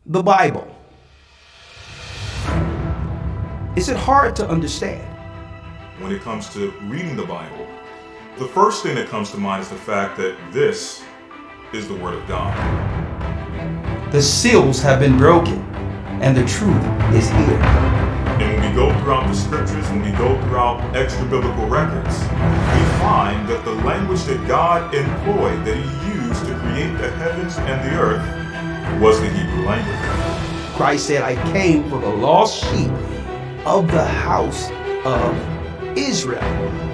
the Bible. Is it hard to understand? When it comes to reading the Bible, the first thing that comes to mind is the fact that this is the Word of God. The seals have been broken, and the truth is here. And when we go throughout the scriptures, when we go throughout extra-biblical records, we find that the language that God employed, that He used to create the heavens and the earth, was the Hebrew language. Christ said, I came for the lost sheep of the house of Israel.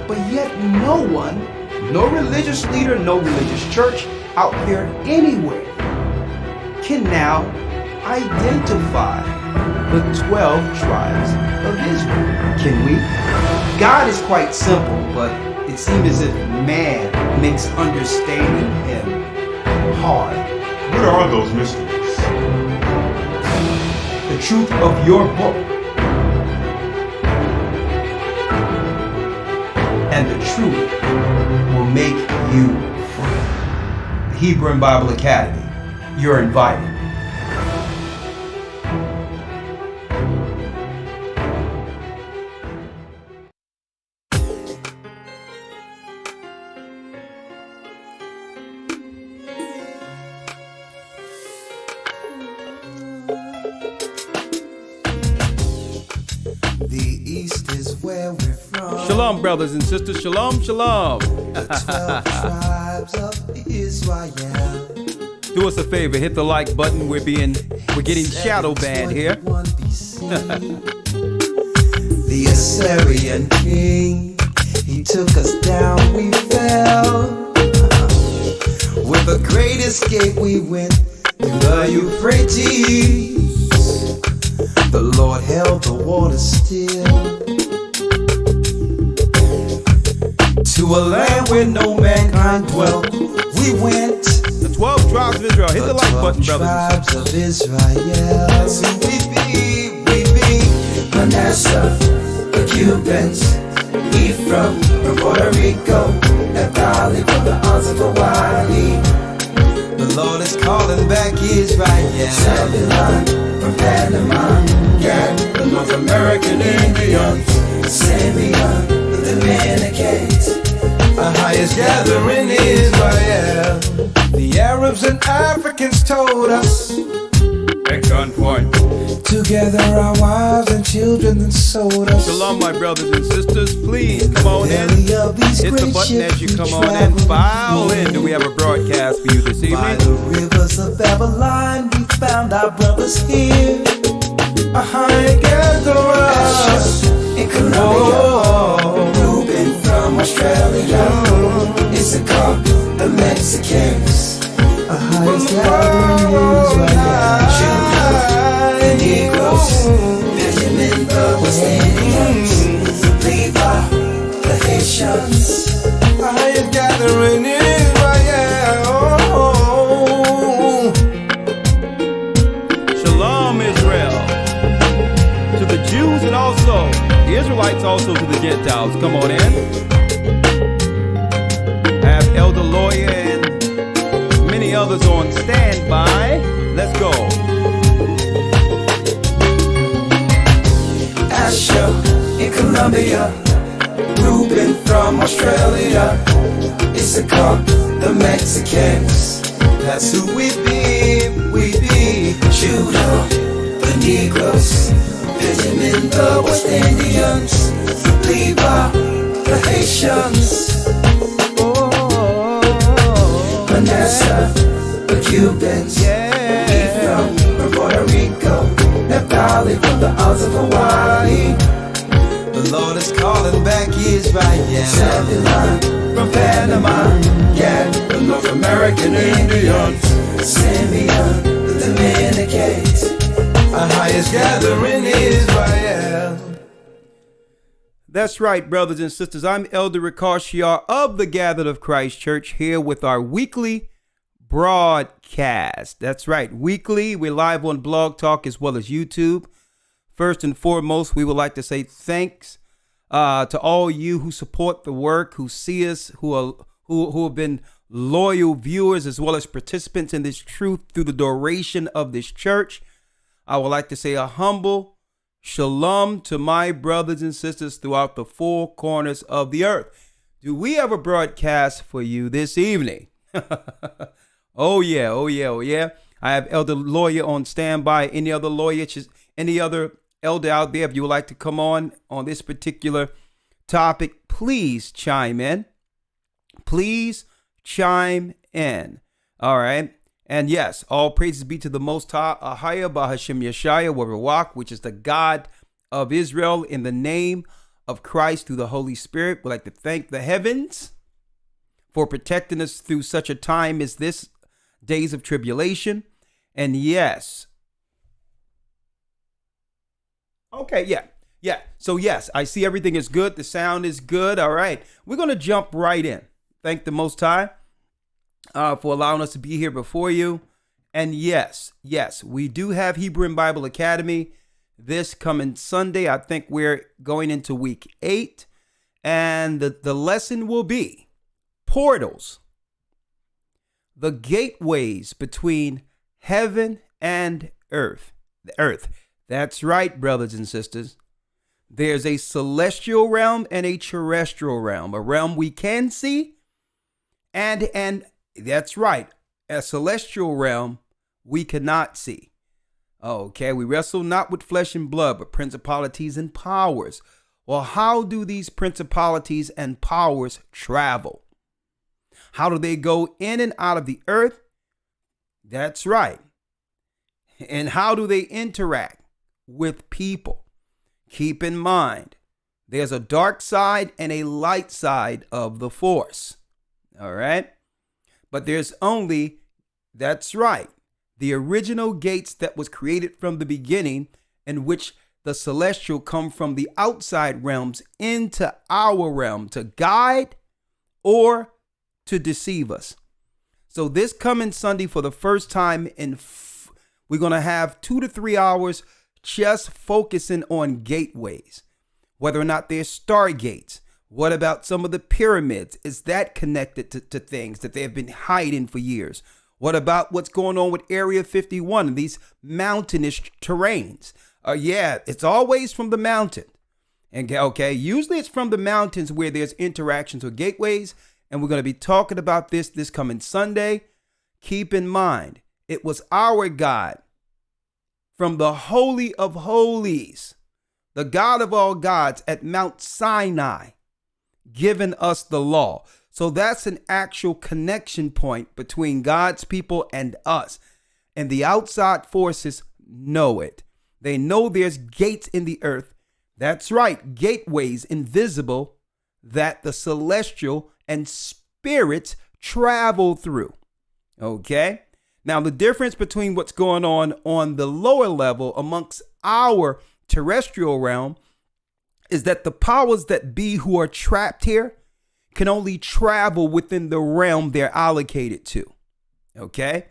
But yet no one, no religious leader, no religious church out there anywhere can now identify the 12 tribes of Israel. Can we? God is quite simple, but it seems as if man makes understanding Him hard. What are those mysteries? The truth of your book and the truth will make you free. The Hebrew and Bible Academy, you're invited. The East is where we're from. Shalom, brothers and sisters. Shalom, shalom. The 12 tribes of Israel. Do us a favor, hit the like button. We're getting shadow banned here. The Assyrian king, he took us down, we fell. With a great escape, we went through the Euphrates. The Lord held the water still. To a land where no mankind dwelt, we went. The 12 tribes of Israel. Hit the like button, brothers. Tribes of Israel. That's who we be. Manasseh, the Cubans, Ephraim from Puerto Rico, Naphtali from the arms of Hawaii. The Lord is calling back Israel. Zebulun from Panama, Gad, the North American Indians, Simeon, the Dominicans, the highest gathering in Israel. The Arabs and Africans told us At gunpoint. together our wives and children and sold us. Shalom, my brothers and sisters. Please come on in. Belly of these Hit the great button as ships you we come on in. traveled File in. with. Do we have a broadcast for you this By evening? the rivers of Babylon, we found our brothers here. A high gather us in Colombia, Reuben from Australia, Issachar, the Mexicans. A highest gathering in Israel, Judah, the Negroes, Benjamin, the West Indians, Levi, the Haitians. A highest gathering in Israel. Shalom, Israel. To the Jews and also the Israelites, also to the Gentiles. Come on in. I have Elder Lawya and many others on standby. Let's go. Asher in Colombia, Reuben from Australia, Issachar, the Mexicans. That's who we be, Judah, the Negroes, Benjamin, the West Indians, Levi, the Haitians, Manasseh, the Cubans, Ephraim from Puerto Rico, Naphtali from the Isles of Hawaii. The Lord is calling back Israel. Zebulun from Panama, Gad, the North American Indians, Simeon, the Dominicans, our highest gathering Israel. That's right, brothers and sisters. I'm Elder Rawchaa of the Gathered of Christ Church here with our weekly broadcast. That's right, weekly. We're live on Blog Talk as well as YouTube. First and foremost, we would like to say thanks to all you who support the work, who see us, who have been loyal viewers as well as participants in this truth through the duration of this church. I would like to say a humble shalom to my brothers and sisters throughout the four corners of the earth. Do we have a broadcast for you this evening? Oh yeah. I have Elder Lawya on standby. Any other lawyer, any other elder out there, if you would like to come on this particular topic, please chime in. Please chime in. All right. And yes, all praises be to the Most High, Ahaya Bahashim Yeshaya Rawchaa, which is the God of Israel, in the name of Christ through the Holy Spirit. We'd like to thank the heavens for protecting us through such a time as this, days of tribulation. And yes. Okay, yeah. So yes, I see everything is good. The sound is good. All right. We're going to jump right in. Thank the Most High for allowing us to be here before you. And yes, we do have Hebrew and Bible Academy this coming Sunday. I think we're going into week 8. And the lesson will be portals, the gateways between heaven and earth. The earth. That's right, brothers and sisters. There's a celestial realm and a terrestrial realm, a realm we can see, and that's right, a celestial realm we cannot see. Okay, we wrestle not with flesh and blood, but principalities and powers. Well, how do these principalities and powers travel? How do they go in and out of the earth? That's right. And how do they interact with people? Keep in mind, there's a dark side and a light side of the force. All right. But there's only, that's right, the original gates that was created from the beginning, in which the celestial come from the outside realms into our realm to guide or to deceive us. So this coming Sunday, for the first time we're going to have 2 to 3 hours just focusing on gateways, whether or not they're stargates. What about some of the pyramids? Is that connected to things that they have been hiding for years? What about what's going on with Area 51 and these mountainous terrains? Yeah, it's always from the mountain. And okay, usually it's from the mountains where there's interactions with gateways. And we're going to be talking about this coming Sunday. Keep in mind, it was our God from the Holy of Holies, the God of all gods at Mount Sinai, giving us the law. So that's an actual connection point between God's people and us. And the outside forces know it. They know there's gates in the earth. That's right, gateways invisible that the celestial and spirits travel through. Okay? Now, the difference between what's going on the lower level amongst our terrestrial realm is that the powers that be who are trapped here can only travel within the realm they're allocated to. Okay?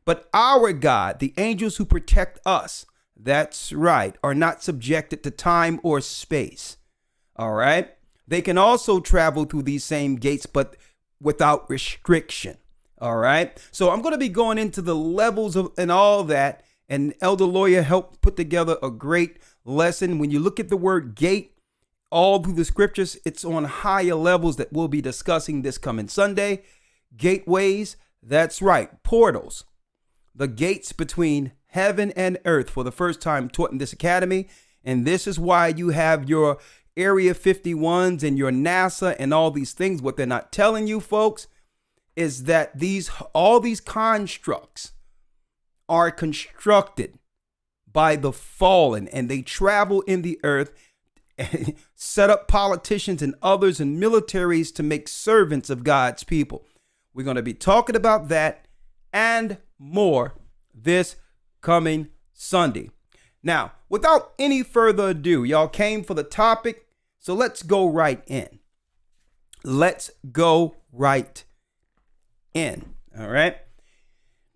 But our God, the angels who protect us, that's right, are not subjected to time or space. All right? They can also travel through these same gates, but without restriction. All right. So I'm going to be going into the levels of and all that. And Elder Lawya helped put together a great lesson. When you look at the word gate all through the scriptures, it's on higher levels that we'll be discussing this coming Sunday. Gateways. That's right. Portals. The gates between heaven and earth, for the first time taught in this academy. And this is why you have your Area 51s and your NASA and all these things. What they're not telling you, folks, is that all these constructs are constructed by the fallen, and they travel in the earth and set up politicians and others and militaries to make servants of God's people. We're going to be talking about that and more this coming Sunday. Now, without any further ado, y'all came for the topic, so let's go right in. Let's go right in. All right.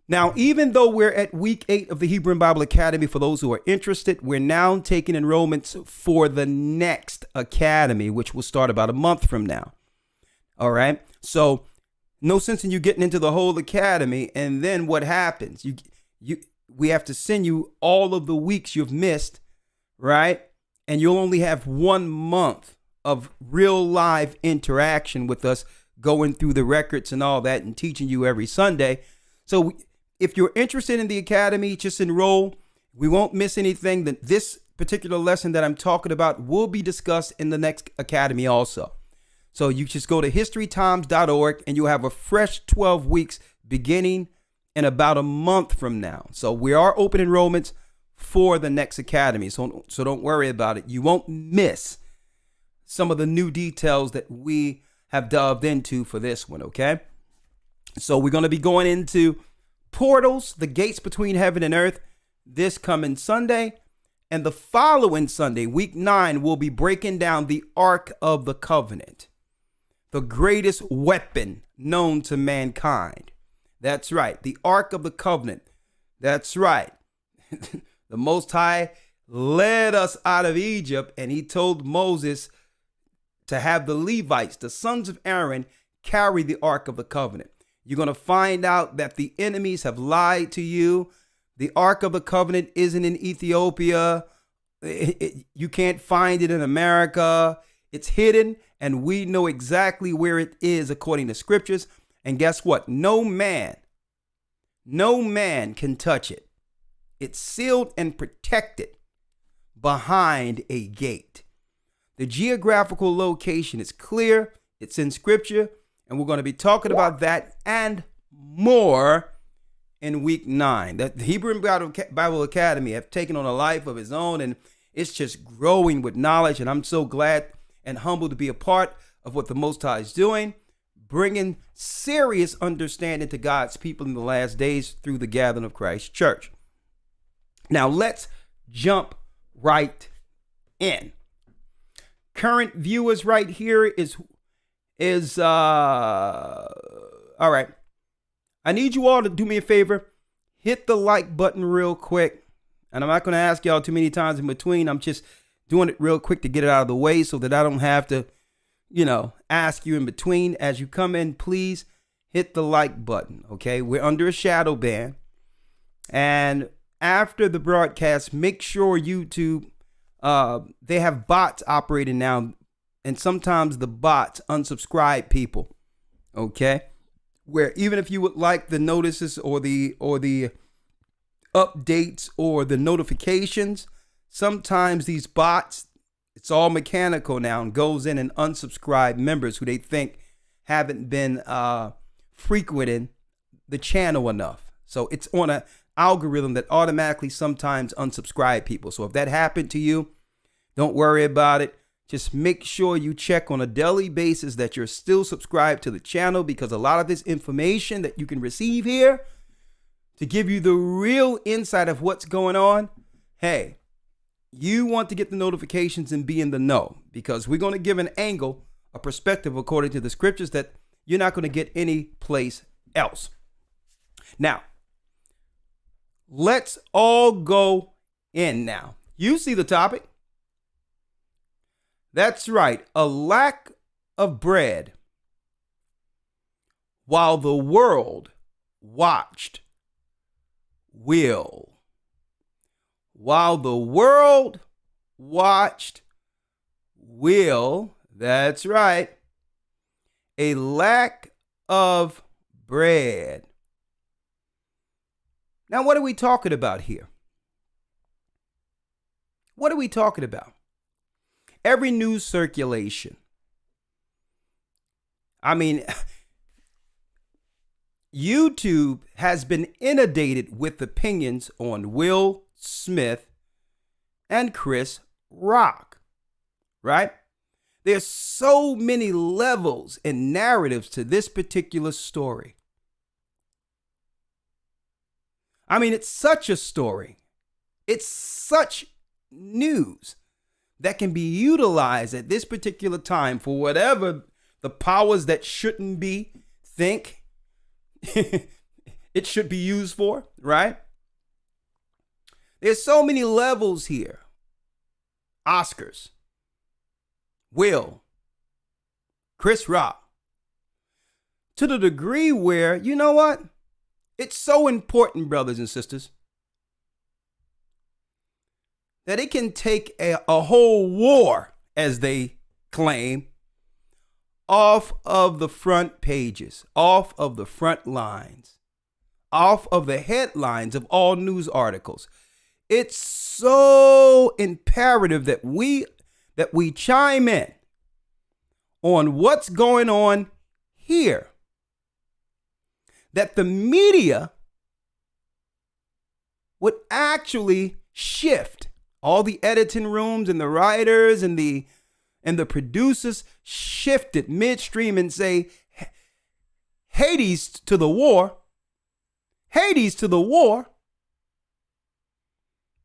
Now, even though we're at week 8 of the Hebrew and Bible Academy, for those who are interested, we're now taking enrollments for the next academy, which will start about a month from now. All right. So no sense in you getting into the whole academy. And then what happens? we have to send you all of the weeks you've missed, right? And you'll only have 1 month of real live interaction with us, going through the records and all that and teaching you every Sunday. So if you're interested in the academy, just enroll. We won't miss anything. This particular lesson that I'm talking about will be discussed in the next academy also. So you just go to historytimes.org and you'll have a fresh 12 weeks beginning in about a month from now. So we are open enrollments for the next academy. So don't worry about it. You won't miss some of the new details that we have delved into for this one, okay? So we're going to be going into portals, the gates between heaven and earth, this coming Sunday. And the following Sunday, week 9, we'll be breaking down the Ark of the Covenant, the greatest weapon known to mankind. That's right, the Ark of the Covenant. That's right. The Most High led us out of Egypt, and he told Moses to have the Levites, the sons of Aaron, carry the Ark of the Covenant. You're going to find out that the enemies have lied to you. The Ark of the Covenant isn't in Ethiopia. You can't find it in America. It's hidden, and we know exactly where it is according to scriptures. And guess what? No man can touch it. It's sealed and protected behind a gate. The geographical location is clear. It's in scripture. And we're going to be talking about that and more in week 9. The Hebrew Bible Academy have taken on a life of its own, and it's just growing with knowledge. And I'm so glad and humbled to be a part of what the Most High is doing, bringing serious understanding to God's people in the last days through the gathering of Christ's church. Now let's jump right in. Current viewers right here is all right. I need you all to do me a favor. Hit the like button real quick. And I'm not going to ask y'all too many times in between. I'm just doing it real quick to get it out of the way so that I don't have to, ask you in between. As you come in, please hit the like button. Okay. We're under a shadow ban. And after the broadcast, make sure YouTube, they have bots operating now. And sometimes the bots unsubscribe people. Okay. Where even if you would like the notices or the updates or the notifications, sometimes these bots, it's all mechanical now, and goes in and unsubscribe members who they think haven't been frequenting the channel enough. So it's on an algorithm that automatically sometimes unsubscribe people. So if that happened to you, don't worry about it. Just make sure you check on a daily basis that you're still subscribed to the channel, because a lot of this information that you can receive here to give you the real insight of what's going on, hey, you want to get the notifications and be in the know, because we're going to give an angle, a perspective according to the scriptures that you're not going to get any place else. Now, let's all go in now. You see the topic. That's right, a lack of bread while the world watched will. While the world watched will. That's right, a lack of bread. Now, what are we talking about here? What are we talking about? Every news circulation. I mean, YouTube has been inundated with opinions on Will Smith and Chris Rock, right? There's so many levels and narratives to this particular story. I mean, it's such a story. It's such news that can be utilized at this particular time for whatever the powers that shouldn't be think it should be used for, right? There's so many levels here. Oscars, Will, Chris Rock, to the degree where, you know what? It's so important, brothers and sisters. that it can take a whole war, as they claim, off of the front pages, off of the front lines, off of the headlines of all news articles. It's so imperative that we chime in on what's going on here, that the media would actually shift. All the editing rooms and the writers and the producers shifted midstream and say, Hades to the war. Hades to the war.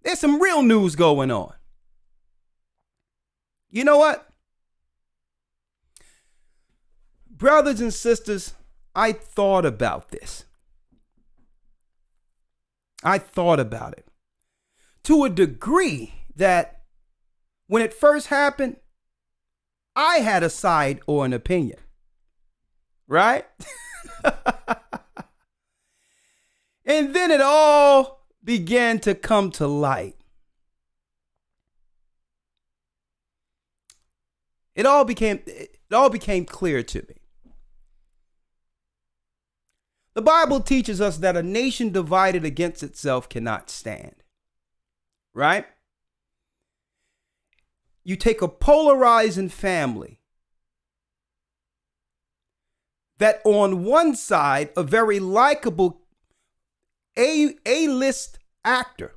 There's some real news going on. You know what? Brothers and sisters, I thought about this. I thought about it to a degree that when it first happened, I had a side or an opinion, right? And then it all began to come to light. It all became clear to me. The Bible teaches us that a nation divided against itself cannot stand. Right? You take a polarizing family that on one side, a very likable A-list actor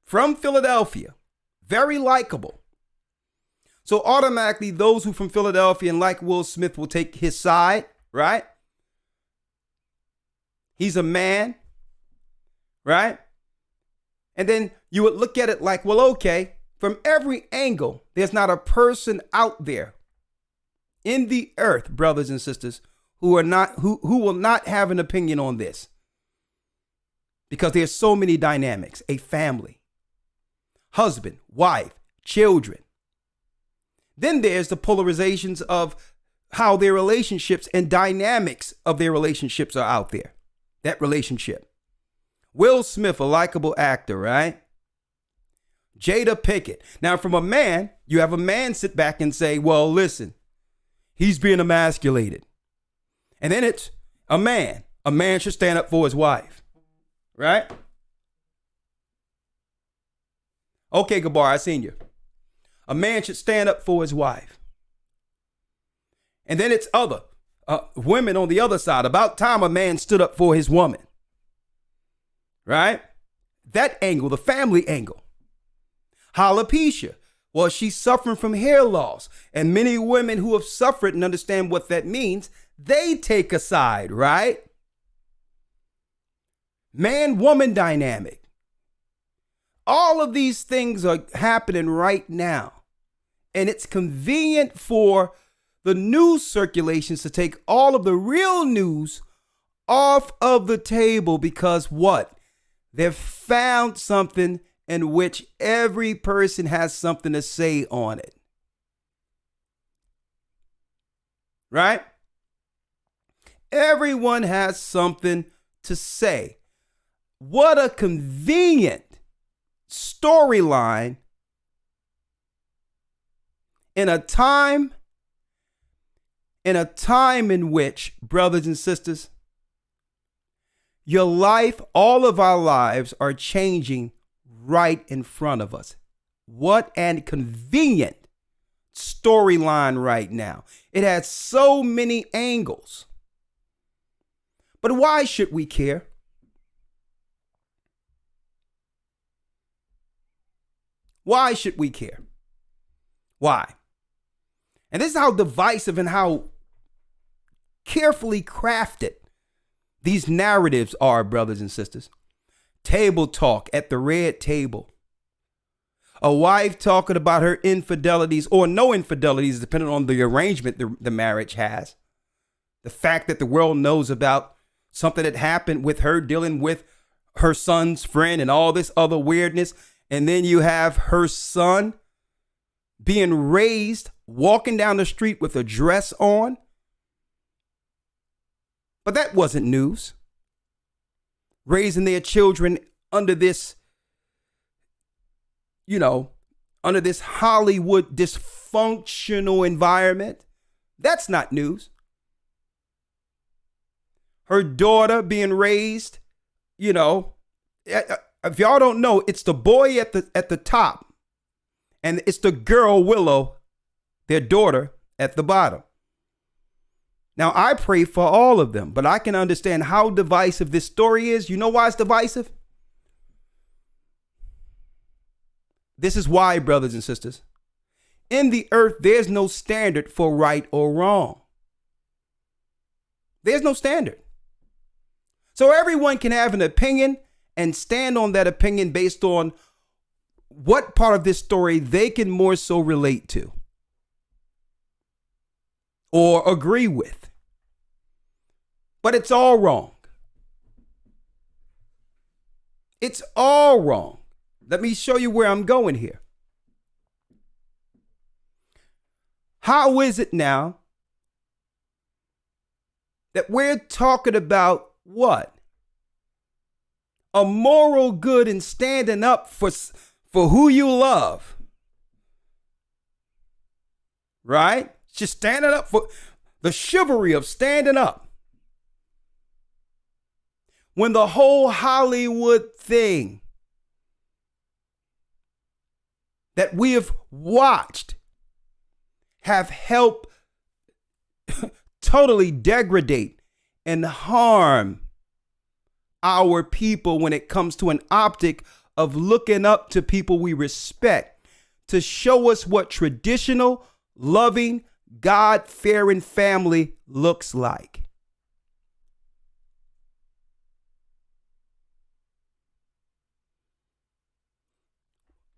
from Philadelphia, very likable. So automatically those who from Philadelphia and like Will Smith will take his side, right? He's a man, right? And then you would look at it like, well, okay, from every angle, there's not a person out there in the earth, brothers and sisters, who will not have an opinion on this. Because there's so many dynamics, a family, husband, wife, children. Then there's the polarizations of how their relationships and dynamics of their relationships are out there. That relationship. Will Smith, a likable actor, right? Jada Pinkett. Now, from a man, you have a man sit back and say, well, listen, he's being emasculated. And then it's a man. A man should stand up for his wife, right? Okay, Gabar, I seen you. A man should stand up for his wife. And then it's other women on the other side. About time a man stood up for his woman. Right? That angle, the family angle. Alopecia. Well, she's suffering from hair loss. And many women who have suffered and understand what that means, they take a side, right? Man-woman dynamic. All of these things are happening right now. And it's convenient for the news circulations to take all of the real news off of the table because what? They've found something in which every person has something to say on it. Right? Everyone has something to say. What a convenient storyline in a time in which, brothers and sisters, your life, all of our lives are changing right in front of us. What an convenient storyline right now. It has so many angles. But why should we care? Why should we care? Why? And this is how divisive and how carefully crafted these narratives are, brothers and sisters. Table talk at the red table. A wife talking about her infidelities or no infidelities, depending on the arrangement the marriage has. The fact that the world knows about something that happened with her dealing with her son's friend and all this other weirdness. And then you have her son being raised, walking down the street with a dress on. But that wasn't news. Raising their children under this under this Hollywood dysfunctional environment. That's not news. Her daughter being raised, if y'all don't know, it's the boy at the top, and it's the girl Willow, their daughter, at the bottom. Now, I pray for all of them, but I can understand how divisive this story is. You know why it's divisive? This is why, brothers and sisters. In the earth, there's no standard for right or wrong. There's no standard. So everyone can have an opinion and stand on that opinion based on what part of this story they can more so relate to or agree with. But it's all wrong. It's all wrong. Let me show you where I'm going here. How is it now that we're talking about what? A moral good and standing up for who you love. Right? Just standing up for the chivalry of standing up. When the whole Hollywood thing that we have watched have helped totally degrade and harm our people when it comes to an optic of looking up to people we respect to show us what traditional, loving, God-fearing family looks like.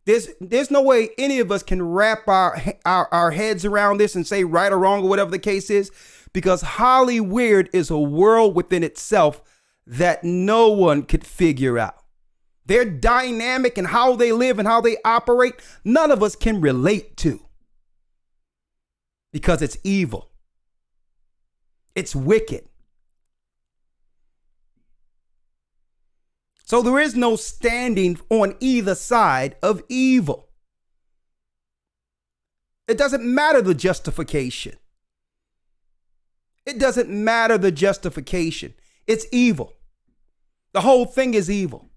There's no way any of us can wrap our heads around this and say right or wrong or whatever the case is, because Hollywood is a world within itself that no one could figure out. Their dynamic and how they live and how they operate, none of us can relate to, because it's evil. It's wicked. So there is no standing on either side of evil. It doesn't matter the justification. It doesn't matter the justification. It's evil. The whole thing is evil.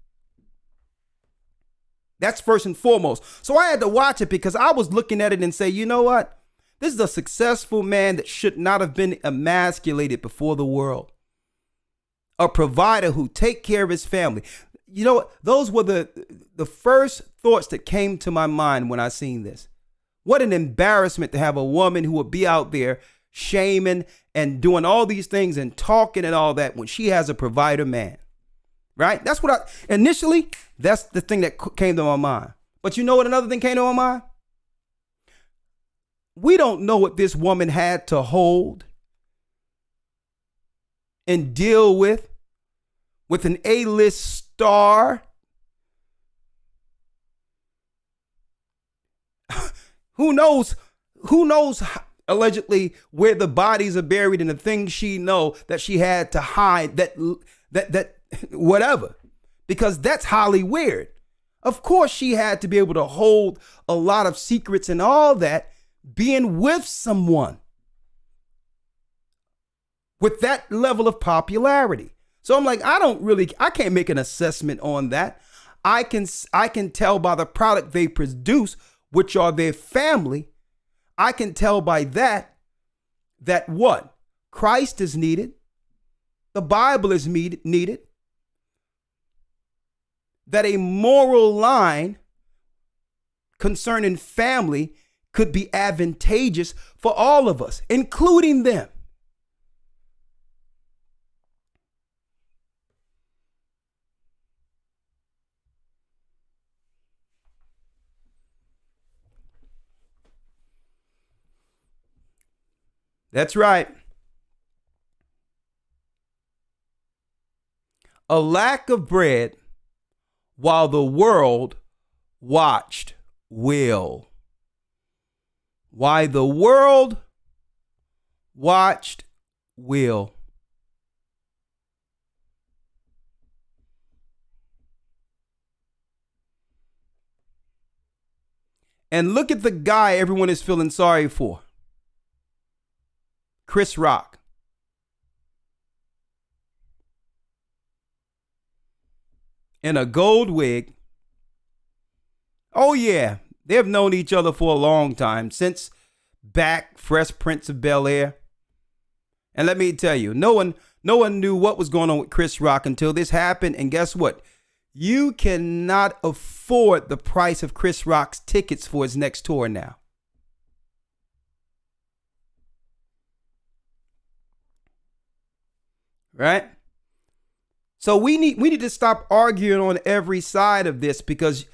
That's first and foremost. So I had to watch it because I was looking at it and say, you know what? This is a successful man that should not have been emasculated before the world. A provider who take care of his family. You know, those were the first thoughts that came to my mind when I seen this. What an embarrassment to have a woman who would be out there shaming and doing all these things and talking and all that when she has a provider man. Right? That's what initially, that's the thing that came to my mind. But you know what another thing came to my mind? We don't know what this woman had to hold and deal with an A-list star. Who knows allegedly where the bodies are buried and the things she know that she had to hide, that whatever, because that's Hollywood. Of course she had to be able to hold a lot of secrets and all that, being with someone with that level of popularity. So I'm like, I can't make an assessment on that. I can tell by the product they produce, which are their family. I can tell by that what? Christ is needed. The Bible is needed. That a moral line concerning family could be advantageous for all of us, including them. That's right. A lack of bread while the world watched will. Why the world watched will. And look at the guy everyone is feeling sorry for. Chris Rock. In a gold wig. Oh yeah, they've known each other for a long time, since back Fresh Prince of Bel-Air. And let me tell you, no one knew what was going on with Chris Rock until this happened. And guess what? You cannot afford the price of Chris Rock's tickets for his next tour now. Right? So we need to stop arguing on every side of this, because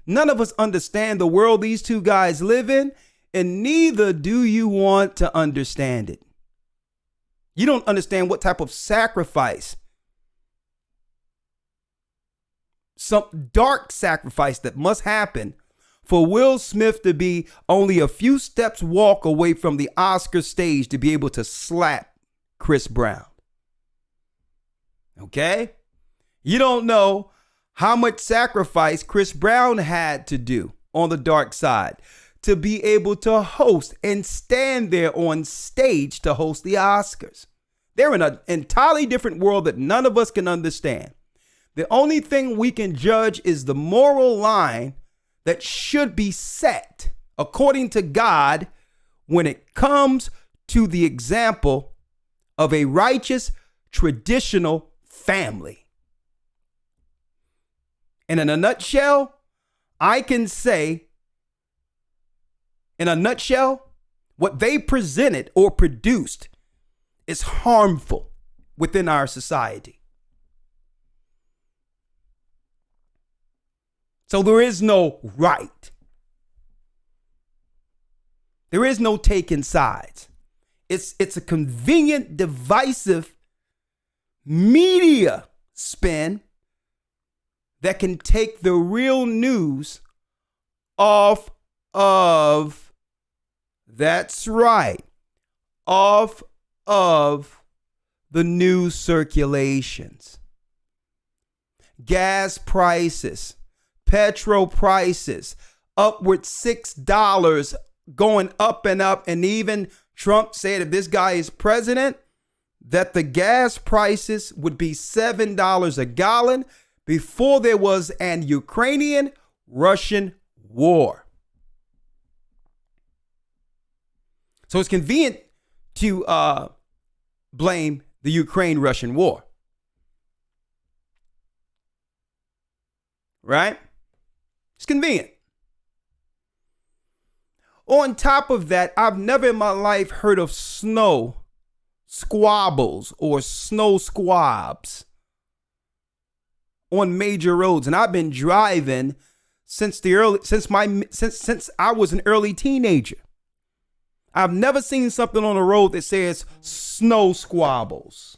none of us understand the world these two guys live in, and neither do you want to understand it. You don't understand what type of sacrifice, some dark sacrifice that must happen for Will Smith to be only a few steps walk away from the Oscar stage to be able to slap Chris Brown. Okay? You don't know how much sacrifice Chris Brown had to do on the dark side to be able to host and stand there on stage to host the Oscars. They're in an entirely different world that none of us can understand. The only thing we can judge is the moral line that should be set according to God when it comes to the example of a righteous, traditional family. And in a nutshell, I can say, in a nutshell, what they presented or produced is harmful within our society. So there is no right. There is no taking sides. It's a convenient, divisive media spin that can take the real news off of, that's right, off of the news circulations. Gas prices, petrol prices, upward $6, going up and up. And even Trump said if this guy is president, that the gas prices would be $7 a gallon before there was an Ukrainian-Russian war. So it's convenient to blame the Ukraine-Russian war. Right? It's convenient. On top of that, I've never in my life heard of snow squabbles or snow squabs on major roads. And I've been driving since I was an early teenager. I've never seen something on the road that says snow squabbles.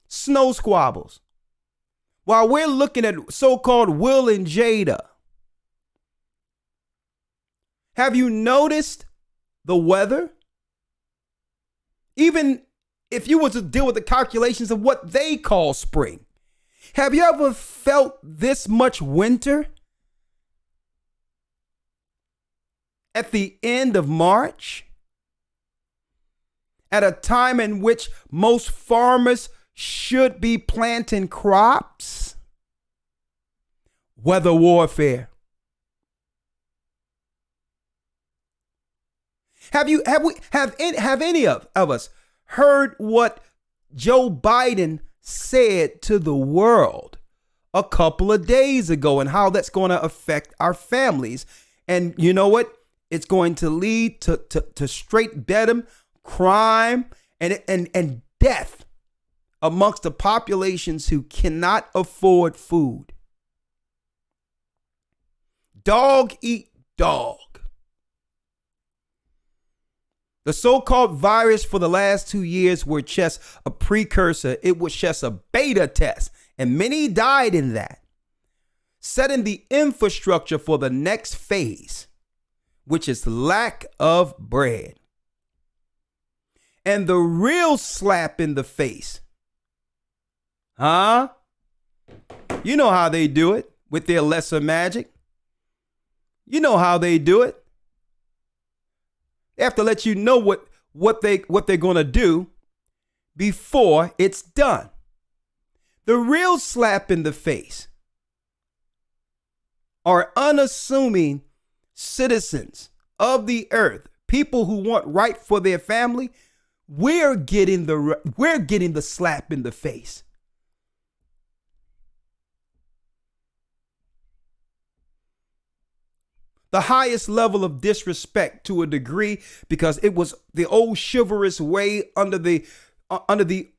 Snow squabbles. While we're looking at so-called Will and Jada, have you noticed the weather? Even if you were to deal with the calculations of what they call spring, have you ever felt this much winter at the end of March? At a time in which most farmers should be planting crops? Weather warfare. Have any of us heard what Joe Biden said to the world a couple of days ago and how that's going to affect our families? And you know what? It's going to lead to straight bedlam, crime, and death amongst the populations who cannot afford food. Dog eat dog. The so-called virus for the last 2 years were just a precursor. It was just a beta test, and many died in that, setting the infrastructure for the next phase, which is lack of bread. And the real slap in the face, you know how they do it with their lesser magic. You know how they do it. They have to let you know what they're going to do before it's done. The real slap in the face are unassuming citizens of the earth, people who want right for their family. We're getting the slap in the face. The highest level of disrespect to a degree, because it was the old chivalrous way under the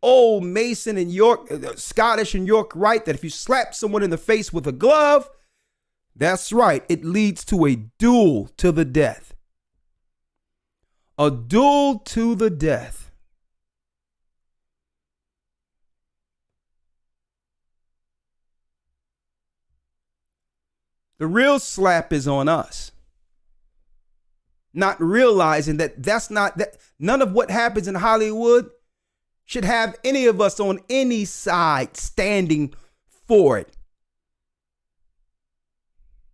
old Mason and York, Scottish and York rite, that if you slap someone in the face with a glove, that's right, it leads to a duel to the death. A duel to the death. The real slap is on us. Not realizing that none of what happens in Hollywood should have any of us on any side standing for it.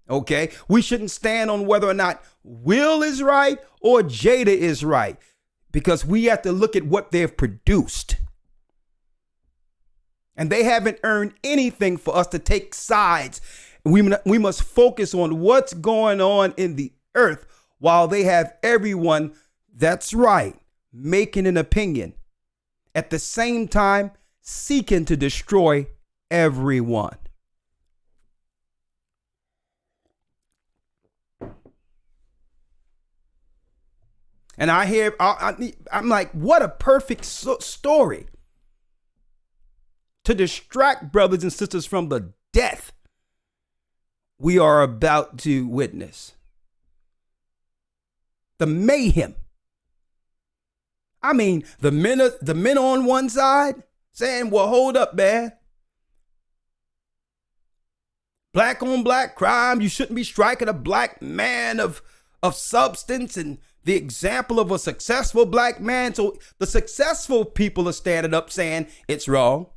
Okay? We shouldn't stand on whether or not Will is right or Jada is right, because we have to look at what they've produced. And they haven't earned anything for us to take sides. We must focus on what's going on in the earth while they have everyone, that's right, making an opinion. At the same time, seeking to destroy everyone. And I'm like, what a perfect story to distract brothers and sisters from the death we are about to witness. The mayhem. I mean, the men on one side saying, well, hold up, man. Black on black crime. You shouldn't be striking a black man of substance and the example of a successful black man. So the successful people are standing up saying it's wrong.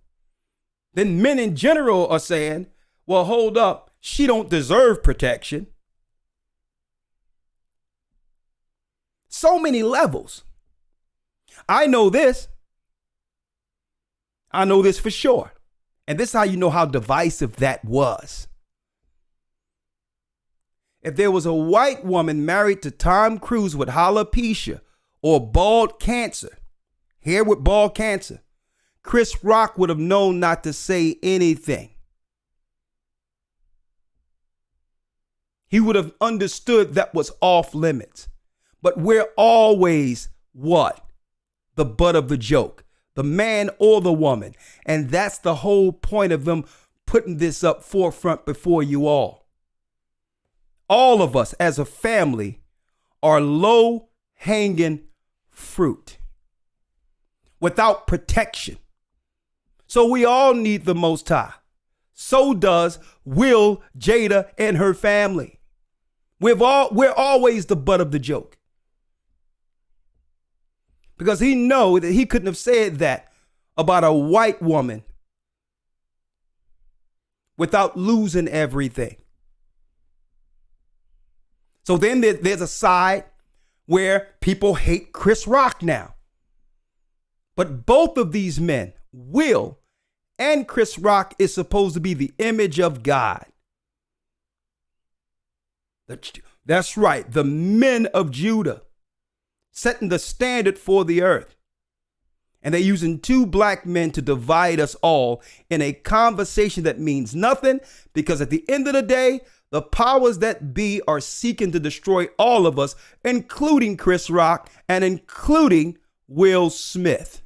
Then men in general are saying, well, hold up. She don't deserve protection. So many levels. I know this. I know this for sure. And this is how you know how divisive that was. If there was a white woman married to Tom Cruise with alopecia or bald cancer, hair with bald cancer, Chris Rock would have known not to say anything. He would have understood that was off limits. But we're always what? The butt of the joke, the man or the woman. And that's the whole point of them putting this up forefront before you all. All of us as a family are low-hanging fruit without protection. So we all need the Most High. So does Will, Jada, and her family. We're always the butt of the joke. Because he know that he couldn't have said that about a white woman without losing everything. So then there's a side where people hate Chris Rock now. But both of these men, Will and Chris Rock, is supposed to be the image of God. That's right, the men of Judah, setting the standard for the earth. And they're using two black men to divide us all in a conversation that means nothing, because at the end of the day, the powers that be are seeking to destroy all of us, including Chris Rock and including Will Smith.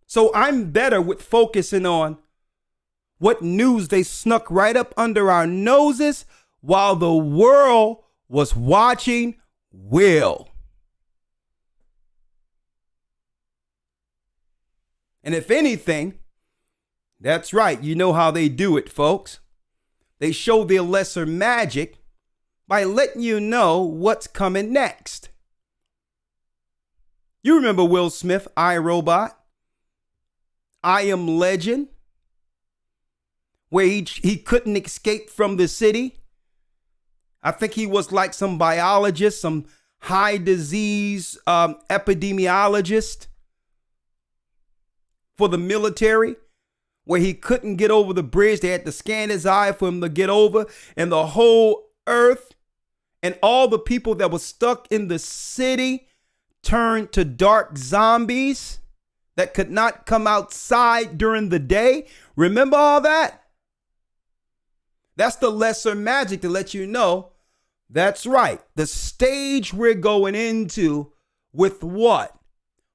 So I'm better with focusing on what news they snuck right up under our noses while the world was watching Will. And if anything, that's right, you know how they do it, folks. They show their lesser magic by letting you know what's coming next. You remember Will Smith, I, Robot, I Am Legend, where he couldn't escape from the city. I think he was like some biologist, some high disease epidemiologist for the military, where he couldn't get over the bridge. They had to scan his eye for him to get over, and the whole earth and all the people that were stuck in the city turned to dark zombies that could not come outside during the day. Remember all that? That's the lesser magic to let you know. That's right. The stage we're going into with what?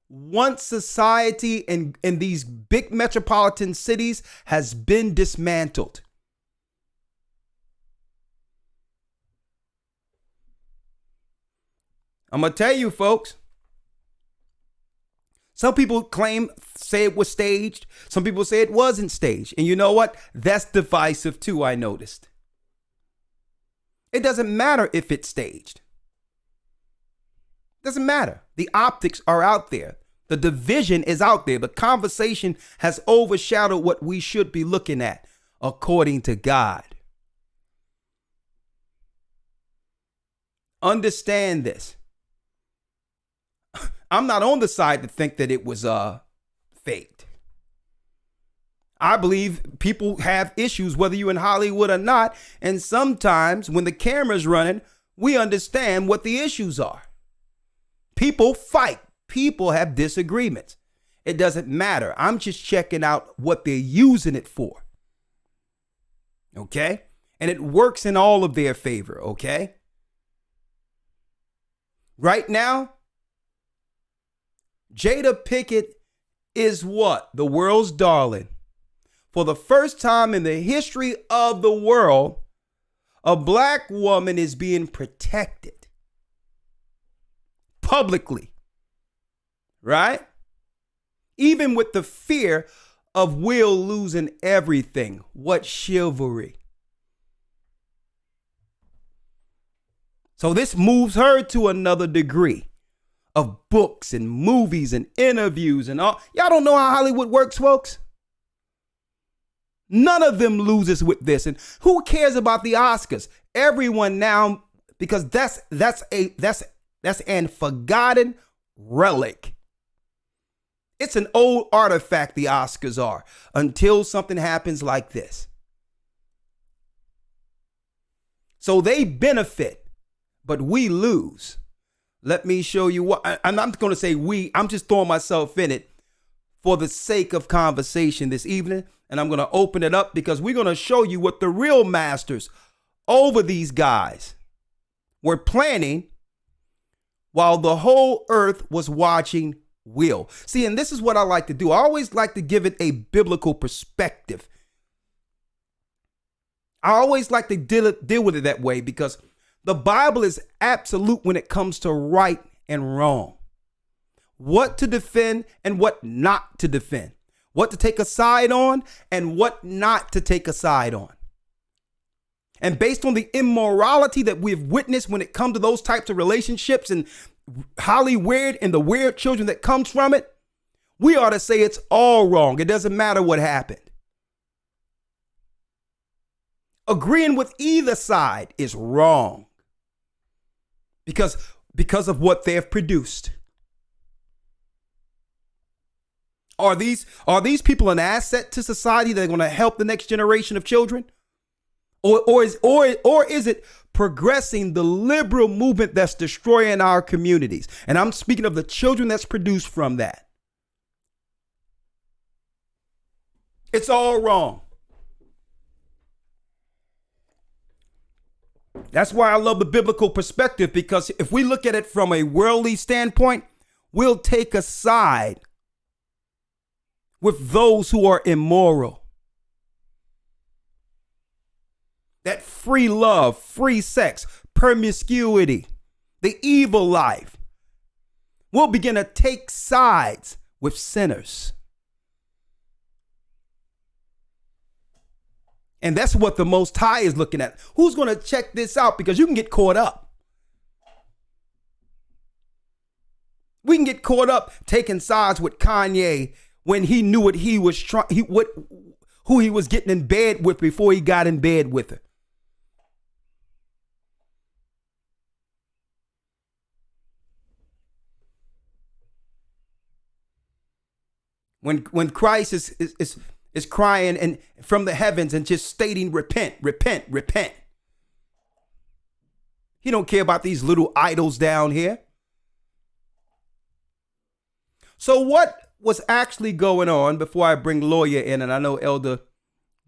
Once society in these big metropolitan cities has been dismantled. I'm going to tell you, folks. Some people say it was staged. Some people say it wasn't staged. And you know what? That's divisive too, I noticed. It doesn't matter if it's staged. It doesn't matter. The optics are out there. The division is out there. The conversation has overshadowed what we should be looking at according to God. Understand this. I'm not on the side to think that it was faked. I believe people have issues, whether you're in Hollywood or not. And sometimes when the camera's running, we understand what the issues are. People fight. People have disagreements. It doesn't matter. I'm just checking out what they're using it for. Okay? And it works in all of their favor. Okay? Right now, Jada Pinkett is what? The world's darling. For the first time in the history of the world, a black woman is being protected publicly, right? Even with the fear of Will losing everything. What chivalry. So this moves her to another degree of books and movies and interviews and all. Y'all don't know how Hollywood works, folks. None of them loses with this. And who cares about the Oscars? Everyone now, because that's an forgotten relic. It's an old artifact, the Oscars are, until something happens like this. So they benefit, but we lose. Let me show you what. I'm not going to say we. I'm just throwing myself in it for the sake of conversation this evening. And I'm going to open it up because we're going to show you what the real masters over these guys were planning while the whole earth was watching Will. See, and this is what I like to do. I always like to give it a biblical perspective. I always like to deal with it that way because the Bible is absolute when it comes to right and wrong. What to defend and what not to defend. What to take a side on and what not to take a side on. And based on the immorality that we've witnessed when it comes to those types of relationships and Hollywood and the weird children that comes from it, we ought to say it's all wrong. It doesn't matter what happened. Agreeing with either side is wrong because of what they have produced. Are these people an asset to society that are going to help the next generation of children? Or is it progressing the liberal movement that's destroying our communities? And I'm speaking of the children that's produced from that. It's all wrong. That's why I love the biblical perspective, because if we look at it from a worldly standpoint, we'll take a side with those who are immoral. That free love, free sex, promiscuity, the evil life. We'll begin to take sides with sinners. And that's what the Most High is looking at. Who's going to check this out? Because you can get caught up. We can get caught up taking sides with Kanye when he knew what he was who he was getting in bed with before he got in bed with her. When Christ is crying and from the heavens and just stating, repent, repent, repent. He don't care about these little idols down here. So what was actually going on before I bring Lawya in, and I know Elder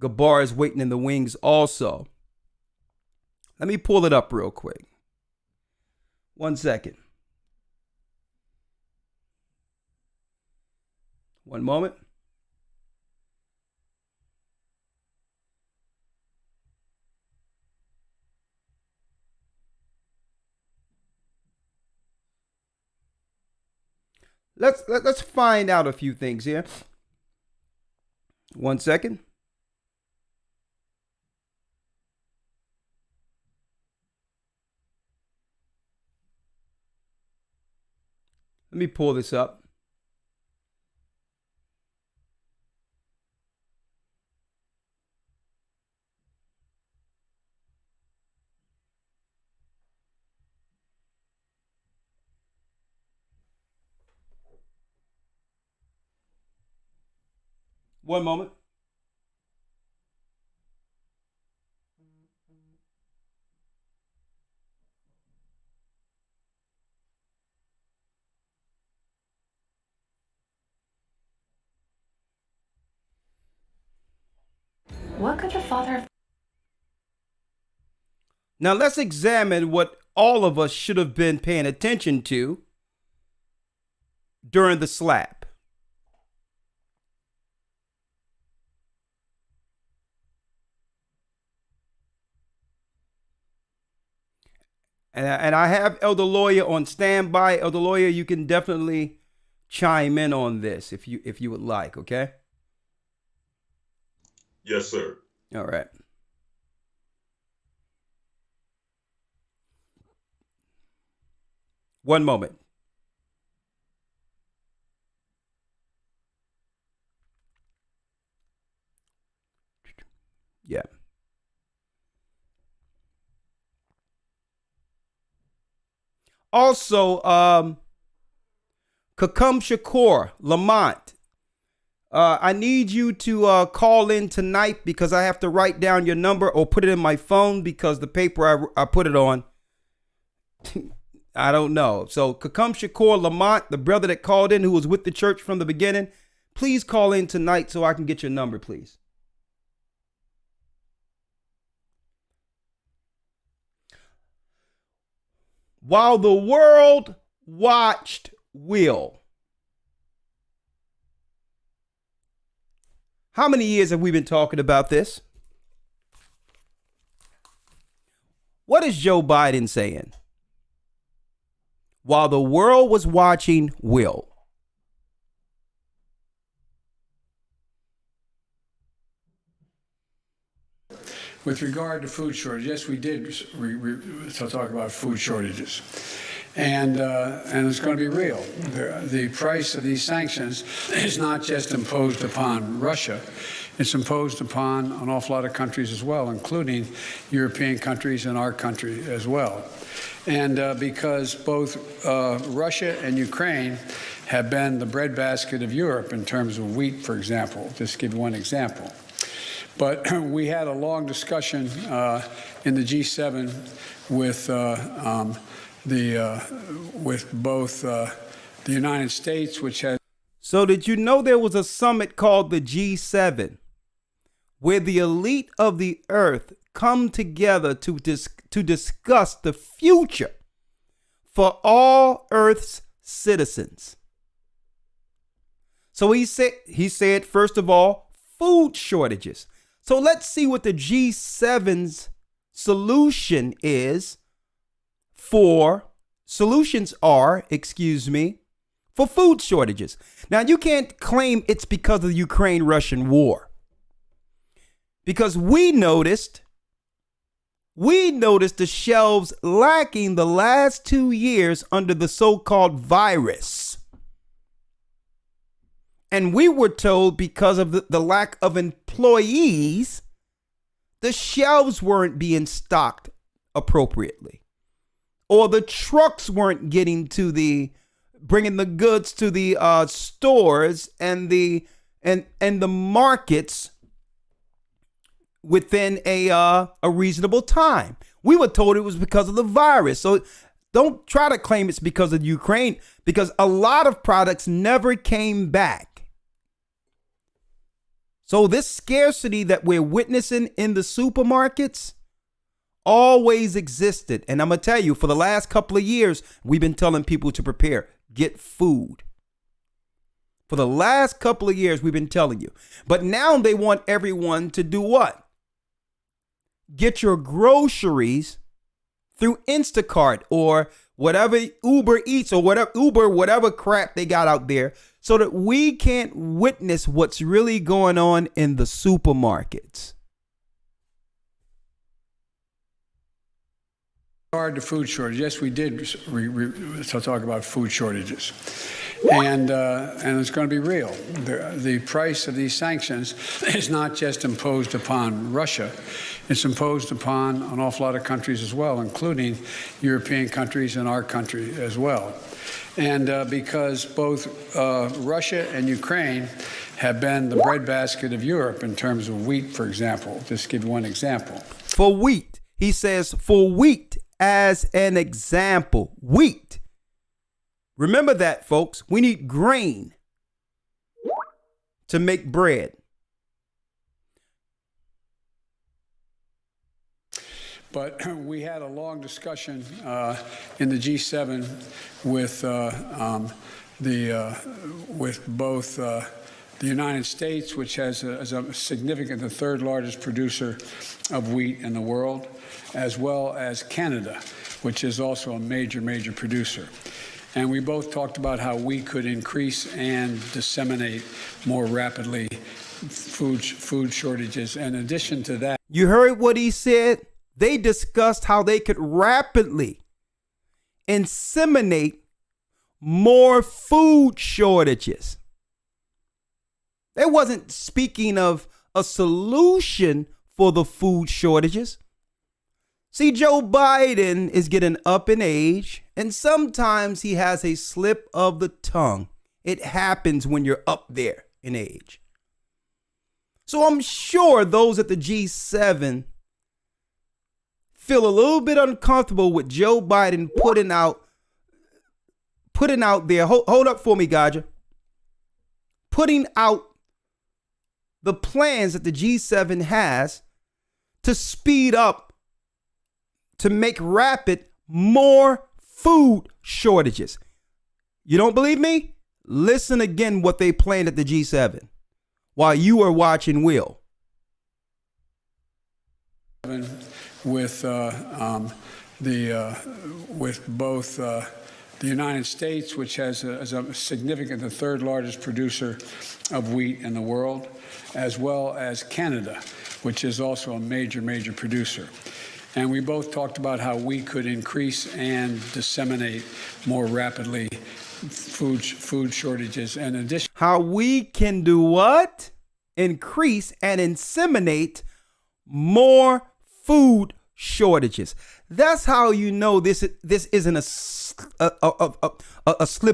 Gabar is waiting in the wings also. Let me pull it up real quick. 1 second. One moment. Let's find out a few things here. 1 second. Let me pull this up. One moment. What could the father of... Now let's examine what all of us should have been paying attention to during the slap. And I have Elder Lawya on standby. Elder Lawya, you can definitely chime in on this if you would like, okay? Yes, sir. All right. One moment. Yeah. Also, Kakum Shakur, Lamont, I need you to call in tonight because I have to write down your number or put it in my phone because the paper I put it on, I don't know. So Kakum Shakur, Lamont, the brother that called in who was with the church from the beginning, please call in tonight so I can get your number, please. While the world watched Will. How many years have we been talking about this? What is Joe Biden saying? While the world was watching Will. With regard to food shortage, yes, we did talk about food shortages. And it's going to be real. The price of these sanctions is not just imposed upon Russia. It's imposed upon an awful lot of countries as well, including European countries and our country as well. And because both Russia and Ukraine have been the breadbasket of Europe in terms of wheat, for example, just to give you one example. But we had a long discussion in the G7 with both the United States, which has. So did you know there was a summit called the G7 where the elite of the earth come together to discuss the future for all Earth's citizens? So he said, first of all, food shortages. So let's see what the G7's solutions are, for food shortages. Now, you can't claim it's because of the Ukraine-Russian war. Because we noticed we noticed the shelves lacking the last 2 years under the so-called virus. And we were told because of the lack of employees, the shelves weren't being stocked appropriately, or the trucks weren't bringing the goods to the stores and the markets within a reasonable time. We were told it was because of the virus. So don't try to claim it's because of Ukraine, because a lot of products never came back. So this scarcity that we're witnessing in the supermarkets always existed. And I'm going to tell you, for the last couple of years, we've been telling people to prepare, get food. For the last couple of years, we've been telling you. But now they want everyone to do what? Get your groceries through Instacart or whatever Uber Eats or whatever crap they got out there, so that we can't witness what's really going on in the supermarkets. Regard to food shortage, yes, we did talk about food shortages, and it's going to be real. The price of these sanctions is not just imposed upon Russia; it's imposed upon an awful lot of countries as well, including European countries and our country as well. And because both Russia and Ukraine have been the breadbasket of Europe in terms of wheat, for example. Just to give you one example. For wheat, he says, for wheat as an example. Wheat. Remember that, folks. We need grain to make bread. But we had a long discussion in the G7 with both the United States, which is a significant, the third largest producer of wheat in the world, as well as Canada, which is also a major producer. And we both talked about how we could increase and disseminate more rapidly food shortages. In addition to that, you heard what he said? They discussed how they could rapidly inseminate more food shortages. They wasn't speaking of a solution for the food shortages. See, Joe Biden is getting up in age, and sometimes he has a slip of the tongue. It happens when you're up there in age. So I'm sure those at the G7 feel a little bit uncomfortable with Joe Biden putting out there. Hold up for me, Gaja. Putting out the plans that the G7 has to speed up, to make rapid more food shortages. You don't believe me? Listen again what they planned at the G7 while you were watching Will. With both the United States, which is a significant, the third largest producer of wheat in the world, as well as Canada, which is also a major producer. And we both talked about how we could increase and disseminate more rapidly food shortages. In addition, how we can do what? Increase and inseminate more food shortages. That's how you know this isn't a slip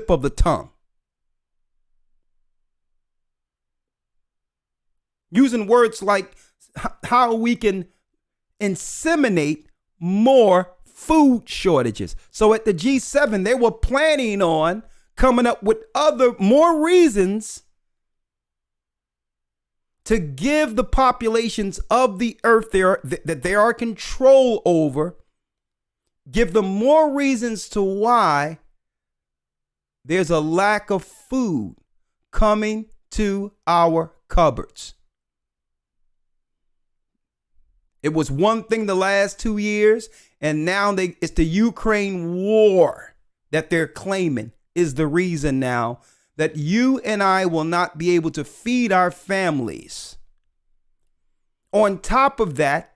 of the tongue. Using words like how we can inseminate more food shortages. So at the G7, they were planning on coming up with more reasons to give the populations of the earth that they are control over, give them more reasons to why there's a lack of food coming to our cupboards. It was one thing the last 2 years, and now it's the Ukraine war that they're claiming is the reason now that you and I will not be able to feed our families. On top of that,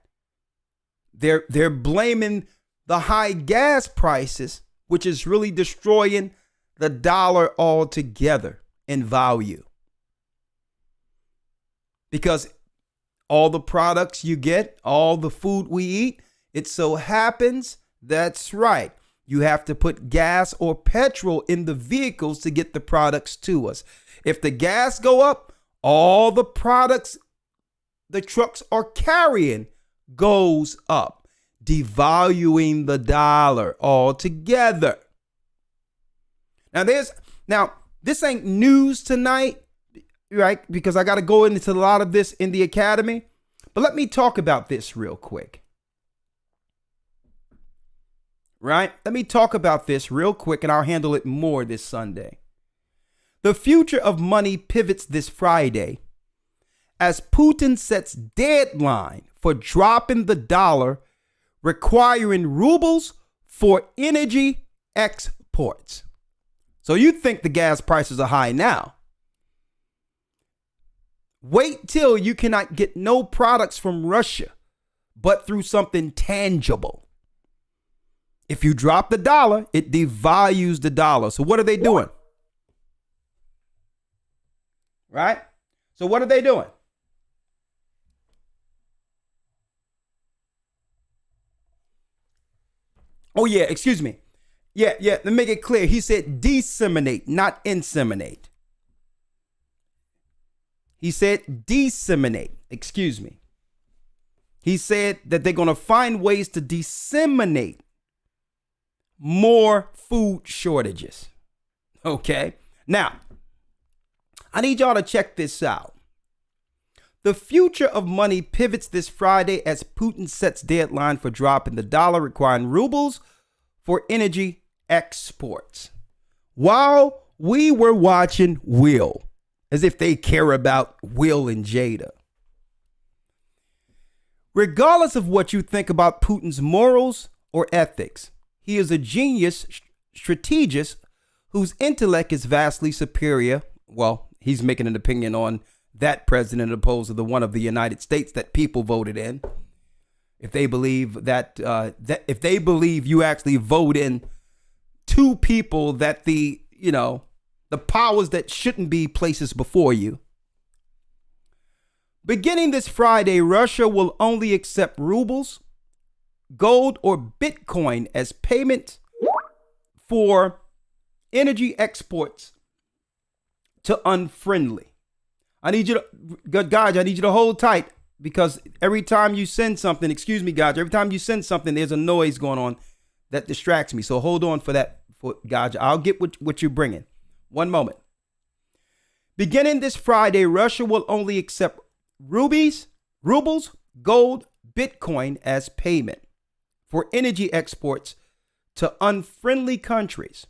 They're blaming the high gas prices, which is really destroying the dollar altogether in value. Because all the products you get, all the food we eat, it so happens, that's right, you have to put gas or petrol in the vehicles to get the products to us. If the gas go up, all the products the trucks are carrying goes up, devaluing the dollar altogether. Now this ain't news tonight, right? Because I got to go into a lot of this in the academy, but let me talk about this real quick. Right? Let me talk about this real quick, and I'll handle it more this Sunday. The future of money pivots this Friday as Putin sets deadline for dropping the dollar, requiring rubles for energy exports. So you think the gas prices are high now. Wait till you cannot get no products from Russia, but through something tangible. If you drop the dollar, it devalues the dollar. So what are they doing? Right? So what are they doing? Oh, yeah, excuse me. Yeah, let me make it clear. He said disseminate, not inseminate. He said disseminate, excuse me. He said that they're going to find ways to disseminate more food shortages. Okay. Now, I need y'all to check this out. The future of money pivots this Friday as Putin sets deadline for dropping the dollar, requiring rubles for energy exports. While we were watching Will, as if they care about Will and Jada. Regardless of what you think about Putin's morals or ethics, he is a genius strategist whose intellect is vastly superior. Well, he's making an opinion on that president opposed to the one of the United States that people voted in. If they believe that if they believe you actually vote in two people that the powers that shouldn't be places before you. Beginning this Friday, Russia will only accept rubles, gold, or Bitcoin as payment for energy exports to unfriendly. I need you to hold tight, because every time you send something, every time you send something, there's a noise going on that distracts me. So hold on for that, Gaj. I'll get what you're bringing. One moment. Beginning this Friday, Russia will only accept rubles, gold, Bitcoin as payment for energy exports to unfriendly countries.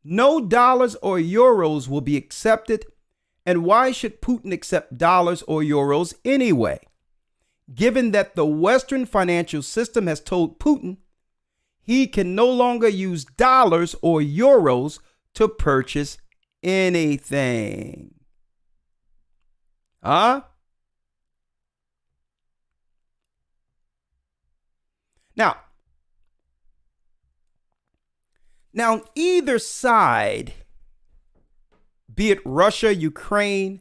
No dollars or euros will be accepted. And why should Putin accept dollars or euros anyway? Given that the Western financial system has told Putin he can no longer use dollars or euros to purchase anything. Huh? Now either side, be it Russia, Ukraine,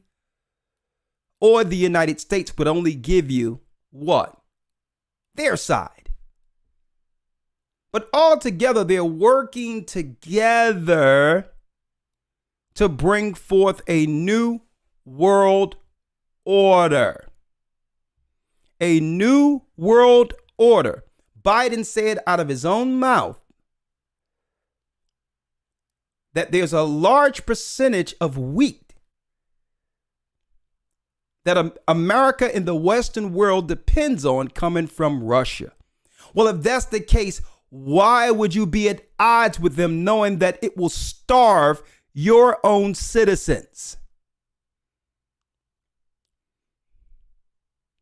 or the United States, would only give you what? Their side. But altogether, they're working together to bring forth a new world order. A new world order. Biden said out of his own mouth that there's a large percentage of wheat that America and the Western world depends on coming from Russia. Well, if that's the case, why would you be at odds with them, knowing that it will starve your own citizens?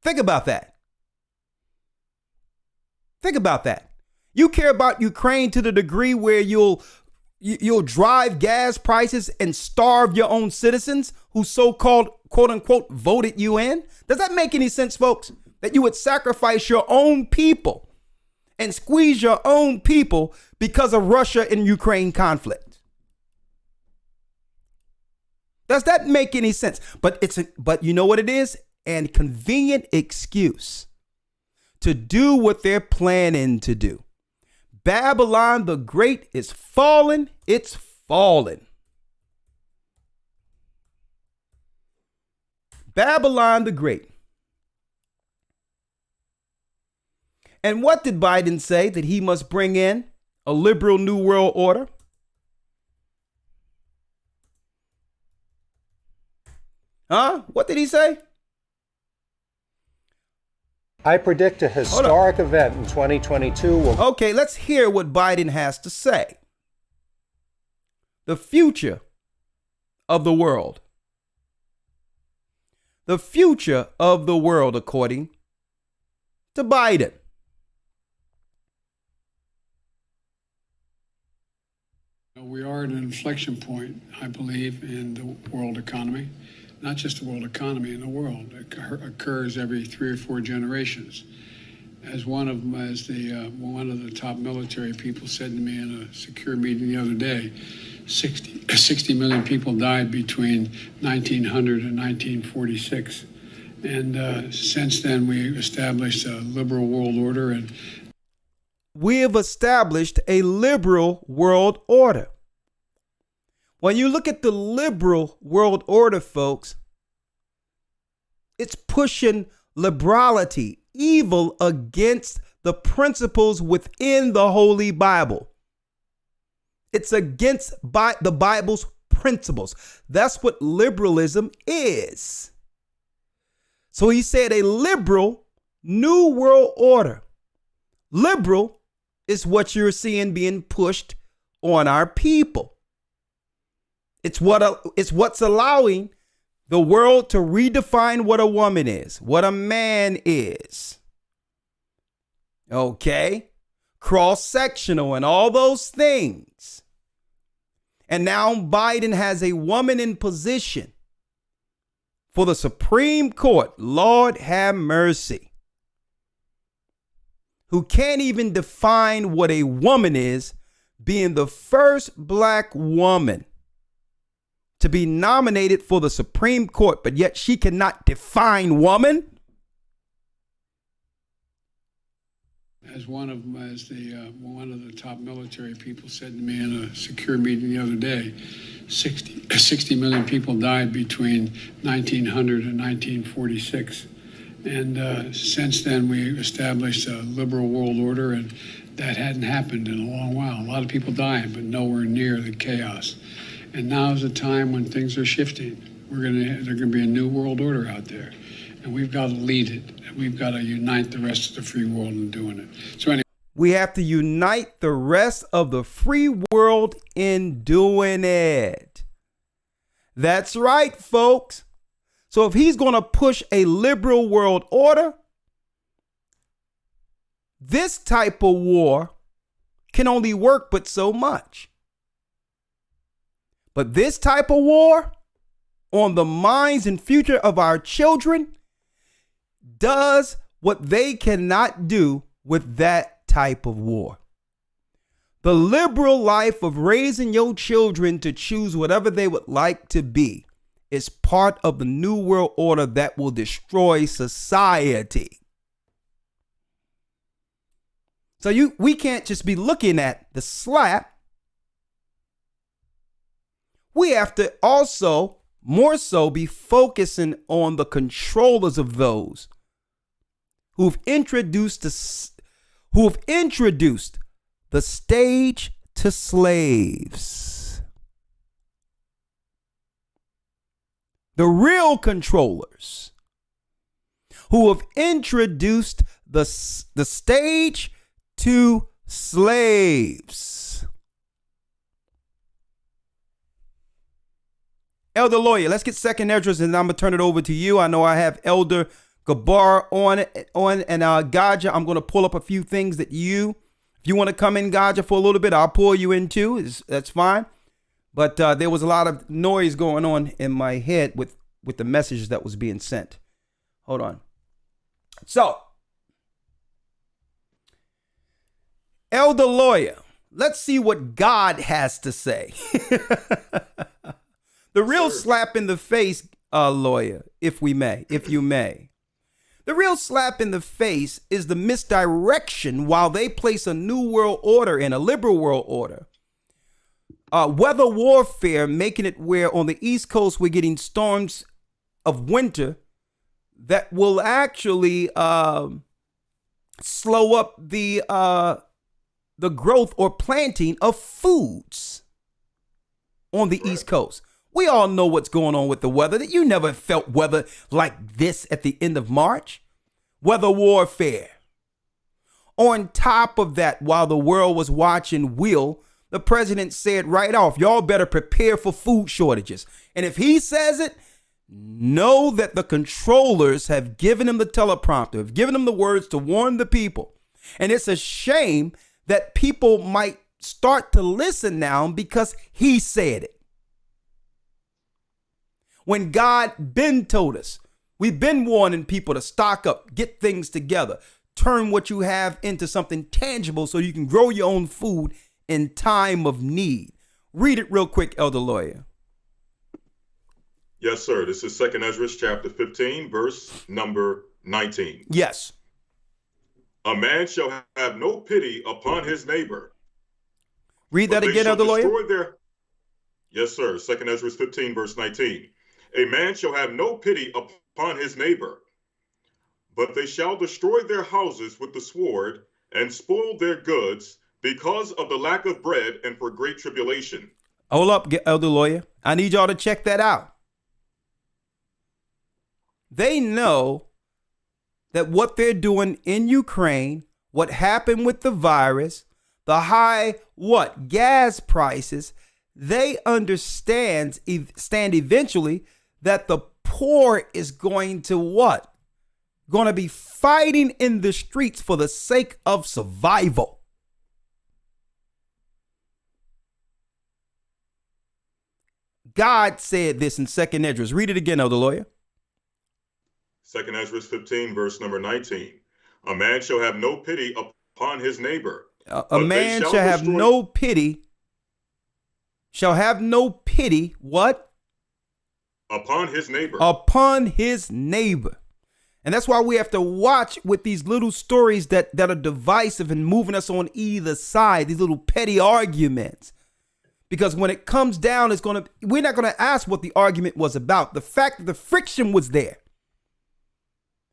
Think about that. Think about that. You care about Ukraine to the degree where you'll drive gas prices and starve your own citizens who so-called, quote unquote, voted you in? Does that make any sense, folks? that you would sacrifice your own people and squeeze your own people because of Russia and Ukraine conflict. Does that make any sense? But you know what it is? An convenient excuse to do what they're planning to do. Babylon the Great is fallen. It's fallen. Babylon the Great. And what did Biden say? That he must bring in a liberal new world order? Huh? What did he say? I predict a historic event in 2022 will... Okay, let's hear what Biden has to say. The future of the world. The future of the world, according to Biden. We are at an inflection point, I believe, in the world economy. Not just the world economy, in the world. It occurs every 3 or 4 generations. As one of the top military people said to me in a secure meeting the other day, 60 million people died between 1900 and 1946. And since then, we established a liberal world order. And we have established a liberal world order. When you look at the liberal world order, folks, it's pushing liberality, evil against the principles within the Holy Bible. It's against the Bible's principles. That's what liberalism is. So he said a liberal new world order. Liberal is what you're seeing being pushed on our people. It's what's allowing the world to redefine what a woman is, what a man is. Okay? Cross-sectional and all those things. And now Biden has a woman in position for the Supreme Court. Lord have mercy. Who can't even define what a woman is, being the first black woman to be nominated for the Supreme Court, but yet she cannot define woman. As one of the top military people said to me in a secure meeting the other day, 60 million people died between 1900 and 1946. And since then, we established a liberal world order, and that hadn't happened in a long while. A lot of people dying, but nowhere near the chaos. And now is a time when things are shifting. There's going to be a new world order out there, and we've got to lead it. And we've got to unite the rest of the free world in doing it. So anyway, we have to unite the rest of the free world in doing it. That's right, folks. So if he's going to push a liberal world order, this type of war can only work but so much. But this type of war on the minds and future of our children does what they cannot do with that type of war. The liberal life of raising your children to choose whatever they would like to be is part of the new world order that will destroy society. So we can't just be looking at the slap. We have to also more so be focusing on the controllers of those who've introduced the stage to slaves. The real controllers who have introduced the stage to slaves. Elder Lawya, let's get second address and I'm going to turn it over to you. I know I have Elder Gabar on and Gaja, I'm going to pull up a few things that if you want to come in, Gaja, for a little bit, I'll pull you in too. That's fine. But there was a lot of noise going on in my head with the messages that was being sent. Hold on. So, Elder Lawya, let's see what God has to say. The real slap in the face, Lawya, if you may. The real slap in the face is the misdirection while they place a new world order in a liberal world order. Weather warfare, making it where on the East Coast we're getting storms of winter that will actually slow up the growth or planting of foods on the East Coast. We all know what's going on with the weather. That you never felt weather like this at the end of March. Weather warfare. On top of that, while the world was watching the president said right off, y'all better prepare for food shortages. And if he says it, know that the controllers have given him the teleprompter, have given him the words to warn the people. And it's a shame that people might start to listen now because he said it. When God been told us, we've been warning people to stock up, get things together, turn what you have into something tangible so you can grow your own food in time of need. Read it real quick, Elder Lawya. Yes, sir. This is 2 Ezra chapter 15, verse number 19. Yes. A man shall have no pity upon his neighbor. Read that again, Elder Lawya. Yes, sir. 2 Ezra 15, verse 19. A man shall have no pity upon his neighbor, but they shall destroy their houses with the sword and spoil their goods because of the lack of bread and for great tribulation. Hold up, Elder Lawya. I need y'all to check that out. They know that what they're doing in Ukraine, what happened with the virus, the high, gas prices, they stand eventually that the poor is going to Going to be fighting in the streets for the sake of survival. God said this in 2 Ezra. Read it again, Elder Lawya. 2 Ezra 15, verse number 19. A man shall have no pity upon his neighbor. A man shall have no pity. Shall have no pity, what? Upon his neighbor. Upon his neighbor. And that's why we have to watch with these little stories that are divisive and moving us on either side, these little petty arguments. Because when it comes down, we're not going to ask what the argument was about. The fact that the friction was there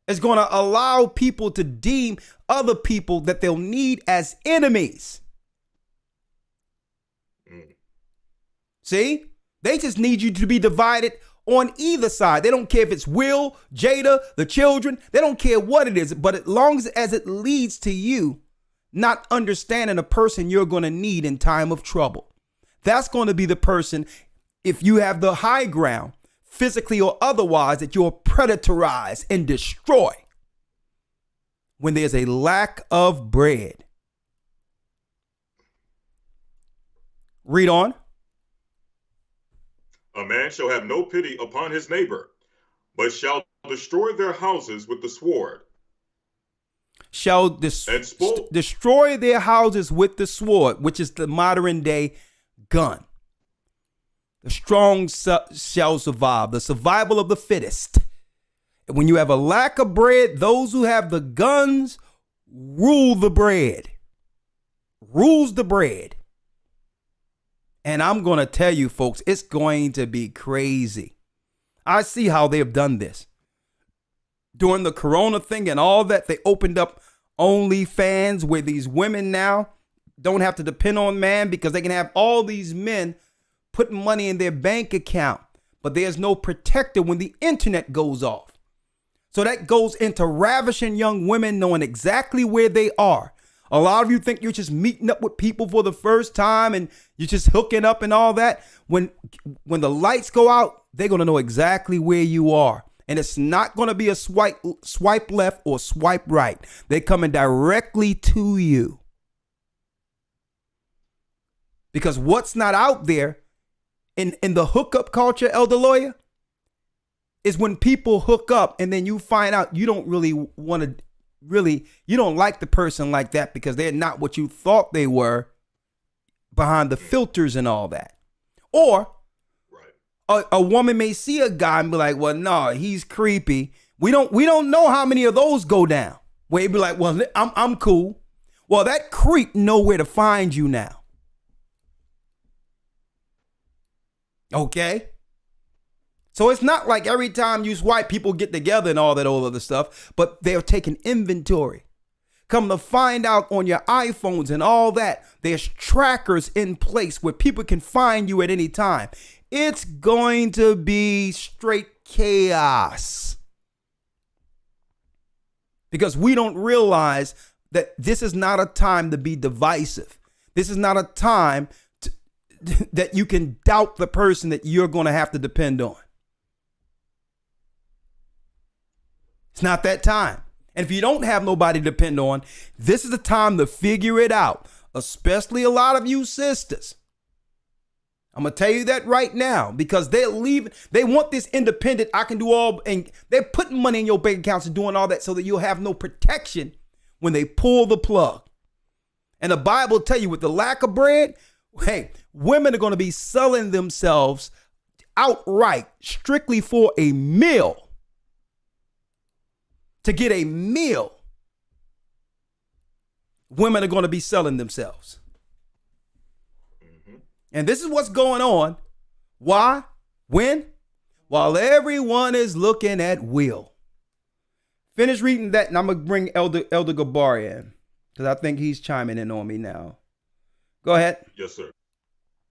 is going to allow people to deem other people that they'll need as enemies. See? They just need you to be divided on either side. They don't care if it's Will, Jada, the children. They don't care what it is. But as long as it leads to you not understanding a person you're going to need in time of trouble. That's going to be the person, if you have the high ground, physically or otherwise, that you'll predatorize and destroy when there's a lack of bread. Read on. A man shall have no pity upon his neighbor, but shall destroy their houses with the sword. Shall destroy their houses with the sword, which is the modern day gun. The strong shall survive, the survival of the fittest. And when you have a lack of bread, those who have the guns rule the bread. Rules the bread. And I'm going to tell you, folks, it's going to be crazy. I see how they have done this. During the corona thing and all that, they opened up OnlyFans where these women now don't have to depend on man because they can have all these men putting money in their bank account. But there's no protector when the internet goes off. So that goes into ravishing young women knowing exactly where they are. A lot of you think you're just meeting up with people for the first time and you're just hooking up and all that. When the lights go out, they're going to know exactly where you are. And it's not going to be a swipe left or swipe right. They're coming directly to you. Because what's not out there in the hookup culture, Elder Lawya, is when people hook up and then you find out you don't really want to you don't like the person like that because they're not what you thought they were behind the filters and all that. Or a woman may see a guy and be like, well, no, he's creepy. We don't know how many of those go down. Where he'd be like, well, I'm cool. Well, that creep know where to find you now. Okay? So it's not like every time you swipe, people get together and all that old other stuff, but they're taking inventory. Come to find out on your iPhones and all that, there's trackers in place where people can find you at any time. It's going to be straight chaos. Because we don't realize that this is not a time to be divisive. This is not a time that you can doubt the person that you're going to have to depend on. It's not that time. And if you don't have nobody to depend on, this is the time to figure it out, especially a lot of you sisters. I'm going to tell you that right now because they're leaving. They want this independent. I can do all, and they're putting money in your bank accounts and doing all that so that you'll have no protection when they pull the plug. And the Bible will tell you with the lack of bread, hey, women are going to be selling themselves outright strictly for a meal. To get a meal, women are going to be selling themselves. And this is what's going on. Why? When? While everyone is looking at Will. Finish reading that, and I'm going to bring Elder Gabar in, because I think he's chiming in on me now. Go ahead. Yes, sir.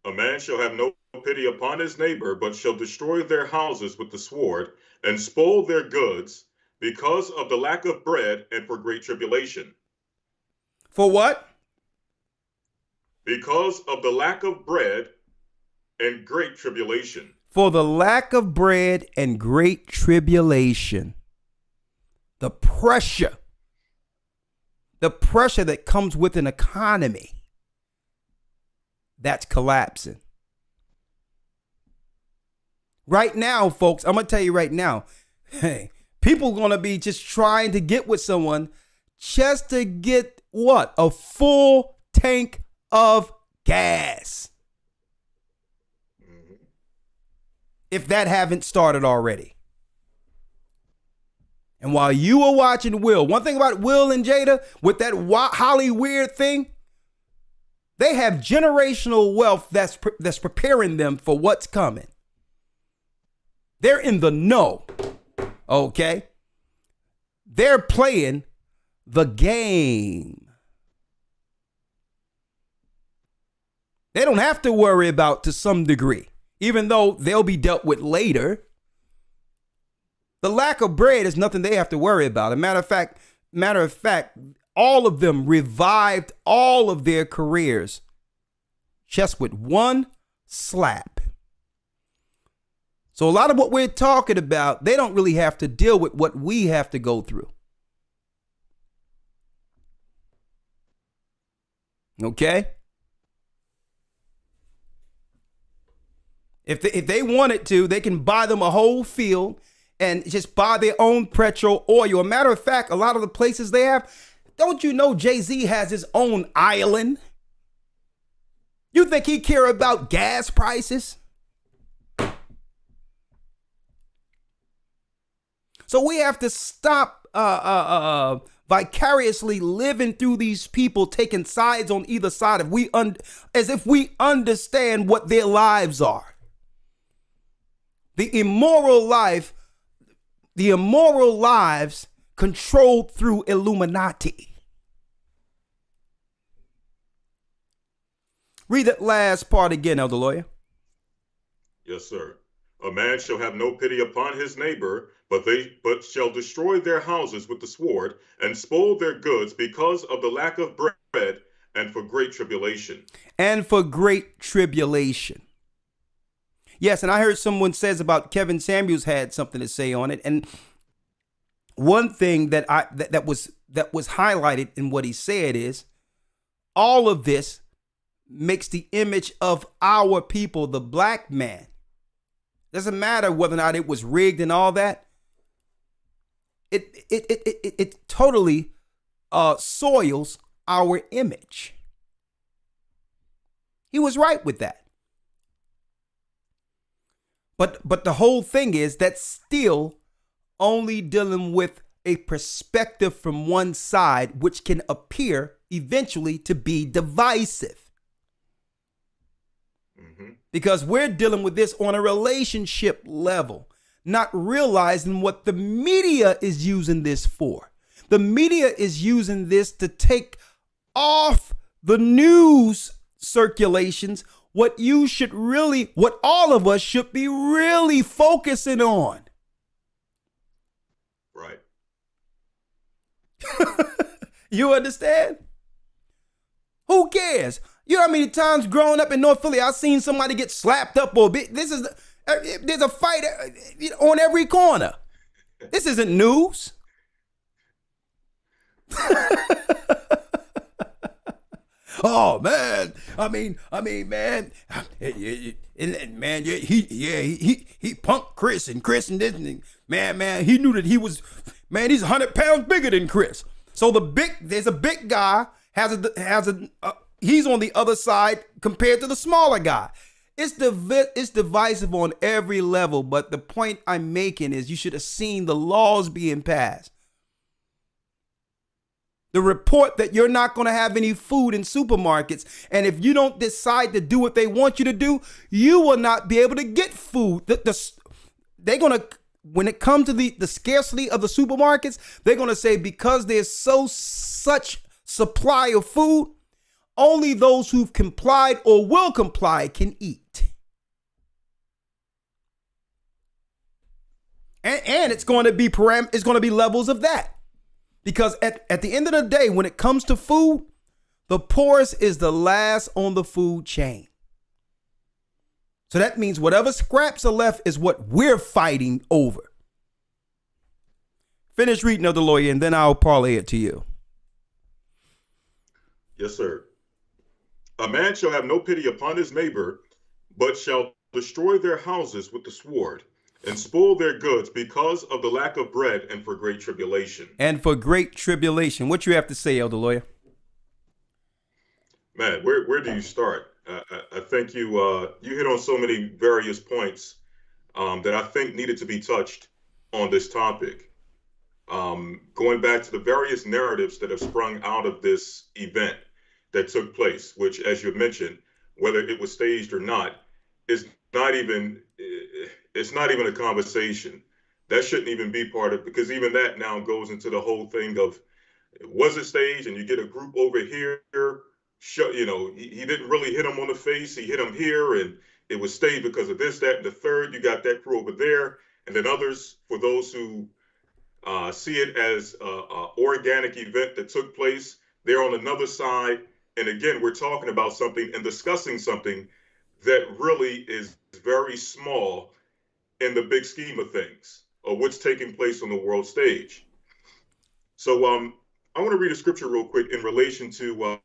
A man shall have no pity upon his neighbor, but shall destroy their houses with the sword, and spoil their goods, because of the lack of bread and for great tribulation. For what? Because of the lack of bread and great tribulation. For the lack of bread and great tribulation. The pressure that comes with an economy that's collapsing. Right now, folks, I'm going to tell you right now, hey, people going to be just trying to get with someone just to get what? A full tank of gas. If that haven't started already. And while you were watching Will, one thing about Will and Jada with that Holly weird thing, they have generational wealth that's preparing them for what's coming. They're in the know. Okay? They're playing the game. They don't have to worry about to some degree, even though they'll be dealt with later. The lack of bread is nothing they have to worry about. As a matter of fact, all of them revived all of their careers just with one slap. So a lot of what we're talking about, they don't really have to deal with what we have to go through. Okay? If they wanted to, they can buy them a whole field and just buy their own petrol, oil. A matter of fact, a lot of the places they have, don't you know Jay-Z has his own island? You think he care about gas prices? So we have to stop vicariously living through these people, taking sides on either side, as if we understand what their lives are. The immoral lives controlled through Illuminati. Read that last part again, Elder Lawyer. Yes, sir. A man shall have no pity upon his neighbor, but shall destroy their houses with the sword, and spoil their goods because of the lack of bread, and for great tribulation. And for great tribulation. Yes, and I heard someone says about Kevin Samuels had something to say on it, and one thing that was highlighted in what he said is all of this makes the image of our people, the black man, Doesn't matter whether or not it was rigged and all that. It totally soils our image. He was right with that. But the whole thing is that's still only dealing with a perspective from one side, which can appear eventually to be divisive. Because we're dealing with this on a relationship level, not realizing what the media is using this for. The media is using this to take off the news circulations what all of us should be really focusing on. Right. You understand? Who cares? You know how many times growing up in North Philly, I've seen somebody get slapped up or there's a fight on every corner. This isn't news. Oh man, I mean, man, he punked Chris and didn't. Man, he knew that he was, man, he's 100 pounds bigger than Chris. So there's a big guy he's on the other side compared to the smaller guy. It's divisive on every level. But the point I'm making is you should have seen the laws being passed. The report that you're not going to have any food in supermarkets. And if you don't decide to do what they want you to do, you will not be able to get food. They're going to, when it comes to the scarcity of the supermarkets, they're going to say because there's such supply of food, only those who've complied or will comply can eat. And it's going to be levels of that. Because at the end of the day, when it comes to food, the poorest is the last on the food chain. So that means whatever scraps are left is what we're fighting over. Finish reading of the Lawyer, and then I'll parlay it to you. Yes, sir. A man shall have no pity upon his neighbor, but shall destroy their houses with the sword, and spoil their goods because of the lack of bread and for great tribulation. And for great tribulation. What you have to say, Elder Lawyer? Man, where do you start? I think you hit on so many various points that I think needed to be touched on this topic. Going back to the various narratives that have sprung out of this event that took place, which, as you mentioned, whether it was staged or not, is not even a conversation. That shouldn't even be part of, because even that now goes into the whole thing of, was it staged? And you get a group over here, he didn't really hit him on the face. He hit him here, and it was staged because of this, that, and the third. You got that crew over there. And then others, for those who see it as an organic event that took place, they're on another side. And again, we're talking about something and discussing something that really is very small in the big scheme of things, or what's taking place on the world stage. So I want to read a scripture real quick in relation to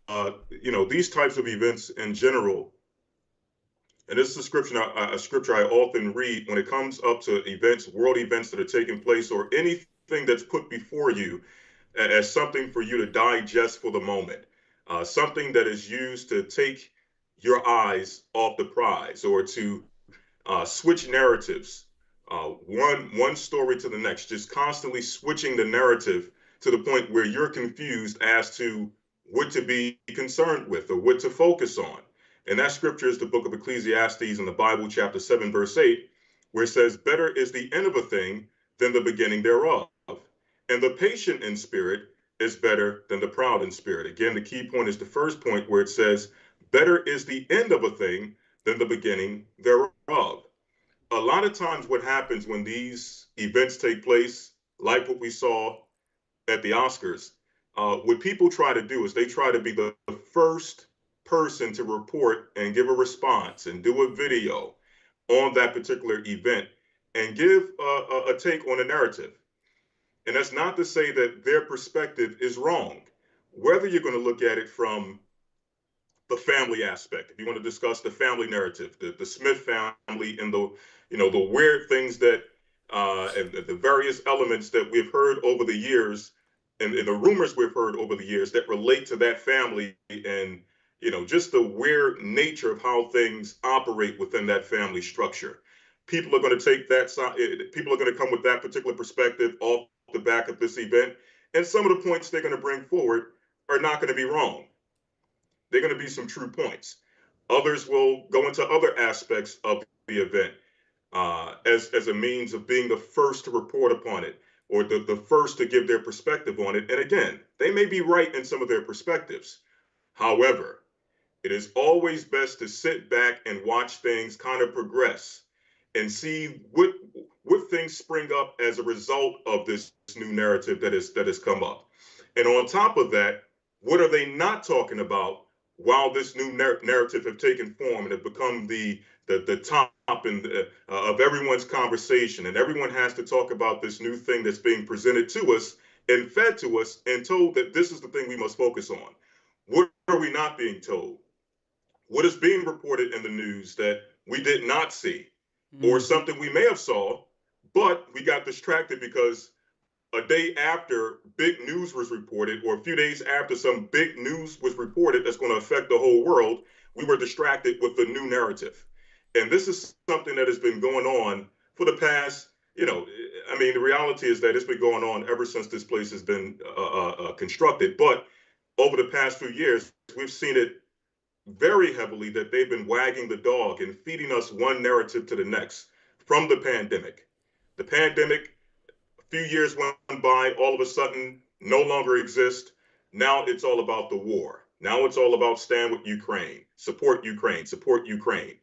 these types of events in general. And this is a scripture I often read when it comes up to events, world events that are taking place, or anything that's put before you as something for you to digest for the moment, something that is used to take your eyes off the prize, or to switch narratives, one story to the next, just constantly switching the narrative to the point where you're confused as to what to be concerned with or what to focus on. And that scripture is the book of Ecclesiastes in the Bible, chapter 7, verse 8, where it says, better is the end of a thing than the beginning thereof. And the patient in spirit is better than the proud in spirit. Again, the key point is the first point where it says, better is the end of a thing than the beginning thereof. A lot of times what happens when these events take place, like what we saw at the Oscars, what people try to do is they try to be the first person to report and give a response and do a video on that particular event and give a take on a narrative. And that's not to say that their perspective is wrong. Whether you're going to look at it from the family aspect, if you want to discuss the family narrative, the Smith family and the weird things that and the various elements that we've heard over the years and the rumors we've heard over the years that relate to that family and just the weird nature of how things operate within that family structure. People are going to take that side, people are going to come with that particular perspective off the back of this event. And some of the points they're going to bring forward are not going to be wrong. They're going to be some true points. Others will go into other aspects of the event as a means of being the first to report upon it or the first to give their perspective on it. And again, they may be right in some of their perspectives. However, it is always best to sit back and watch things kind of progress and see what things spring up as a result of this new narrative that has come up. And on top of that, what are they not talking about while this new narrative have taken form and have become the top of everyone's conversation, and everyone has to talk about this new thing that's being presented to us and fed to us and told that this is the thing we must focus on. What are we not being told? What is being reported in the news that we did not see, or something we may have saw, but we got distracted because a day after big news was reported, or a few days after some big news was reported that's going to affect the whole world, we were distracted with the new narrative. And this is something that has been going on for the past, the reality is that it's been going on ever since this place has been constructed. But over the past few years, we've seen it very heavily that they've been wagging the dog and feeding us one narrative to the next from the pandemic. The pandemic, a few years went by, all of a sudden no longer exists. Now it's all about the war. Now it's all about stand with Ukraine, support Ukraine, support Ukraine.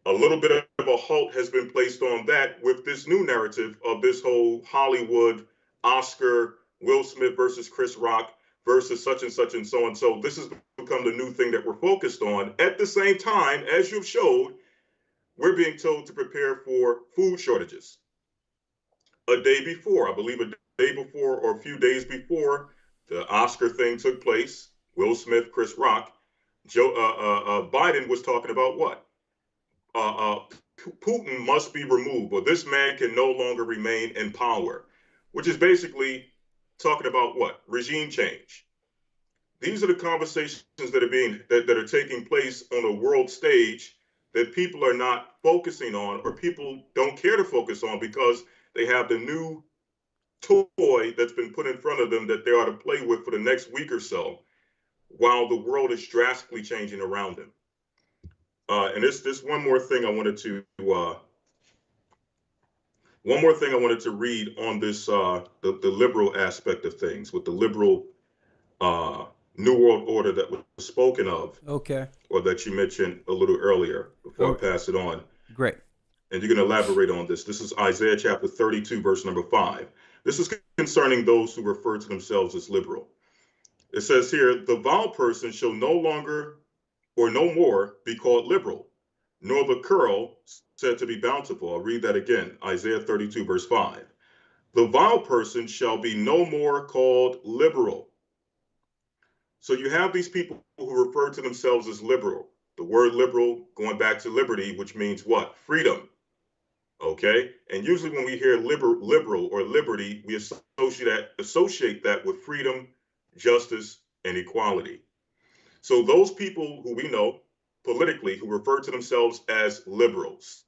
A little bit of a halt has been placed on that with this new narrative of this whole Hollywood, Oscar, Will Smith versus Chris Rock versus such and such and so and so. This has become the new thing that we're focused on. At the same time, as you've showed, we're being told to prepare for food shortages. A day before, I believe a day before or a few days before the Oscar thing took place, Will Smith, Chris Rock, Biden was talking about what? Putin must be removed, or this man can no longer remain in power, which is basically talking about what? Regime change. These are the conversations that are taking place on a world stage that people are not focusing on, or people don't care to focus on because they have the new toy that's been put in front of them that they ought to play with for the next week or so, while the world is drastically changing around them. And this one more thing I wanted to read on this the liberal aspect of things, with the liberal New World Order that was spoken of. Okay. Or that you mentioned a little earlier before I pass it on. Great. And you're going to elaborate on this. This is Isaiah chapter 32, verse number 5. This is concerning those who refer to themselves as liberal. It says here, the vile person shall no longer or no more be called liberal, nor the curl said to be bountiful. I'll read that again, Isaiah 32, verse 5. The vile person shall be no more called liberal. So you have these people who refer to themselves as liberal. The word liberal going back to liberty, which means what? Freedom. Okay? And usually when we hear liberal or liberty, we associate that with freedom, justice, and equality. So those people who we know politically who refer to themselves as liberals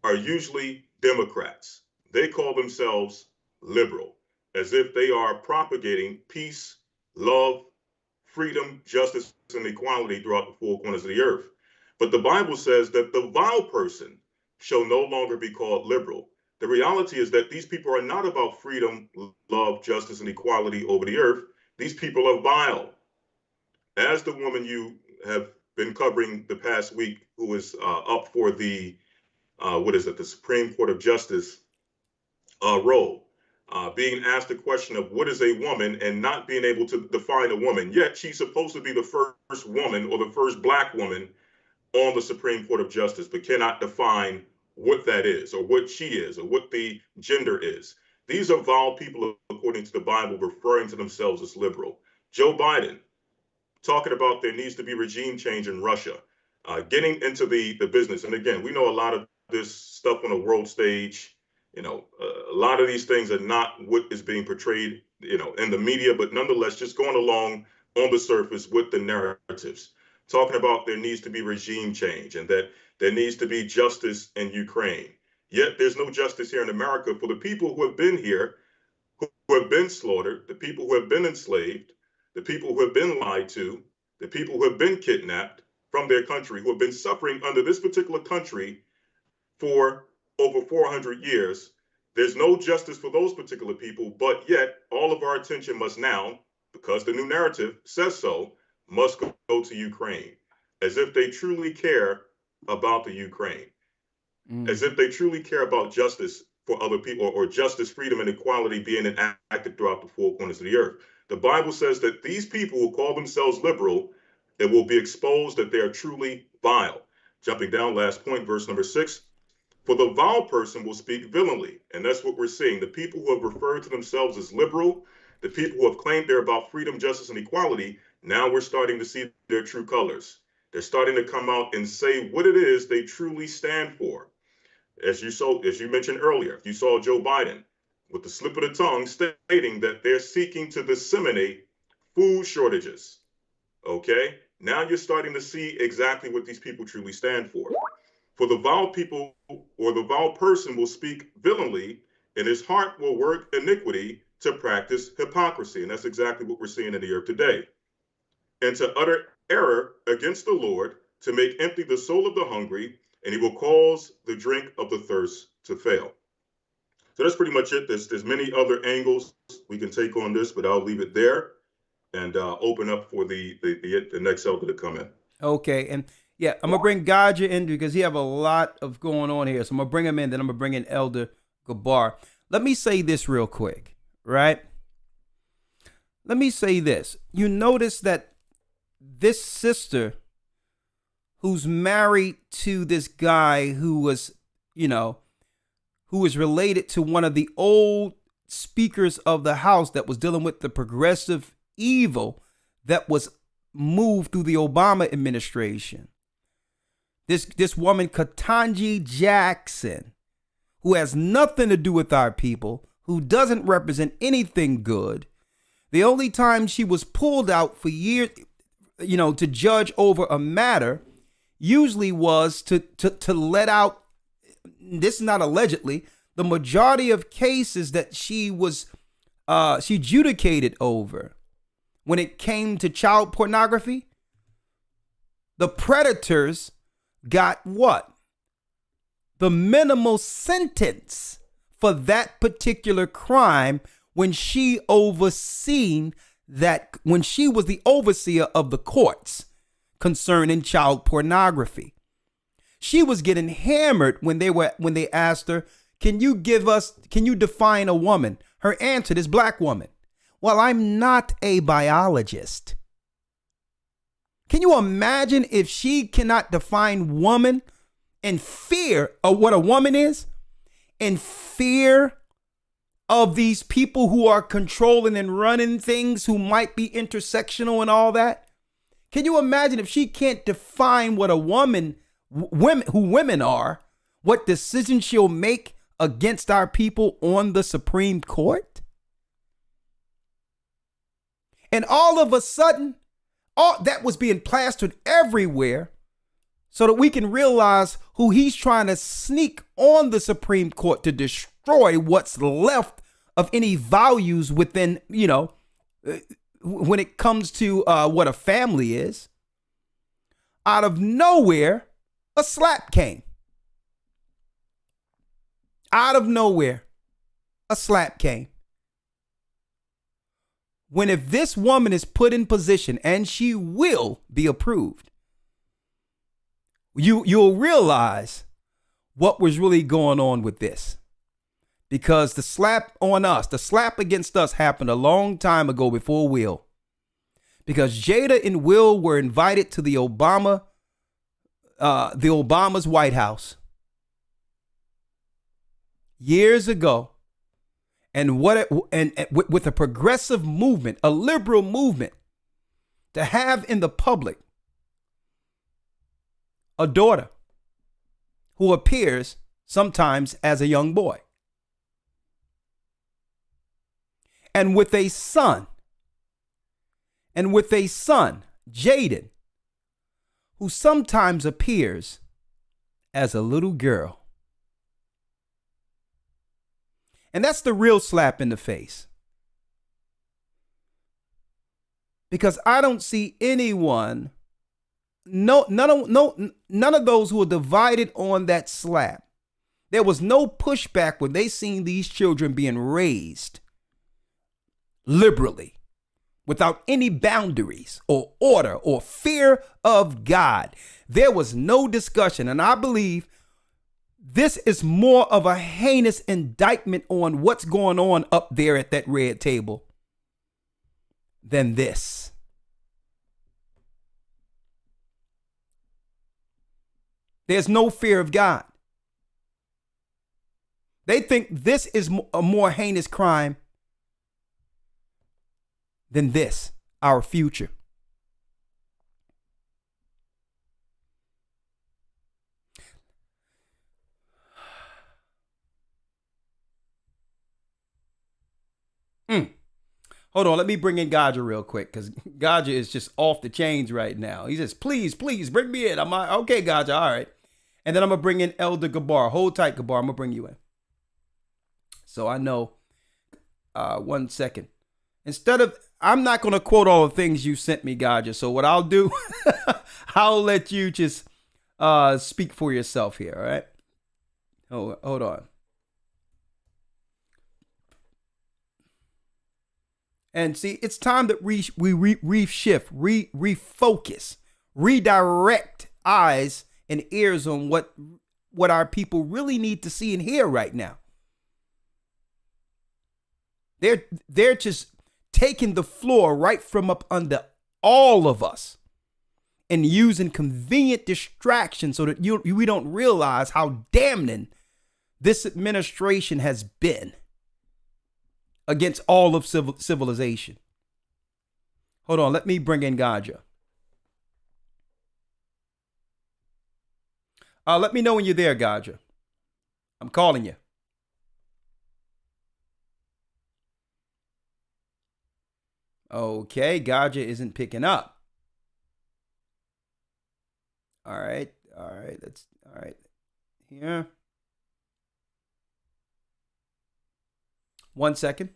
are usually Democrats. They call themselves liberal, as if they are propagating peace, love, freedom, justice, and equality throughout the four corners of the earth. But the Bible says that the vile person shall no longer be called liberal. The reality is that these people are not about freedom, love, justice, and equality over the earth. These people are vile. As the woman you have been covering the past week, who is up for the Supreme Court of Justice role, being asked the question of what is a woman and not being able to define a woman, yet she's supposed to be the first woman or the first Black woman on the Supreme Court of Justice, but cannot define what that is or what she is or what the gender is. These are vile people, according to the Bible, referring to themselves as liberal. Joe Biden talking about there needs to be regime change in Russia, getting into the business. And again, we know a lot of this stuff on a world stage. A lot of these things are not what is being portrayed, in the media, but nonetheless, just going along on the surface with the narratives, talking about there needs to be regime change and that there needs to be justice in Ukraine. Yet there's no justice here in America for the people who have been here, who have been slaughtered, the people who have been enslaved, the people who have been lied to, the people who have been kidnapped from their country, who have been suffering under this particular country for over 400 years. There's no justice for those particular people, but yet all of our attention must now, because the new narrative says so, must go to Ukraine, as if they truly care about the Ukraine, as if they truly care about justice for other people, or justice, freedom, and equality being enacted throughout the four corners of the earth. The Bible says that these people who call themselves liberal, it will be exposed that they are truly vile. Jumping down, last point, verse number 6. For the vile person will speak villainly. And that's what we're seeing. The people who have referred to themselves as liberal, the people who have claimed they're about freedom, justice, and equality, now we're starting to see their true colors. They're starting to come out and say what it is they truly stand for. As you mentioned earlier, you saw Joe Biden with the slip of the tongue stating that they're seeking to disseminate food shortages. Okay? Now you're starting to see exactly what these people truly stand for. For the vile people, or the vile person, will speak villainly, and his heart will work iniquity to practice hypocrisy. And that's exactly what we're seeing in the earth today. And to utter error against the Lord, to make empty the soul of the hungry, and he will cause the drink of the thirst to fail. So that's pretty much it. There's many other angles we can take on this, but I'll leave it there and open up for the next elder to come in. Okay, and yeah, I'm gonna bring Gaja in because he have a lot of going on here. So I'm gonna bring him in, then I'm gonna bring in Elder Gabar. Let me say this real quick, right? Let me say this. You notice that this sister who's married to this guy who was, who is related to one of the old speakers of the House that was dealing with the progressive evil that was moved through the Obama administration. This woman, Ketanji Jackson, who has nothing to do with our people, who doesn't represent anything good. The only time she was pulled out for years, to judge over a matter, usually was to let out, this is not allegedly, the majority of cases that she adjudicated over. When it came to child pornography, the predators got what? The minimal sentence for that particular crime when she overseen that, when she was the overseer of the courts concerning child pornography. She was getting hammered when they asked her, can you define a woman? Her answer, this black woman, well, I'm not a biologist. Can you imagine if she cannot define woman in fear of what a woman is? In fear of these people who are controlling and running things, who might be intersectional and all that? Can you imagine if she can't define what a woman, who women are, what decisions she'll make against our people on the Supreme Court? And all of a sudden, all that was being plastered everywhere so that we can realize who he's trying to sneak on the Supreme Court to destroy what's left of any values within, when it comes to what a family is. Out of nowhere, a slap came. Out of nowhere, a slap came. When if this woman is put in position, and she will be approved, you'll realize what was really going on with this. Because the slap on us, the slap against us happened a long time ago before Will. Because Jada and Will were invited to the Obama's White House years ago. And with a progressive movement, a liberal movement to have in the public a daughter who appears sometimes as a young boy, and with a son, Jaden, who sometimes appears as a little girl. And that's the real slap in the face. Because I don't see anyone, none of those who are divided on that slap. There was no pushback when they seen these children being raised liberally, without any boundaries or order or fear of God. There was no discussion. And I believe this is more of a heinous indictment on what's going on up there at that red table than this. There's no fear of God. They think this is a more heinous crime than this, our future. Hold on, let me bring in Gaja real quick, because Gaja is just off the chains right now. He says, please, bring me in. I'm like, okay, Gaja, all right. And then I'm going to bring in Elder Gabar. Hold tight, Gabar. I'm going to bring you in. So I know, 1 second. I'm not going to quote all the things you sent me, Gaja. So what I'll do, I'll let you just speak for yourself here, all right? Hold on. And see, it's time that we reshift, refocus, redirect eyes and ears on what our people really need to see and hear right now. They're just taking the floor right from up under all of us and using convenient distractions so that we don't realize how damning this administration has been against all of civilization. Hold on, let me bring in Gaja. Let me know when you're there, Gaja. I'm calling you. Okay, Gaja isn't picking up. All right. Here. 1 second.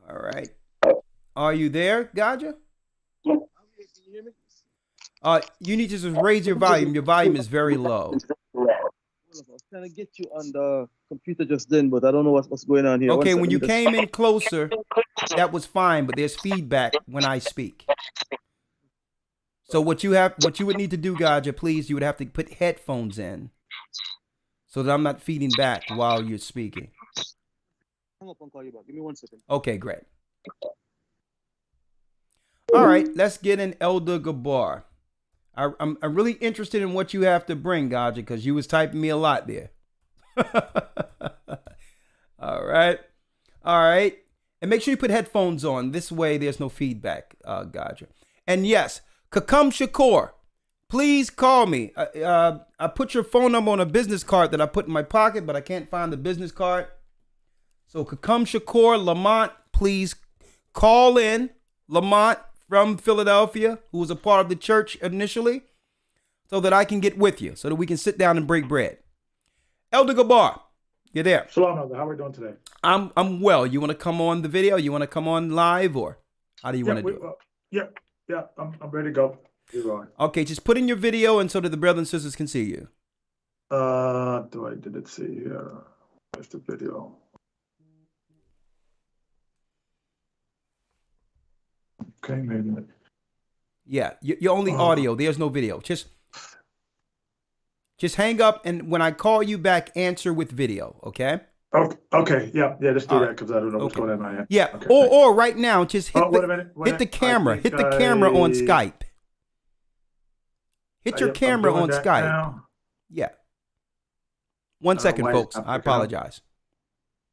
All right. Are you there, Gaja? Yeah. You need to just raise your volume. Your volume is very low. I was trying to get you on the computer just then, but I don't know what's going on here. Okay, when you came in closer, that was fine, but there's feedback when I speak. So what you would need to do, Gaja, please, you would have to put headphones in so that I'm not feeding back while you're speaking. Hang up and call you back. Give me 1 second. Okay, great. All right, let's get in Elder Gabar. I'm really interested in what you have to bring, Gaja, because you was typing me a lot there. All right. And make sure you put headphones on. This way there's no feedback, Gaja. And yes, Kakam Shakur, please call me. I put your phone number on a business card that I put in my pocket, but I can't find the business card. So Kakam Shakur, Lamont, please call in. Lamont from Philadelphia, who was a part of the church initially, so that I can get with you, so that we can sit down and break bread. Elder Gabar, you're there. Shalom, Elder. How are we doing today? I'm well. You want to come on the video? You want to come on live, or how do you want to do it? Yeah. I'm ready to go. You're going. Okay, just put in your video, and so that the brothers and sisters can see you. Did it see here? Where's the video? Okay, maybe. Yeah, you're only audio. There's no video. Just hang up, and when I call you back, answer with video. Okay. Okay. Yeah. Just do that because I don't know what's going on right now. Yeah. Okay, or right now, just hit wait a minute. hit the camera. Hit the camera on Skype. Hit your camera on Skype. Now. Yeah. 1 second, folks. I apologize.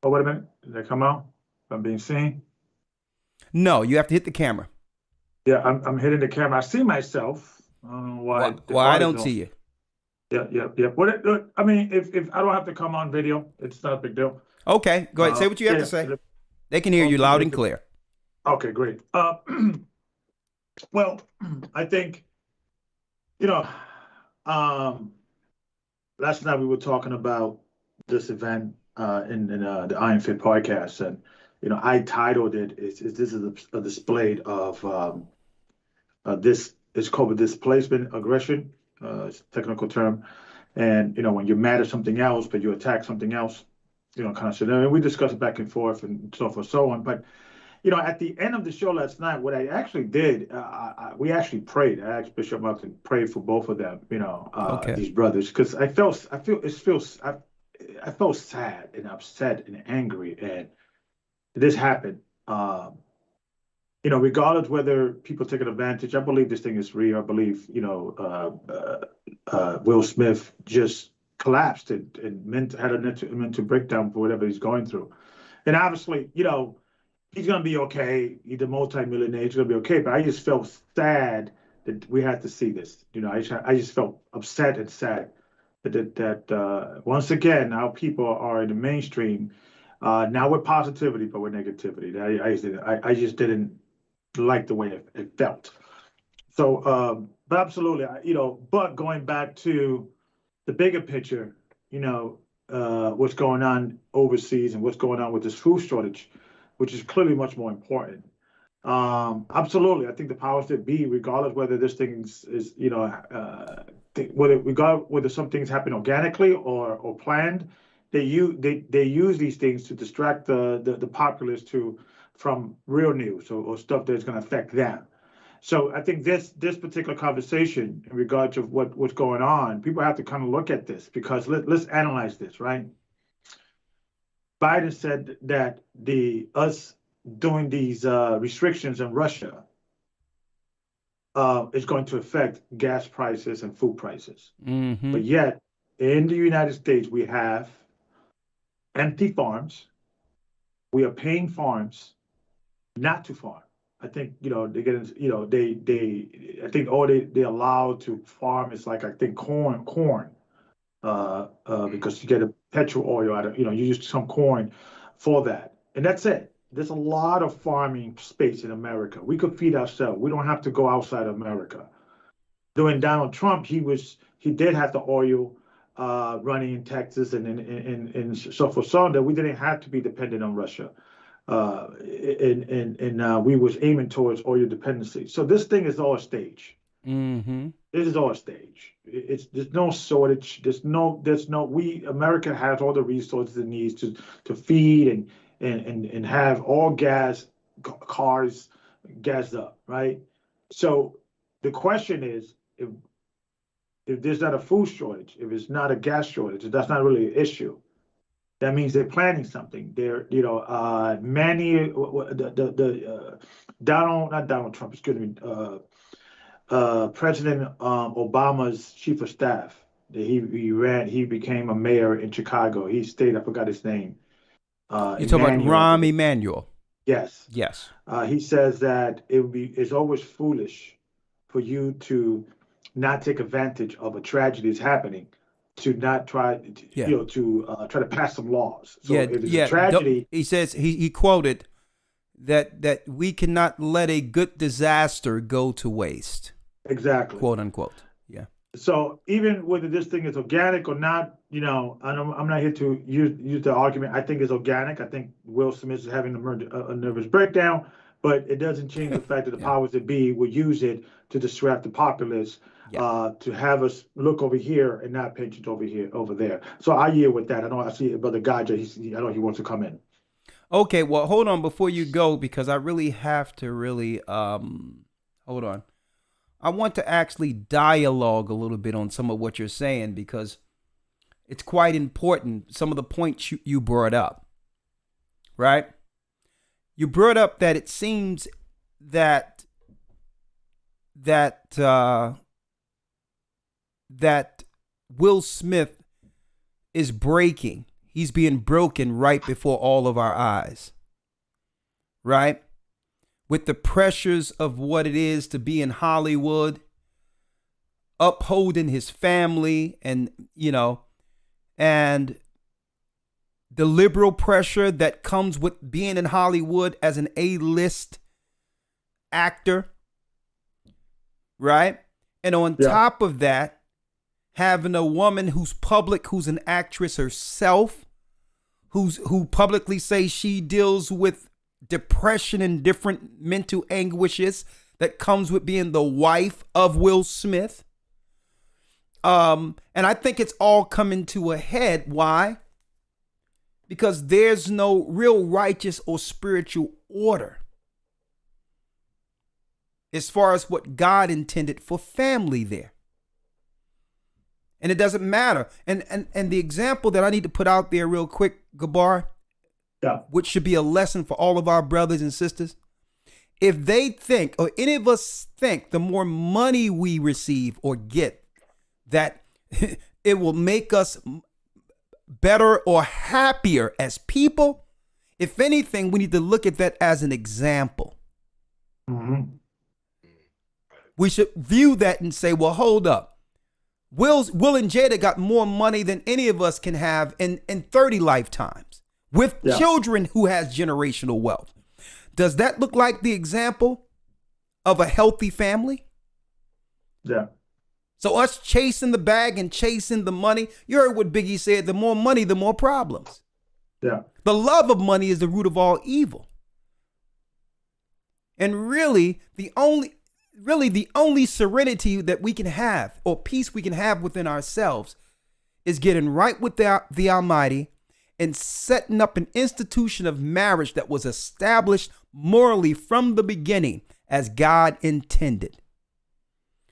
Oh, wait a minute. Did that come out? I'm being seen. No, you have to hit the camera. Yeah, I'm hitting the camera. I see myself. I don't know why. Well, I don't see you. Yeah. What? I mean, if I don't have to come on video, it's not a big deal. Okay, go ahead. Say what you have to say. They can hear you loud and clear. Okay, great. Well, I think, last night we were talking about this event in the Iron Fit podcast, and I titled it "This is a display of this is called displacement aggression." It's a technical term, and when you're mad at something else, but you attack something else, kind of scenario. And we discussed it back and forth and so forth, so on. But at the end of the show last night, what I actually did, we actually prayed. I asked Bishop Mark to pray for both of them, these brothers, because I felt sad and upset and angry, and this happened. Regardless whether people take advantage, I believe this thing is real. I believe, Will Smith just collapsed and had a mental breakdown for whatever he's going through. And obviously, he's going to be okay. He's a multi-millionaire. He's going to be okay. But I just felt sad that we had to see this. I just felt upset and sad that once again, our people are in the mainstream, not with positivity, but with negativity. I just didn't like the way it felt. So, but absolutely, but going back to the bigger picture, what's going on overseas and what's going on with this food shortage, which is clearly much more important. Absolutely, I think the powers that be, regardless whether this thing is whether some things happen organically or planned, they use these things to distract the populace from real news or stuff that's going to affect them. So I think this particular conversation in regard to what's going on, people have to kind of look at this, because let's analyze this, right? Biden said that us doing these restrictions in Russia is going to affect gas prices and food prices. Mm-hmm. But yet, in the United States, we have empty farms. We are paying farms not to farm. I think they get I think all they allowed to farm is like, I think corn. Because you get a petrol oil out of, you use some corn for that. And that's it. There's a lot of farming space in America. We could feed ourselves. We don't have to go outside of America. During Donald Trump, he did have the oil running in Texas and so forth, so that we didn't have to be dependent on Russia. We was aiming towards oil dependency. So this thing is all a stage. Mm-hmm. This is all a stage. There's no shortage. America has all the resources it needs to feed and have all cars gassed up, right? So the question is, if there's not a food shortage, if it's not a gas shortage, that's not really an issue. That means they're planning something. Not Donald Trump, excuse me, President Obama's chief of staff. He became a mayor in Chicago. He stayed, I forgot his name. You're talking about Rahm Emanuel. Yes. Yes. He says that it's always foolish for you to not take advantage of a tragedy that's happening, to not try, try to pass some laws. So if it's a tragedy, he says he quoted that we cannot let a good disaster go to waste. Exactly. Quote unquote. Yeah. So even whether this thing is organic or not, I'm not here to use the argument. I think it's organic. I think Will Smith is having a nervous breakdown, but it doesn't change the fact that the powers that be will use it to distract the populace, to have us look over here and not pay attention over there. So I yield with that. I see Brother Gaja. I know he wants to come in. Okay, well, hold on before you go, because I really have to hold on. I want to actually dialogue a little bit on some of what you're saying, because it's quite important, some of the points you brought up, right? You brought up that it seems that Will Smith is breaking. He's being broken right before all of our eyes, right? with the pressures of what it is to be in Hollywood, upholding his family and, and the liberal pressure that comes with being in Hollywood as an A-list actor, right? And on top of that, having a woman who's public, who's an actress herself, who publicly says she deals with depression and different mental anguishes that comes with being the wife of Will Smith. And I think it's all coming to a head. Why? Because there's no real righteous or spiritual order as far as what God intended for family there. And it doesn't matter. And the example that I need to put out there real quick, Gabar, which should be a lesson for all of our brothers and sisters. If they think, or any of us think, the more money we receive or get, that it will make us better or happier as people, if anything, we need to look at that as an example. Mm-hmm. We should view that and say, well, hold up. Will and Jada got more money than any of us can have in 30 lifetimes with children who has generational wealth. Does that look like the example of a healthy family? Yeah. So us chasing the bag and chasing the money, you heard what Biggie said, the more money, the more problems. Yeah. The love of money is the root of all evil. And really, the only serenity that we can have or peace we can have within ourselves is getting right with the Almighty and setting up an institution of marriage that was established morally from the beginning as God intended,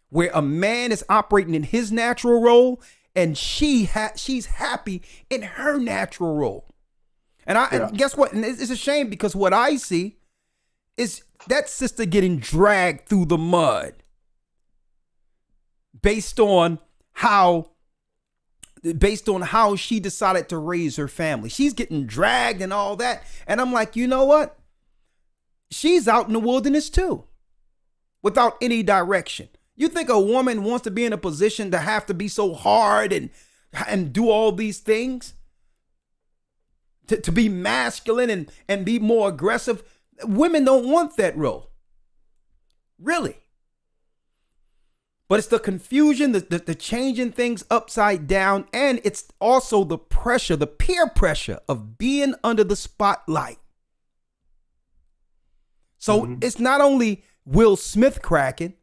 where a man is operating in his natural role and she's happy in her natural role. And guess what? And it's a shame because what I see is that sister getting dragged through the mud based on how she decided to raise her family. She's getting dragged and all that. And I'm like, you know what? She's out in the wilderness too, without any direction. You think a woman wants to be in a position to have to be so hard and do all these things? To be masculine and be more aggressive? Women don't want that role. Really. But it's the confusion, the changing things upside down, and it's also the pressure, the peer pressure of being under the spotlight. So it's not only Will Smith cracking,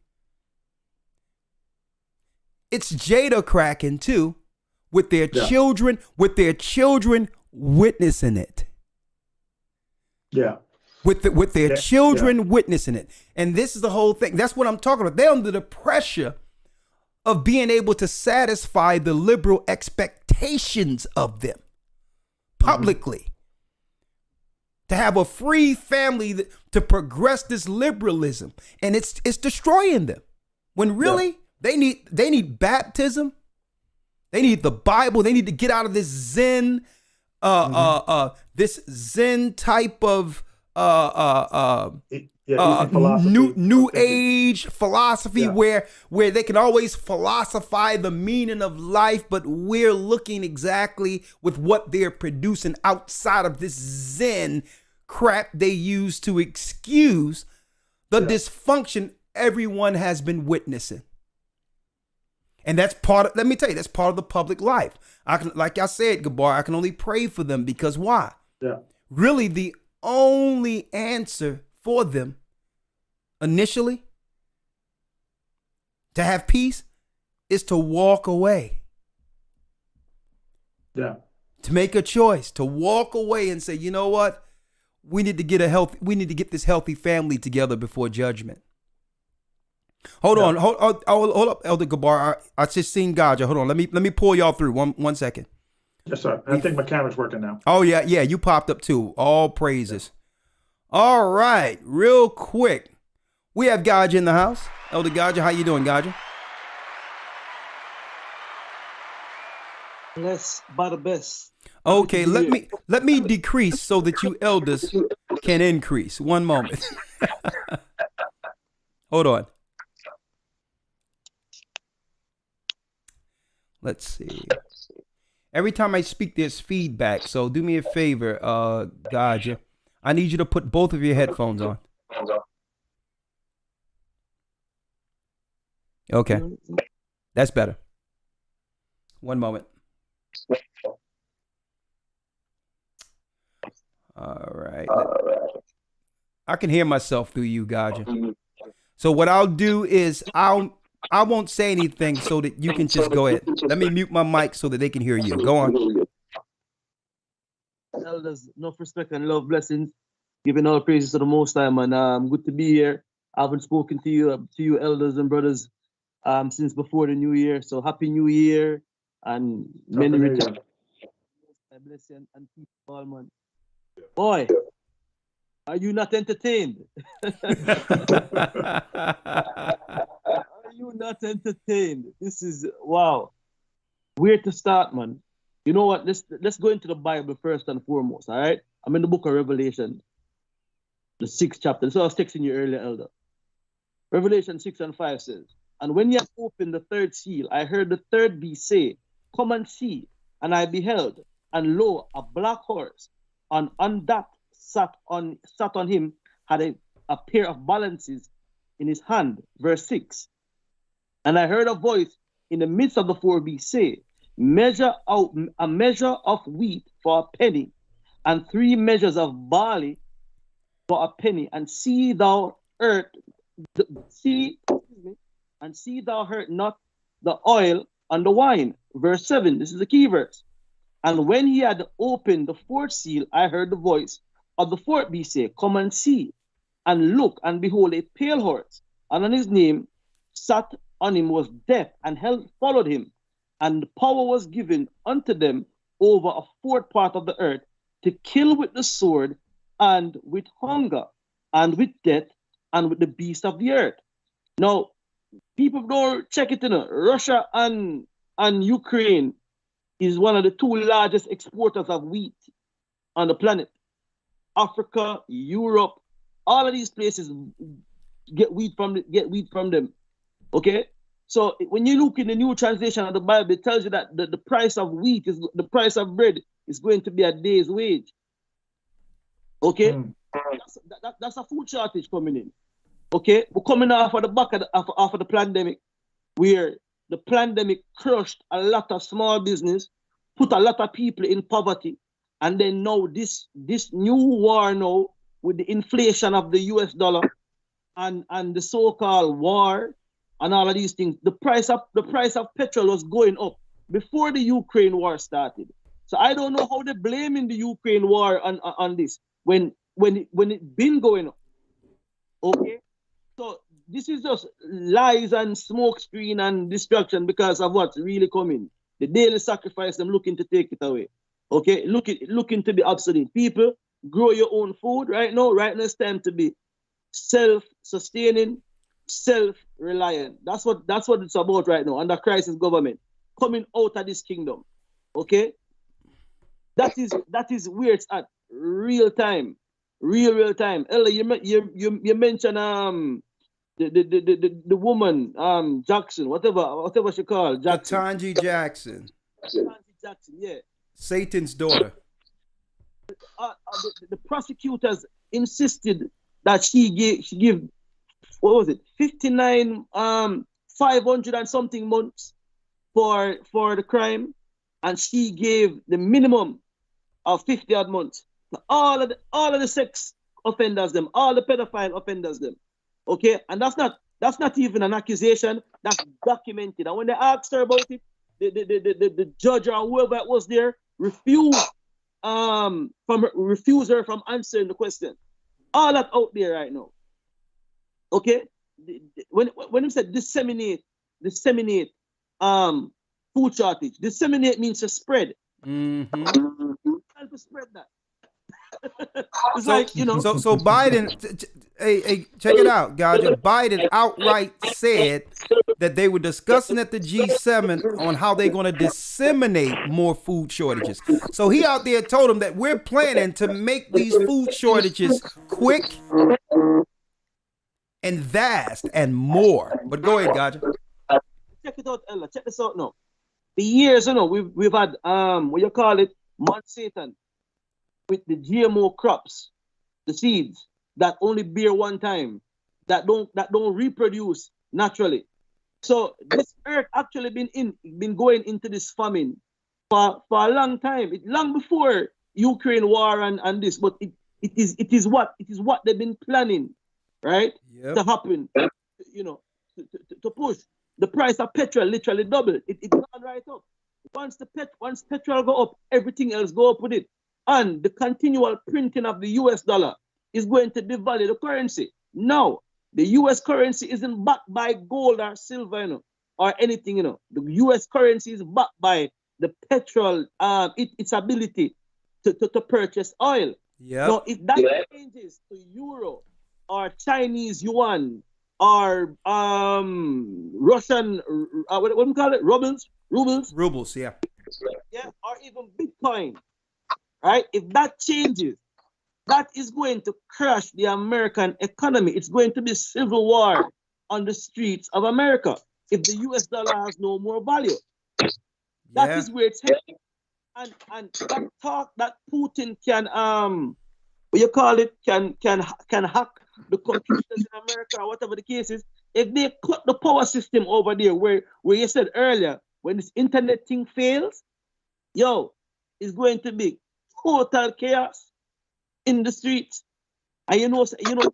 it's Jada cracking too, with their children witnessing it. Yeah. With their children witnessing it. And this is the whole thing. That's what I'm talking about. They're under the pressure of being able to satisfy the liberal expectations of them publicly. To have a free family to progress this liberalism. And it's destroying them. When really they need baptism. They need the Bible. They need to get out of this Zen type of new age philosophy where they can always philosophize the meaning of life, but we're looking exactly with what they're producing outside of this Zen crap they use to excuse the dysfunction everyone has been witnessing. And that's let me tell you, that's part of the public life. Like I said, Gabar, I can only pray for them because why? Yeah. Really, the only answer for them initially to have peace is to walk away. Yeah. To make a choice, to walk away and say, you know what? We need to get this healthy family together before judgment. Hold on, hold up, Elder Gabar. I just seen Gaja. Hold on, let me pull y'all through. One second. Yes, sir. I think my camera's working now. Oh yeah, you popped up too. All praises. All right, real quick, we have Gaja in the house. Elder Gaja, how you doing, Gaja? Blessed by the best. Okay, let me decrease so that you elders can increase. One moment. Hold on. Let's see. Every time I speak, there's feedback. So do me a favor, Gaja. I need you to put both of your headphones on. Okay. That's better. One moment. All right. I can hear myself through you, Gaja. So what I'll do is I won't say anything so that you can just go ahead. Let me mute my mic so that they can hear you. Go on. Elders, enough respect and love, blessings. Giving all praises to the Most High, man. Good to be here. I haven't spoken to you elders and brothers since before the new year. So happy new year and many returns. Bless you and keep all, man. Boy, are you not entertained? Are you not entertained? This is wow. Where to start, man? You know what? Let's go into the Bible first and foremost. All right. I'm in the book of Revelation, the 6th chapter. So I was texting you earlier, Elder. Revelation 6:5 says, "And when he had opened the third seal, I heard the third beast say, 'Come and see.' And I beheld, and lo, a black horse, and on that sat on him had a pair of balances in his hand." Verse 6. "And I heard a voice in the midst of the four beasts say, Measure out a measure of wheat for a penny, and 3 measures of barley for a penny, and see thou hurt not the oil and the wine." Verse 7. This is the key verse. "And when he had opened the 4th seal, I heard the voice of the 4th beast say, 'Come and see.' And look, and behold, a pale horse, and on his name sat on him was death, and hell followed him. And power was given unto them over a 4th part of the earth, to kill with the sword, and with hunger, and with death, and with the beasts of the earth." Now, people don't check it, Russia and Ukraine is one of the 2 largest exporters of wheat on the planet. Africa, Europe, all of these places get wheat from them. Okay? So when you look in the new translation of the Bible, it tells you that the price of wheat is the price of bread is going to be a day's wage. Okay? That's a food shortage coming in. Okay? We're coming off of the back of the pandemic, where the pandemic crushed a lot of small business, put a lot of people in poverty, and then now this new war now with the inflation of the US dollar and the so-called war and all of these things, the price of petrol was going up before the Ukraine war started. So I don't know how they're blaming the Ukraine war on this when it been going up. Okay? So this is just lies and smoke screen and distraction because of what's really coming. The daily sacrifice, them looking to take it away. Okay? Looking to be obsolete. People, grow your own food right now. Right now it's time to be self-sustaining, self-reliant. That's what it's about right now under Christ's government. Coming out of this kingdom. Okay? That is where it's at. Real time. Real time. Ella, you mentioned the woman, Jackson, whatever she called, Jackson. Ketanji Jackson. Ketanji Jackson, yeah. Satan's daughter. The prosecutors insisted that she give what was it, 59 500 and something months for the crime, and she gave the minimum of 50 odd months. All of the sex offenders, them, all the pedophile offenders, them. Okay, and that's not even an accusation. That's documented. And when they asked her about it, the judge or whoever it was there refused her from answering the question. All that out there right now. Okay, when he said disseminate food shortage. Disseminate means to spread. Mm-hmm. How to spread that? It's like, So Biden, Hey, check it out, Gaja. Biden outright said that they were discussing at the G7 on how they're going to disseminate more food shortages. So he out there told them that we're planning to make these food shortages quick and vast and more. But go ahead, Gaja. Check it out, Ella. Check this out now. For years, we've had what you call it, Monsanto, with the GMO crops, the seeds that only bear one time, that don't reproduce naturally. So this earth actually been going into this famine for a long time. Long before Ukraine war and this, but it is what they've been planning, right? Yep. To happen, to push. The price of petrol literally doubled. It gone right up. Once petrol go up, everything else go up with it. And the continual printing of the US dollar is going to devalue the currency. Now, the US currency isn't backed by gold or silver, or anything, The US currency is backed by the petrol, its ability to purchase oil. Yep. Now, if that changes to euro or Chinese yuan or Russian, what do you call it? Rubles, yeah. Yeah, or even Bitcoin, right? If that changes, that is going to crash the American economy. It's going to be civil war on the streets of America if the US dollar has no more value. That is where it's heading. And that talk that Putin can can hack the computers in America or whatever the case is, if they cut the power system over there where you said earlier, when this internet thing fails, it's going to be total chaos in the streets. And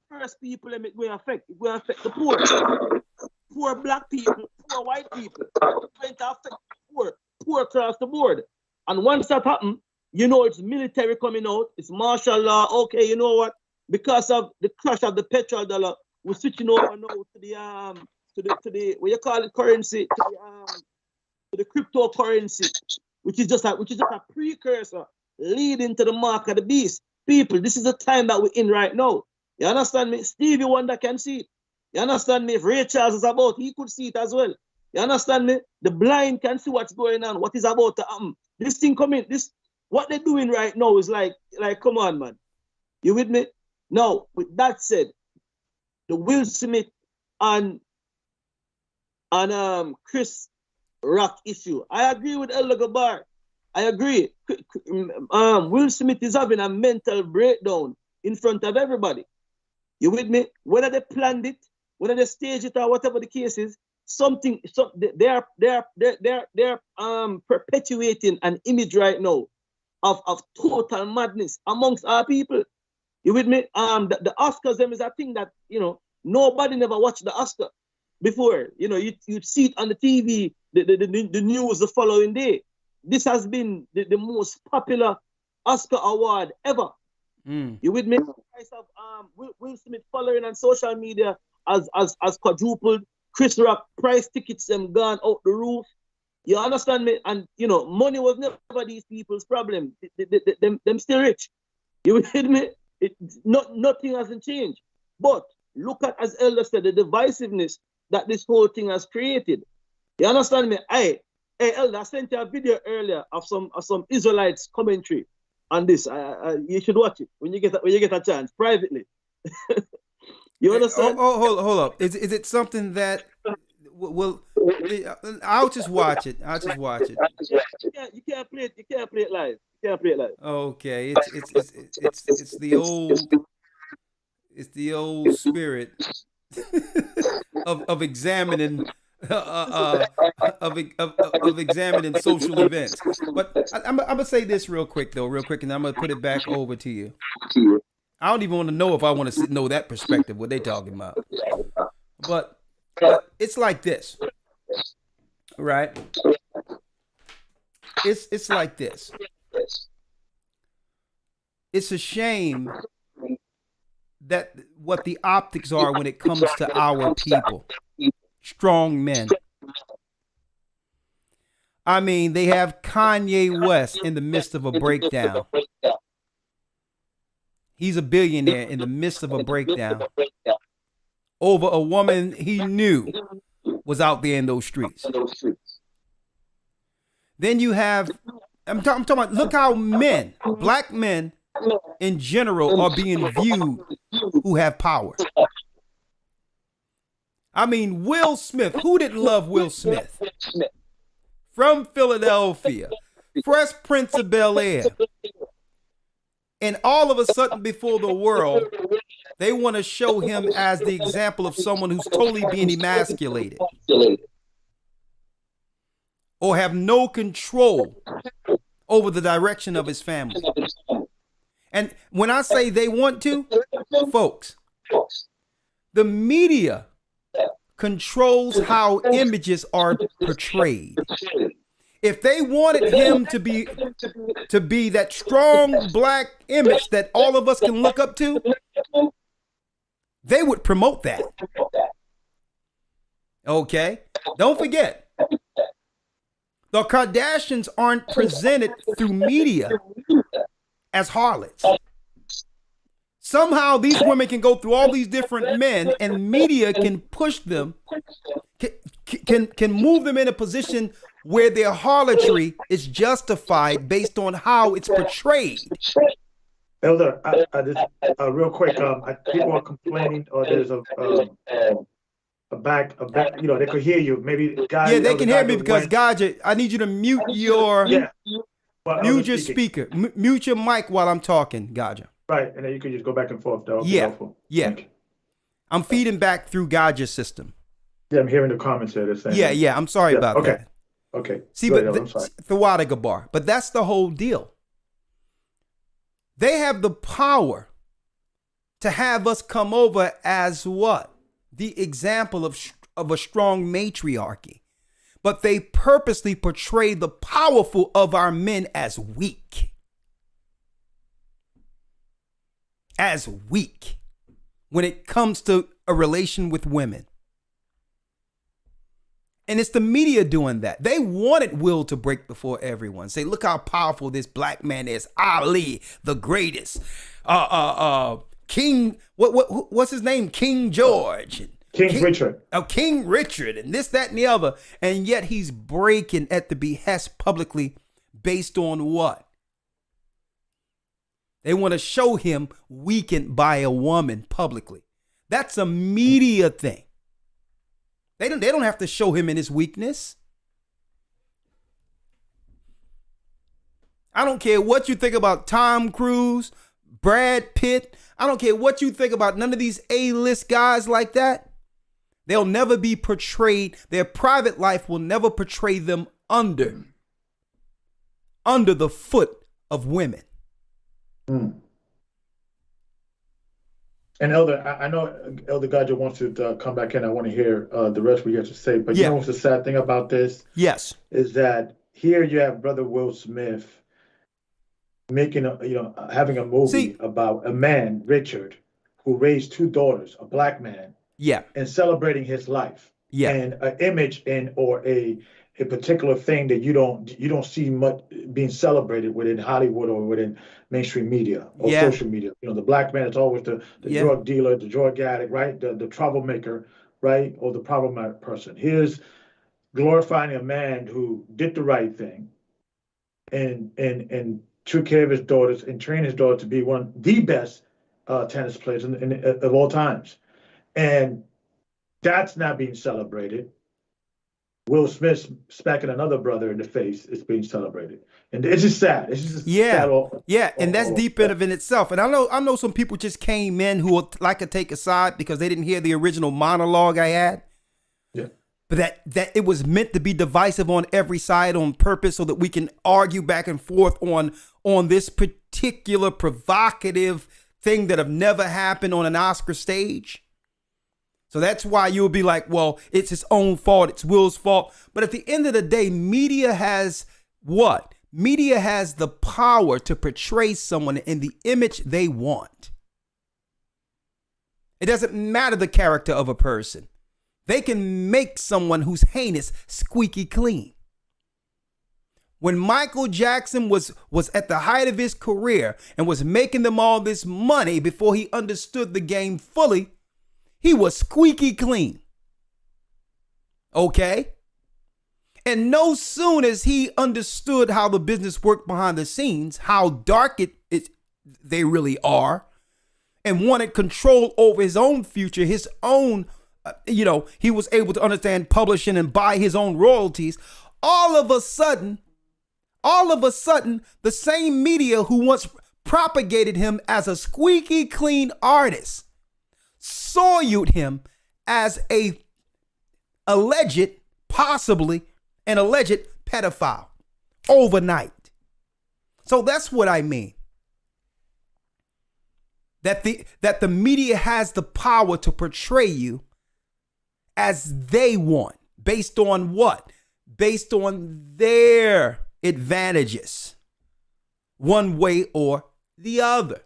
first people it's going to affect the poor black people, poor white people. It's going to affect the poor across the board. And once that happens, it's military coming out, it's martial law. Okay, you know what? Because of the crash of the petrol dollar, we're switching over now to the what you call it, currency, to the cryptocurrency, which is just a precursor leading to the mark of the beast. People, this is the time that we're in right now. You understand me? Stevie Wonder can see it. You understand me? If Ray Charles is about, he could see it as well. You understand me? The blind can see what's going on, what is about to happen. This thing coming, what they're doing right now is like, come on, man. You with me? Now, with that said, the Will Smith and Chris Rock issue, I agree with Elder Rawchaa. I agree. Will Smith is having a mental breakdown in front of everybody. You with me? Whether they planned it, whether they staged it, or whatever the case is, they're perpetuating an image right now of total madness amongst our people. You with me? The Oscars them is a thing that nobody never watched the Oscar before. You'd see it on the TV, the news the following day. This has been the most popular Oscar award ever. You with me? The price of Will Smith following on social media has quadrupled. Chris Rock price tickets them gone out the roof. You understand me? And money was never these people's problem. Them still rich. You with me? Nothing hasn't changed. But look at, as Elder said, the divisiveness that this whole thing has created. You understand me? Hey, Elder, I sent you a video earlier of some Israelites commentary on this. You should watch it when you get a chance privately. You understand? Hold up. Is it something that I'll just watch it. You can't play it. You can't play it live. Okay, it's the old spirit of examining of examining social events. But I'm gonna say this real quick, and I'm gonna put it back over to you. I don't even want to know if I want to know that perspective, what they talking about. But it's like this, right? It's like this. It's a shame that what the optics are when it comes to our people, strong men. I mean, they have Kanye West in the midst of a breakdown. He's a billionaire in the midst of a breakdown over a woman he knew was out there in those streets. Then you have, I'm talking about, look how men, black men in general, are being viewed who have power. I mean, Will Smith, who didn't love Will Smith? From Philadelphia, Fresh Prince of Bel-Air. And all of a sudden before the world, they want to show him as the example of someone who's totally being emasculated or have no control over the direction of his family. And when I say they want to, folks, the media controls how images are portrayed. If they wanted him to be that strong black image that all of us can look up to, they would promote that. Okay? Don't forget, the Kardashians aren't presented through media as harlots. Somehow these women can go through all these different men and media can push them, can move them in a position where their harlotry is justified based on how it's portrayed. Elder, real quick, people are complaining, or there's a back, you know, they could hear you. Maybe guys. Yeah, they can hear me because Gaja, I need you to mute your mute your speaker, mute your mic while I'm talking, Gaja. Right, and then you can just go back and forth. That would be Yeah, helpful. yeah. I'm feeding back through Gaja's system. Yeah, I'm hearing the comments there. They're saying. Yeah. I'm sorry about that. Okay. See, Go but ahead, I'm sorry. Thawada Gabar, but that's the whole deal. They have the power to have us come over as what? The example of a strong matriarchy. But they purposely portray the powerful of our men as weak. As weak when it comes to a relation with women. And it's the media doing that. They wanted Will to break before everyone. Say, look how powerful this black man is. Ali, the greatest. King, what's his name? King George. King Richard. King Richard, and this, that, and the other. And yet he's breaking at the behest publicly based on what? They want to show him weakened by a woman publicly. That's a media thing. They don't have to show him in his weakness. I don't care what you think about Tom Cruise, Brad Pitt. I don't care what you think about none of these A-list guys like that. They'll never be portrayed. Their private life will never portray them under the foot of women. Mm. And Elder, I know Elder Gaja wants to come back in. I want to hear the rest we have to say. But you know what's the sad thing about this? Yes. Is that here you have Brother Will Smith making having a movie about a man, Richard, who raised two daughters, a black man. Yeah. And celebrating his life. Yeah. And an image or a particular thing that you don't see much being celebrated within Hollywood or within mainstream media or social media. You know, the black man is always the drug dealer, the drug addict, right? The troublemaker, right? Or the problematic person. Here's glorifying a man who did the right thing and took care of his daughters and trained his daughter to be one of the best tennis players of all times. And that's not being celebrated. Will Smith smacking another brother in the face is being celebrated, and it's just sad. It's just sad and that's deep in itself. And I know some people just came in who would like to take a side because they didn't hear the original monologue I had. Yeah, but that it was meant to be divisive on every side on purpose, so that we can argue back and forth on this particular provocative thing that have never happened on an Oscar stage. So that's why you'll be like, well, it's his own fault. It's Will's fault. But at the end of the day, media has what? Media has the power to portray someone in the image they want. It doesn't matter the character of a person. They can make someone who's heinous squeaky clean. When Michael Jackson was at the height of his career and was making them all this money before he understood the game fully, he was squeaky clean. Okay? And no soon as he understood how the business worked behind the scenes, how dark they really are, and wanted control over his own future, his own, he was able to understand publishing and buy his own royalties. All of a sudden, the same media who once propagated him as a squeaky clean artist soiled him as possibly an alleged pedophile overnight. So that's what I mean. That the media has the power to portray you as they want. Based on what? Based on their advantages, one way or the other.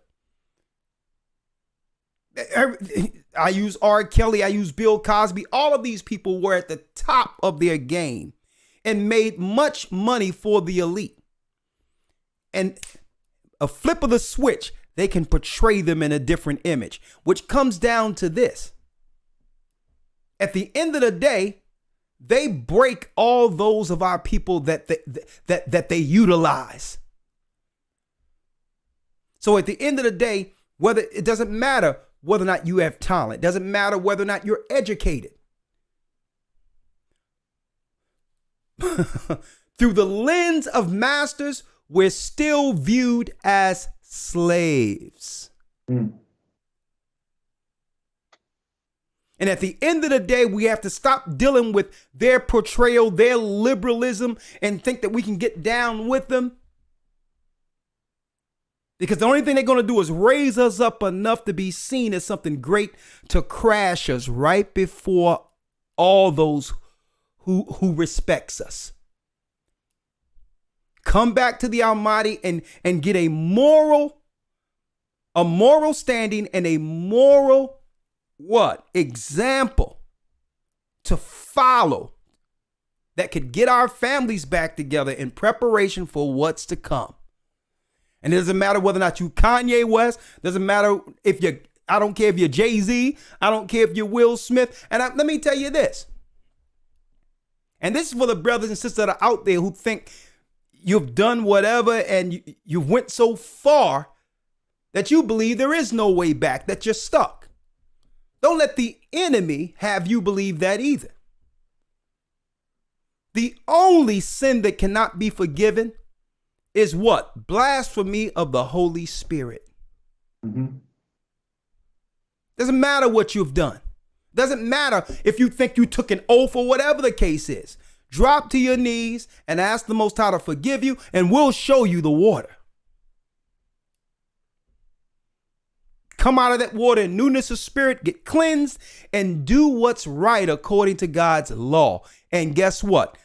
I use R. Kelly, I use Bill Cosby. All of these people were at the top of their game and made much money for the elite. And a flip of the switch, they can portray them in a different image, which comes down to this. At the end of the day, they break all those of our people that they utilize. So at the end of the day, it doesn't matter whether or not you have talent, it doesn't matter whether or not you're educated. Through the lens of masters, we're still viewed as slaves. And at the end of the day, we have to stop dealing with their portrayal, their liberalism, and think that we can get down with them. Because the only thing they're going to do is raise us up enough to be seen as something great to crash us right before all those who respects us. Come back to the Almighty and get a moral standing and a moral example to follow that could get our families back together in preparation for what's to come. And it doesn't matter whether or not you Kanye West, doesn't matter I don't care if you're Jay-Z, I don't care if you're Will Smith. And let me tell you this. And this is for the brothers and sisters that are out there who think you've done whatever and you went so far that you believe there is no way back, that you're stuck. Don't let the enemy have you believe that either. The only sin that cannot be forgiven is what? Blasphemy of the Holy Spirit. Doesn't matter what you've done. Doesn't matter if you think you took an oath or whatever the case is. Drop to your knees and ask the Most High to forgive you, and we'll show you the water. Come out of that water in newness of spirit, get cleansed, and do what's right according to God's law. And guess what?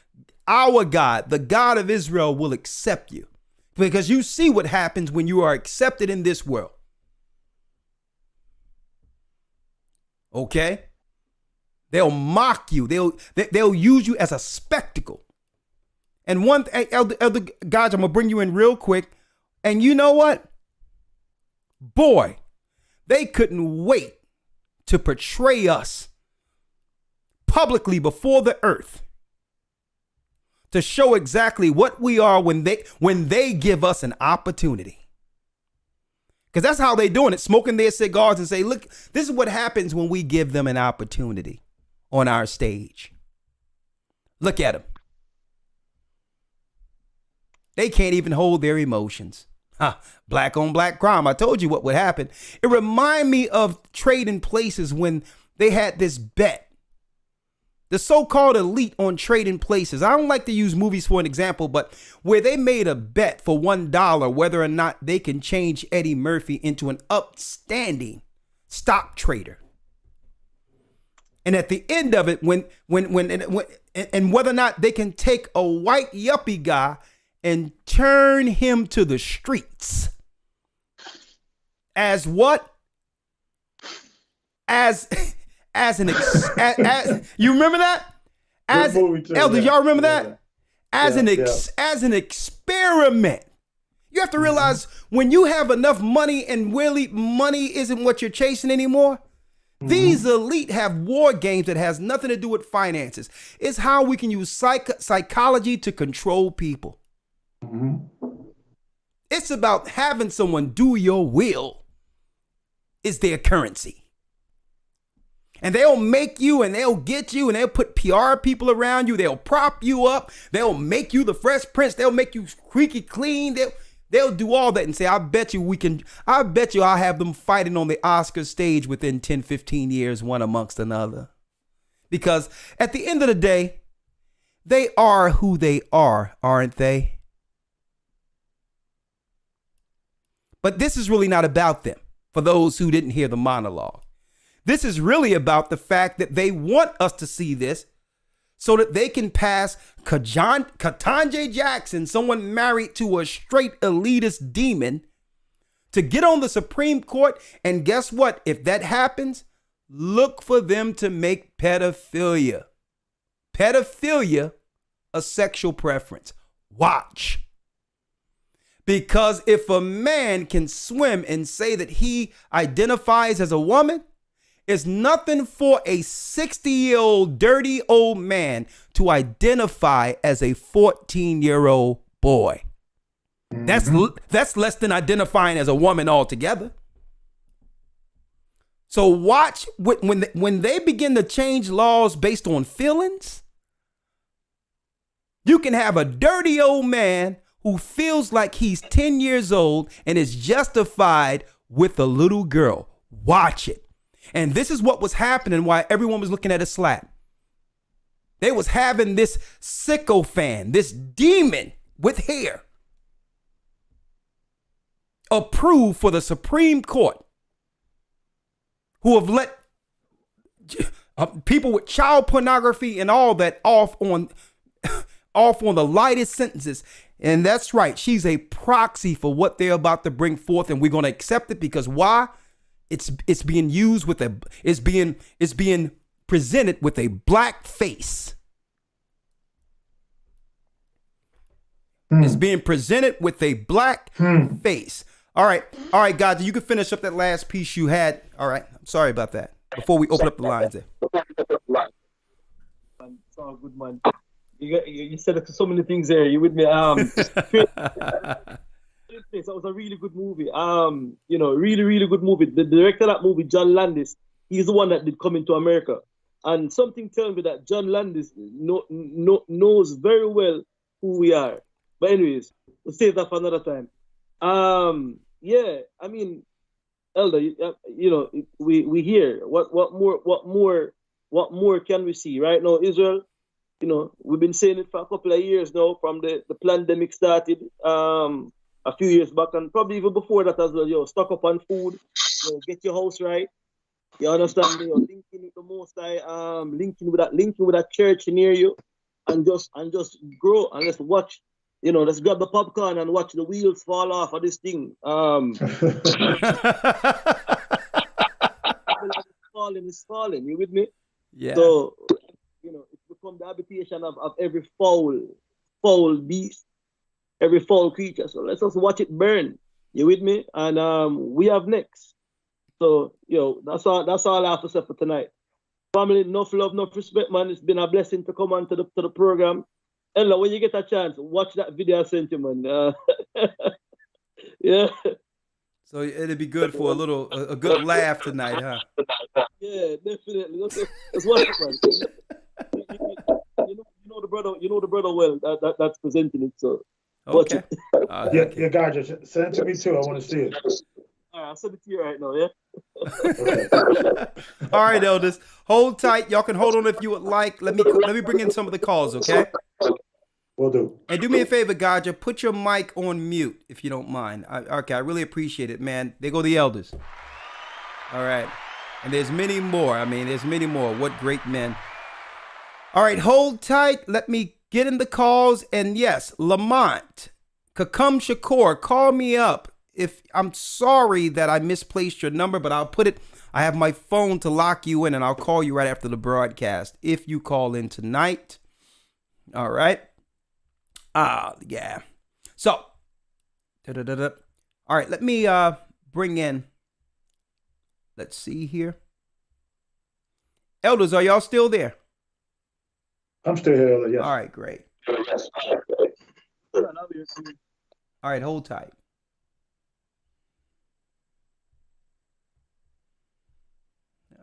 Our God, the God of Israel, will accept you. Because you see what happens when you are accepted in this world. Okay? They'll mock you. They'll use you as a spectacle. And Elder guys, I'm going to bring you in real quick. And you know what? Boy, they couldn't wait to portray us publicly before the earth, to show exactly what we are when they give us an opportunity. Because that's how they're doing it, smoking their cigars and say, look, this is what happens when we give them an opportunity on our stage. Look at them. They can't even hold their emotions. Black on black crime. I told you what would happen. It reminded me of Trading Places when they had this bet. The so-called elite on Trading Places. I don't like to use movies for an example, but where they made a bet for $1 whether or not they can change Eddie Murphy into an upstanding stock trader. And at the end of it, when whether or not they can take a white yuppie guy and turn him to the streets as what? As you remember that? Elder, y'all remember that? as an experiment. You have to realize when you have enough money and really money isn't what you're chasing anymore. These elite have war games that has nothing to do with finances. It's how we can use psychology to control people. It's about having someone do your will is their currency. And they'll make you and they'll get you and they'll put PR people around you. They'll prop you up. They'll make you the Fresh Prince. They'll make you squeaky clean. They'll do all that and say, I bet you I'll have them fighting on the Oscar stage within 10, 15 years, one amongst another. Because at the end of the day, they are who they are, aren't they? But this is really not about them, for those who didn't hear the monologue. This is really about the fact that they want us to see this so that they can pass Ketanji Jackson, someone married to a straight elitist demon, to get on the Supreme Court. And guess what? If that happens, look for them to make pedophilia a sexual preference. Watch. Because if a man can swim and say that he identifies as a woman, it's nothing for a 60-year-old dirty old man to identify as a 14-year-old boy. That's less than identifying as a woman altogether. So watch when they begin to change laws based on feelings. You can have a dirty old man who feels like he's 10 years old and is justified with a little girl. Watch it. And this is what was happening while everyone was looking at a slap. They was having this sycophant, this demon with hair, approved for the Supreme Court, who have let people with child pornography and all that off on the lightest sentences. And that's right. She's a proxy for what they're about to bring forth. And we're going to accept it because why? It's being used with it's being presented with a black face. It's being presented with a black face. All right, guys, you can finish up that last piece you had. All right, I'm sorry about that. Before we open up the lines there. It's all good, man. You said so many things there. You with me? That was a really good movie. Really, really good movie. The director of that movie, John Landis, he's the one that did Come Into America. And something tells me that John Landis knows very well who we are. But anyways, we'll save that for another time. Elder, we hear what more can we see right now? Israel, we've been saying it for a couple of years now, from the pandemic started a few years back, and probably even before that as well. Stock up on food, get your house right. You understand? Linking with the Most High, linking with that church near you, and just grow and let's watch. Let's grab the popcorn and watch the wheels fall off of this thing. It's falling. You with me? Yeah. So, it's become the habitation of every foul beast, every foul creature. So let's just watch it burn. You with me? And we have next. So, that's all I have to say for tonight. Family, enough love, enough respect, man. It's been a blessing to come on to the program. Ella, when you get a chance, watch that video I sent you, man. Yeah. So it'd be good for a good laugh tonight, huh? Yeah, definitely. Let's watch it, man. You know the brother well. That's presenting it. So watch okay. it. Yeah, guys, send it to me too. I want to see it. All right, I'll send it to you right now. Yeah. All right, elders, hold tight. Y'all can hold on if you would like. Let me bring in some of the calls, okay? Will do. And do me a favor, Gaja, put your mic on mute if you don't mind. I really appreciate it, man. There go the elders. All right. And there's many more. There's many more. What great men. All right, hold tight. Let me get in the calls. And yes, Lamont, Kakum Shakur, call me up. If I'm sorry that I misplaced your number, but I'll put it. I have my phone to lock you in, and I'll call you right after the broadcast if you call in tonight. All right. Yeah. So, all right, let me bring in, let's see here. Elders, are y'all still there? I'm still here, Elder, yes. All right, great. Yes. All right, hold tight.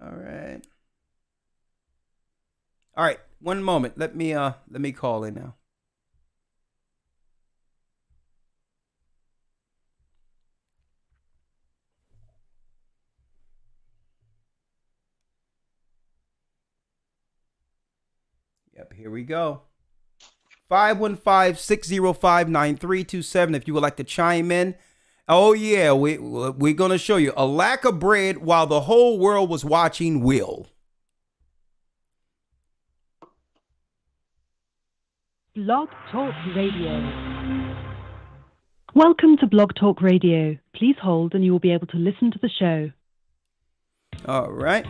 All right. All right, one moment. Let me call in now. Yep, here we go. 515-605-9327 if you would like to chime in. Oh yeah, we're going to show you a lack of bread while the whole world was watching Will. Blog Talk Radio. Welcome to Blog Talk Radio. Please hold and you will be able to listen to the show. All right.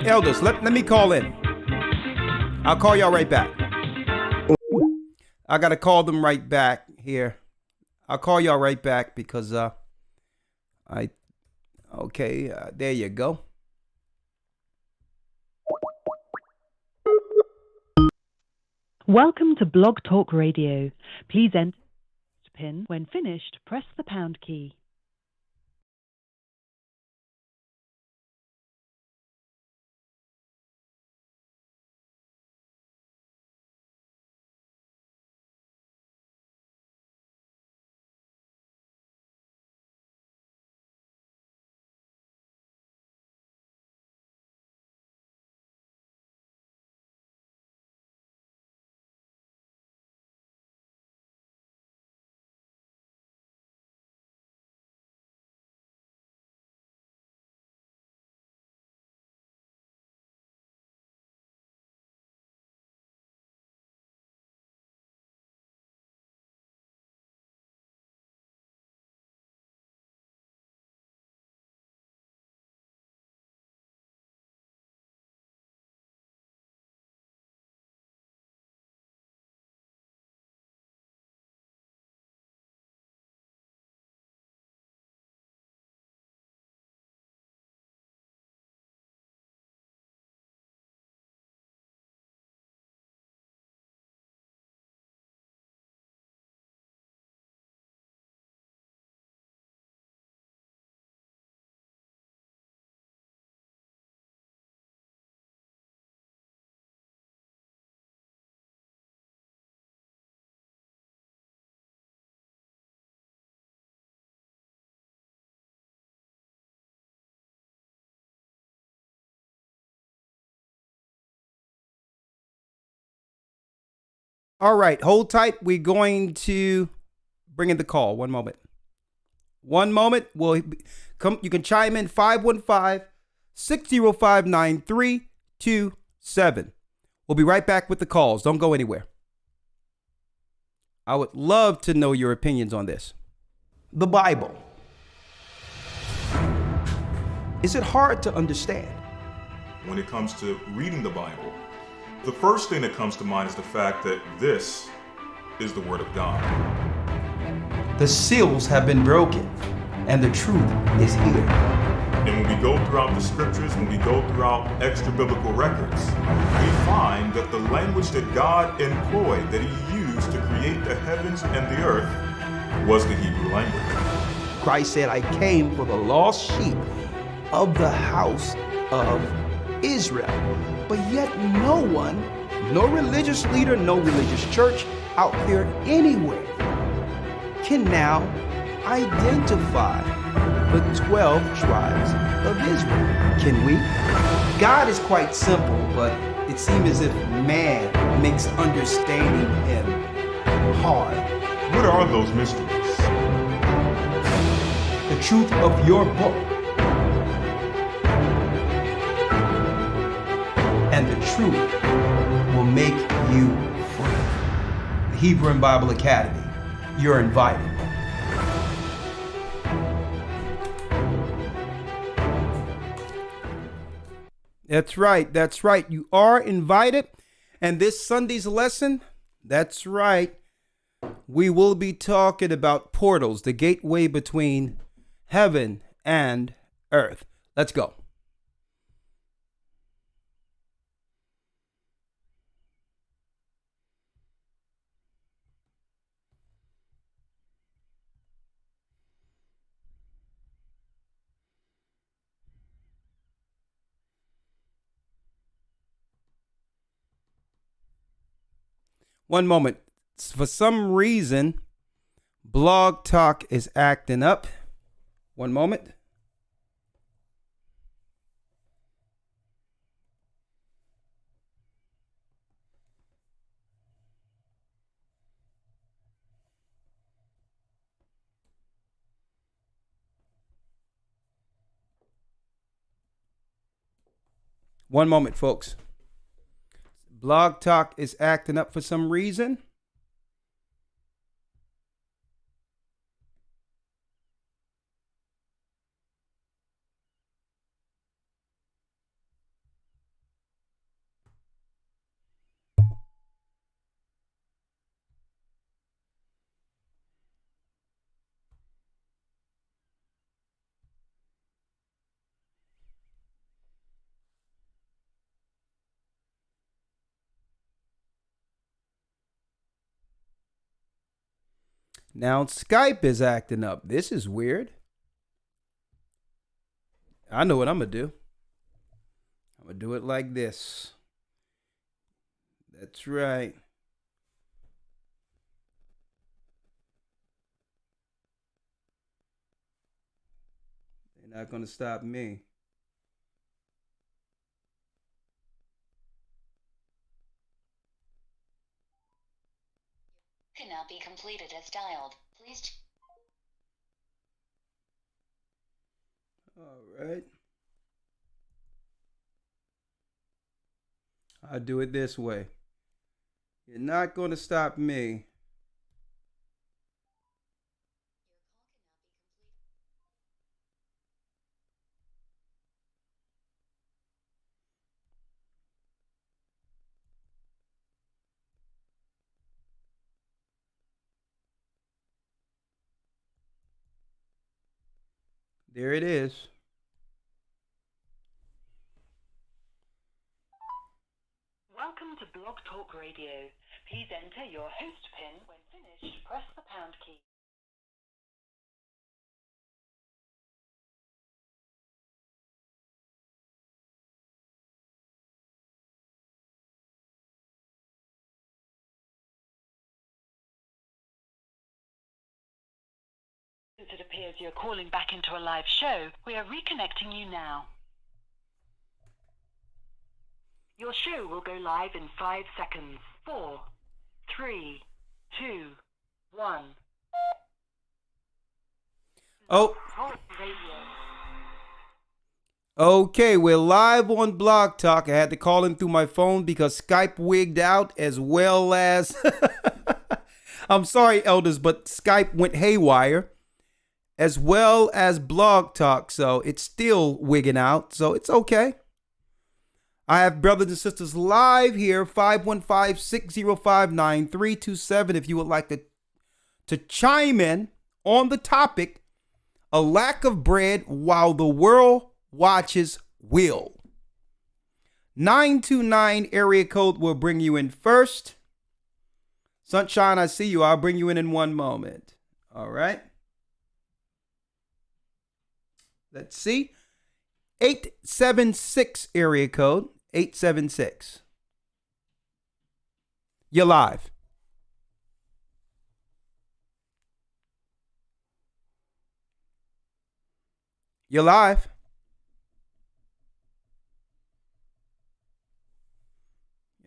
Elders, let me call in. I'll call y'all right back. I got to call them right back here. I'll call y'all right back because there you go. Welcome to Blog Talk Radio. Please enter the PIN. When finished, press the pound key. All right, hold tight. We're going to bring in the call. One moment. Well, come. You can chime in 515-605-9327. We'll be right back with the calls. Don't go anywhere. I would love to know your opinions on this. The Bible. Is it hard to understand? When it comes to reading the Bible, the first thing that comes to mind is the fact that this is the Word of God. The seals have been broken, and the truth is here. And when we go throughout the scriptures, when we go throughout extra biblical records, we find that the language that God employed, that He used to create the heavens and the earth, was the Hebrew language. Christ said, I came for the lost sheep of the house of Israel. But yet no one, no religious leader, no religious church out there anywhere can now identify the 12 tribes of Israel. Can we? God is quite simple, but it seems as if man makes understanding Him hard. What are those mysteries? The truth of your book. And the truth will make you free. The Hebrew and Bible Academy, you're invited. That's right. That's right. You are invited. And this Sunday's lesson, that's right. We will be talking about portals, the gateway between heaven and earth. Let's go. One moment. For some reason, Blog Talk is acting up. One moment. One moment, folks. Blog Talk is acting up for some reason. Now Skype is acting up. This is weird. I know what I'm going to do. I'm going to do it like this. That's right. They're not going to stop me. Cannot be completed as dialed. Please. All right. I'll do it this way. You're not going to stop me. There it is. Welcome to Blog Talk Radio. Please enter your host PIN. When finished, press the pound key. Since it appears you're calling back into a live show, we are reconnecting you now. Your show will go live in 5 seconds. 4, 3, 2, 1. Oh. Okay, we're live on Blog Talk. I had to call in through my phone because Skype wigged out, as well as I'm sorry, elders, but Skype went haywire, as well as Blog Talk. So it's still wigging out. So it's okay. I have brothers and sisters live here, 515-605-9327. If you would like to chime in on the topic, a lack of bread while the world watches will. 929 area code will bring you in first. Sunshine, I see you. I'll bring you in 1 moment. All right. Let's see. 876 area code. 876. You're live. You're live.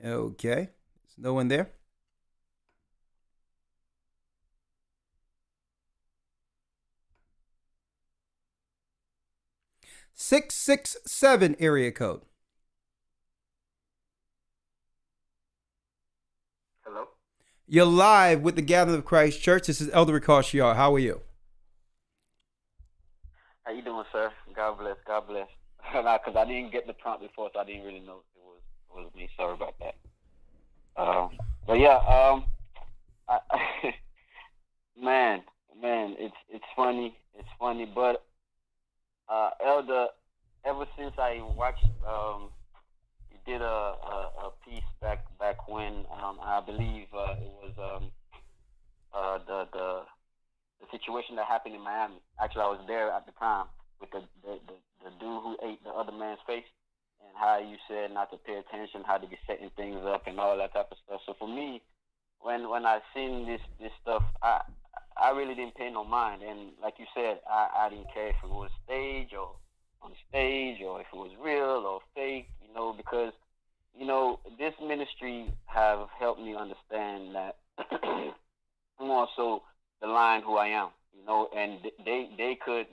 Okay. There's no one there. (667) area code. Hello. You're live with the Gathering of Christ Church. This is Elder Rawchaa. How are you? How you doing, sir? God bless. God bless. because I didn't get the prompt before, so I didn't really know if it was me. Sorry about that. But yeah, man, it's funny. It's funny, but Elder, ever since I watched, you did a piece back when I believe it was the situation that happened in Miami. Actually, I was there at the time with the dude who ate the other man's face, and how you said not to pay attention, how to be setting things up and all that type of stuff. So for me, when I seen this stuff, I really didn't pay no mind. And like you said, I didn't care if it was stage or on stage or if it was real or fake, because, this ministry have helped me understand that I'm also the lion who I am, and they could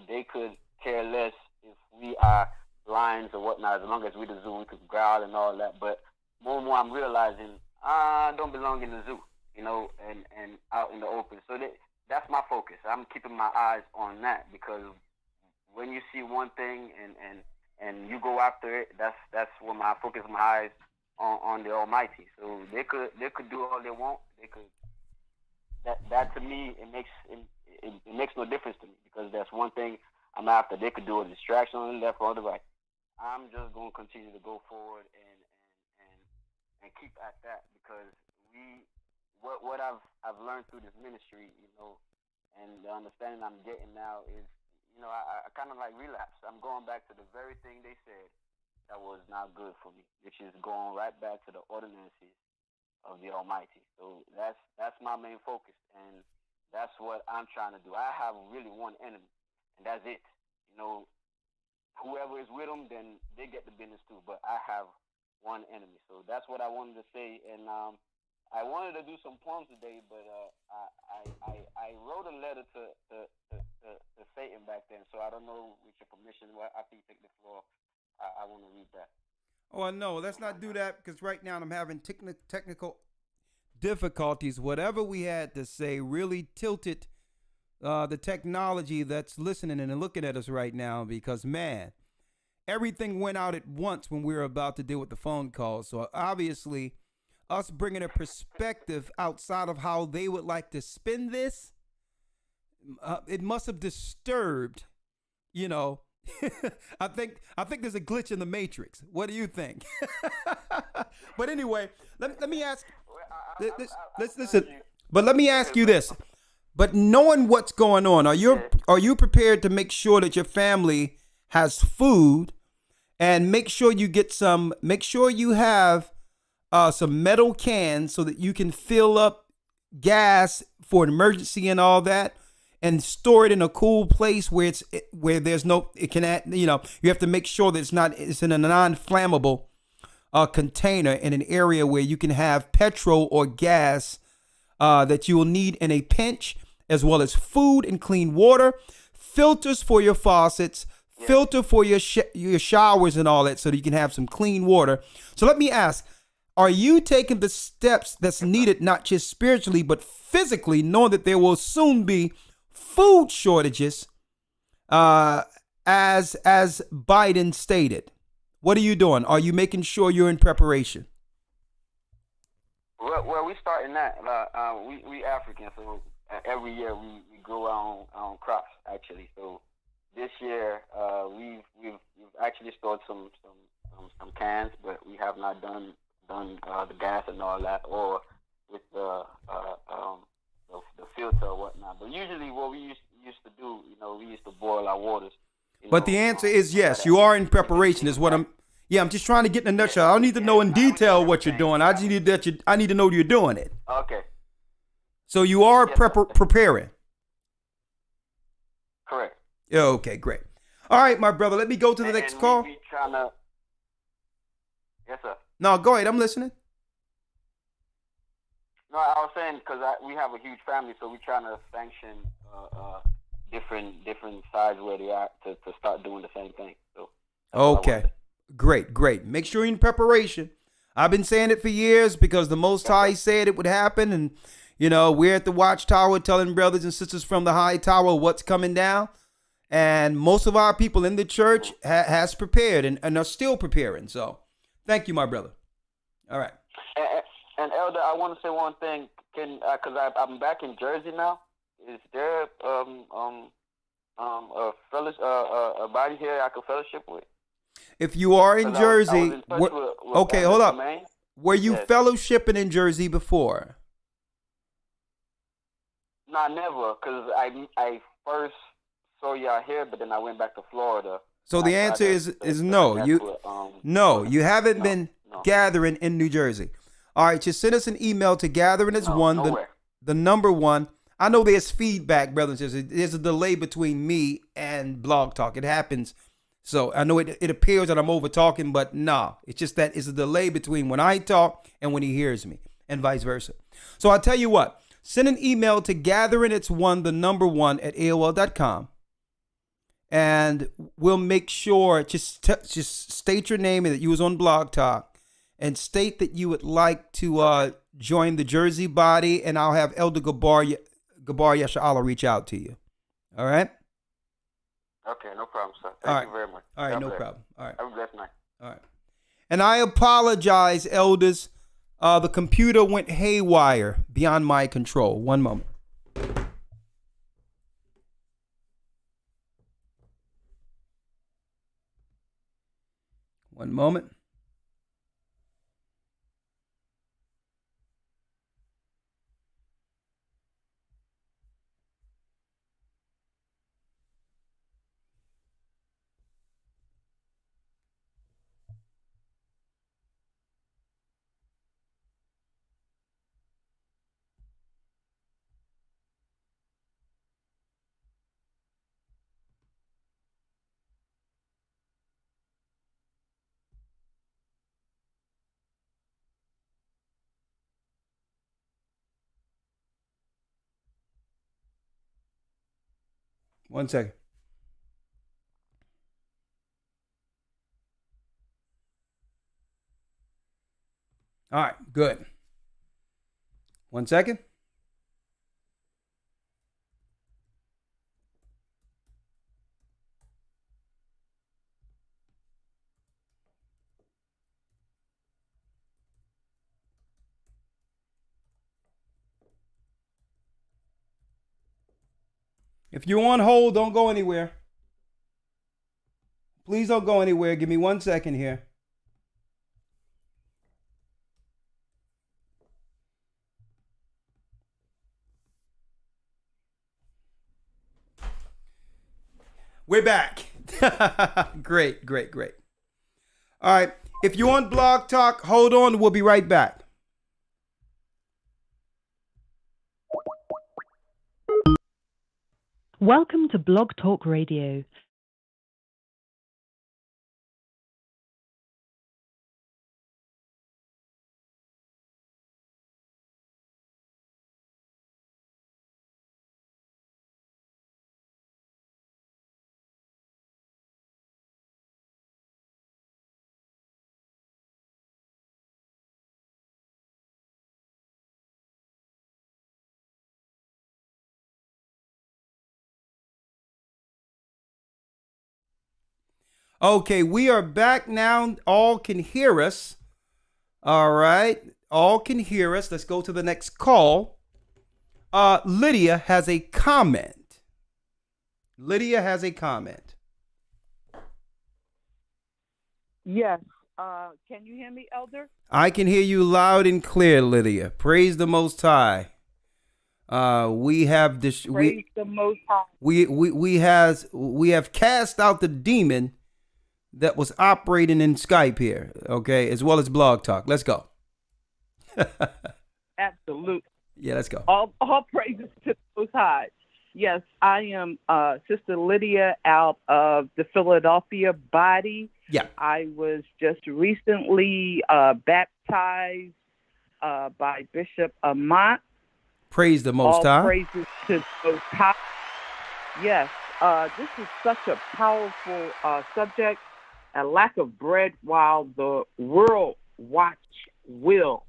care less if we are lions or whatnot, as long as we're the zoo, we could growl and all that. But more and more I'm realizing I don't belong in the zoo, and out in the open. So that's my focus. I'm keeping my eyes on that, because when you see one thing and you go after it, that's where my focus, my eyes on the Almighty. So they could do all they want. They could. That to me, it makes no difference to me, because that's one thing I'm after. They could do a distraction on the left or on the right. I'm just going to continue to go forward and keep at that, because what I've learned through this ministry, and the understanding I'm getting now is, I kind of like relapse. I'm going back to the very thing they said that was not good for me, which is going right back to the ordinances of the Almighty. So that's my main focus, and that's what I'm trying to do. I have really one enemy, and that's it. Whoever is with them, then they get the business too. But I have one enemy. So that's what I wanted to say. And I wanted to do some poems today, but I wrote a letter to Satan back then. So I don't know, with your permission, after you take the floor, I want to read that. Oh, no, let's not do that, because right now I'm having technical difficulties. Whatever we had to say really tilted the technology that's listening and looking at us right now, because, man, everything went out at once when we were about to deal with the phone call. So obviously, us bringing a perspective outside of how they would like to spin this, it must have disturbed, I think there's a glitch in the matrix. What do you think? But anyway, let me ask. Listen. But let me ask you this. But knowing what's going on, are you prepared to make sure that your family has food, and make sure you get some? Make sure you have some metal cans so that you can fill up gas for an emergency and all that, and store it in a cool place where there's no, it can, you have to make sure that it's in a non-flammable container, in an area where you can have petrol or gas that you will need in a pinch, as well as food and clean water, filters for your faucets, filter for your showers and all that, so that you can have some clean water. So let me ask, are you taking the steps that's needed, not just spiritually, but physically, knowing that there will soon be food shortages, as Biden stated? What are you doing? Are you making sure you're in preparation? Well, we starting that. We African, so every year we grow our own crops, actually. So this year we've actually stored some cans, but we have not done the gas and all that, or with the filter or whatnot. But usually what we used to do, we used to boil our waters. But the answer is yes, you are in preparation, is what I'm just trying to get in a nutshell. I don't need to know in detail what you're doing. I just need I need to know you're doing it. Okay. So you are preparing. Correct. Okay, great. All right, my brother, let me go to the next call. We trying to... Yes, sir. No, go ahead. I'm listening. No, I was saying, because we have a huge family, so we're trying to sanction different sides where they are to start doing the same thing. So okay, great. Make sure you're in preparation. I've been saying it for years, because the Most High said it would happen, and we're at the watchtower telling brothers and sisters from the high tower what's coming down, And most of our people in the church has prepared and are still preparing. So thank you, my brother. All right. And Elder, I want to say one thing. Because I'm back in Jersey now. Is there a body here I could fellowship with? If you are in Jersey, I was in touch with okay, hold up. Domain. Were you fellowshipping in Jersey before? Nah, never. Because I first saw y'all here, but then I went back to Florida. So the answer is no. You haven't been gathering in New Jersey. All right, just send us an email to gathering as the number one. I know there's feedback, brothers and sisters. There's a delay between me and Blog Talk. It happens. So I know it appears that I'm over talking, but nah, it's just that it's a delay between when I talk and when he hears me, and vice versa. So I'll tell you what, send an email to the number one at AOL.com. And we'll make sure, just state your name and that you was on Blog Talk. And state that you would like to join the Jersey body, and I'll have Elder Gabar Yasha'Allah reach out to you. All right? Okay, no problem, sir. Thank you very much. All right, no problem. All right. Have a blessed night. All right. And I apologize, elders. The computer went haywire beyond my control. One moment. One moment. One second. All right, good. One second. If you're on hold, don't go anywhere. Please don't go anywhere. Give me 1 second here. We're back. Great. All right. If you're on Blog Talk, hold on. We'll be right back. Welcome to Blog Talk Radio. Okay, we are back now. All can hear us. All right. All can hear us. Let's go to the next call. Lydia has a comment. Yes. Can you hear me, Elder? I can hear you loud and clear, Lydia. Praise the Most High. We have this. Praise the Most High. We have cast out the demon that was operating in Skype here, okay, as well as Blog Talk. Let's go. Absolutely. Yeah, let's go. All praises to the Most High. Yes, I am Sister Lydia out of the Philadelphia body. Yeah. I was just recently baptized by Bishop Amant. Praise the Most High. All praises to the Most High. Yes, this is such a powerful subject. A lack of bread while the world will.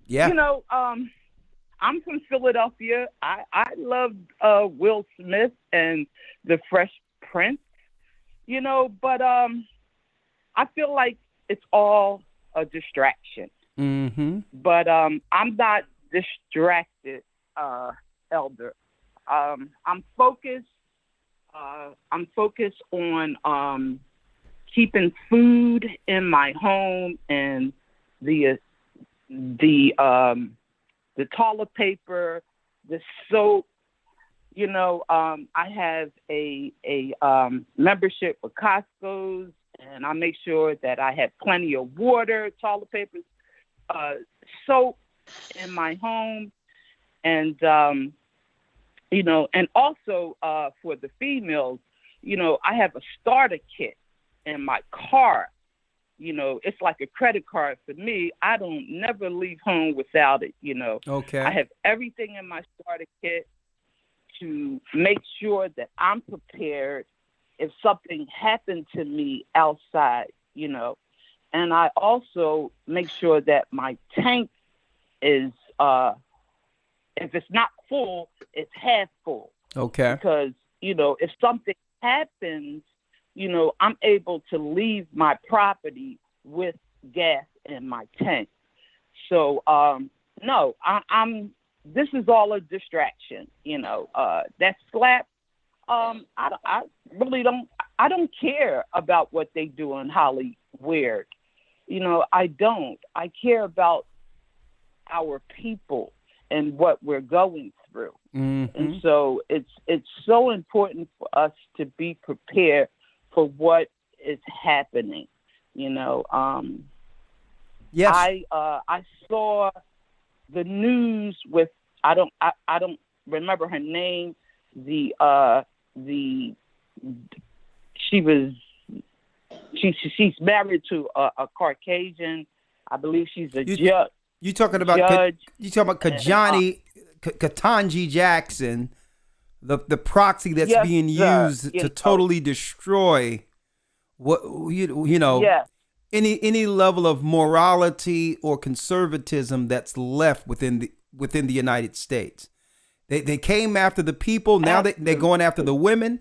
Yeah. You know, I'm from Philadelphia. I love Will Smith and the Fresh prince, you know, but I feel like it's all a distraction. Mm-hmm. But I'm not distracted, Elder. I'm focused. I'm focused on keeping food in my home and the toilet paper, the soap. You know, I have a membership with Costco's, and I make sure that I have plenty of water, toilet paper, soap in my home, and you know, and also for the females, you know, I have a starter kit in my car. You know, it's like a credit card for me. I don't never leave home without it, you know. Okay. I have everything in my starter kit to make sure that I'm prepared if something happened to me outside, you know. And I also make sure that my tank is, if it's not full, it's half full. Okay. Because, you know, if something happens, you know, I'm able to leave my property with gas in my tank. So, no, I'm. This is all a distraction, you know. That slap, I really don't. I don't care about what they do in Hollywood. You know, I don't. I care about our people and what we're going through. Mm-hmm. And so it's so important for us to be prepared for what is happening. You know, yes. I saw the news with I don't remember her name. She's married to a Caucasian. I believe she's a judge. You talking about Ketanji Jackson, the proxy that's being used to totally destroy what you know any level of morality or conservatism that's left within the United States. They came after the people. Now they're going after the women,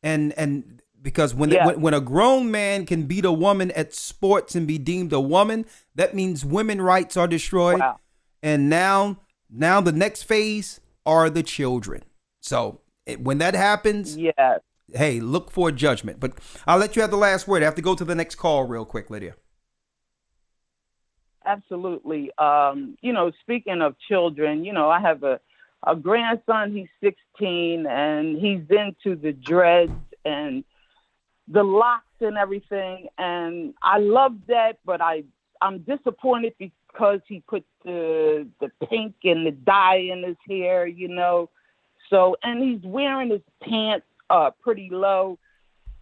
and because when a grown man can beat a woman at sports and be deemed a woman, that means women rights are destroyed. Wow. And now the next phase are the children. So when that happens, hey, look for judgment. But I'll let you have the last word. I have to go to the next call real quick, Lydia. Absolutely. You know, speaking of children, you know, I have a grandson. He's 16, and he's into the dreads and the locks and everything. And I love that, but I'm disappointed because he put the pink and the dye in his hair, you know. So, and he's wearing his pants pretty low.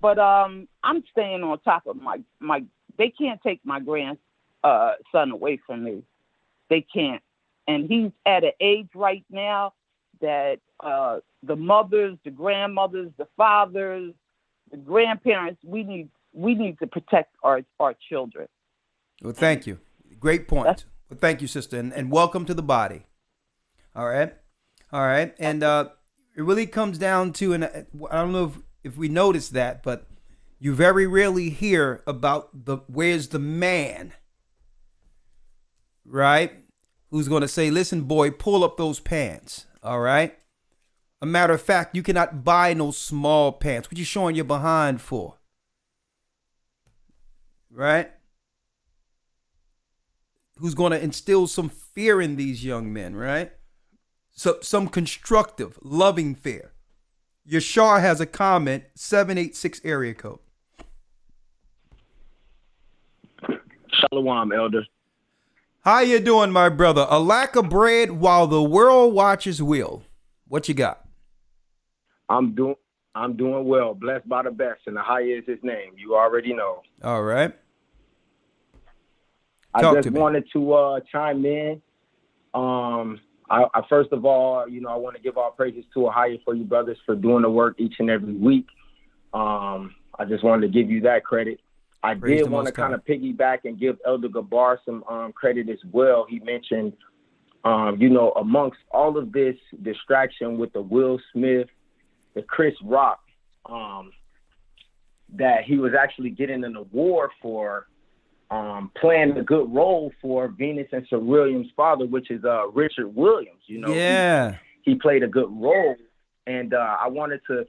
But I'm staying on top of my they can't take my grandson away from me. They can't. And he's at an age right now that the mothers, the grandmothers, the fathers, the grandparents, we need to protect our children. Well, thank you. Great point. Well, thank you, sister, and welcome to the body. All right. And it really comes down to, and I don't know if we noticed that, but you very rarely hear about where's the man, right? Who's going to say, listen, boy, pull up those pants. All right. A matter of fact, you cannot buy no small pants. What you showing your behind for? Right? Who's going to instill some fear in these young men, right? So some constructive, loving fear. Yashar has a comment, 786 area code. Shalom, Elder. How you doing, my brother? A lack of bread while the world watches will. What you got? I'm doing well. Blessed by the best, and the high is his name. You already know. All right. I just wanted to chime in. I first of all, you know, I want to give all praises to Ahaya for you brothers for doing the work each and every week. I just wanted to give you that credit. I did want to kind of piggyback and give Elder Gabar some credit as well. He mentioned, you know, amongst all of this distraction with the Will Smith, the Chris Rock, that he was actually getting an award for playing a good role for Venus and Sir William's father, which is Richard Williams. You know, Yeah. he played a good role, and I wanted to,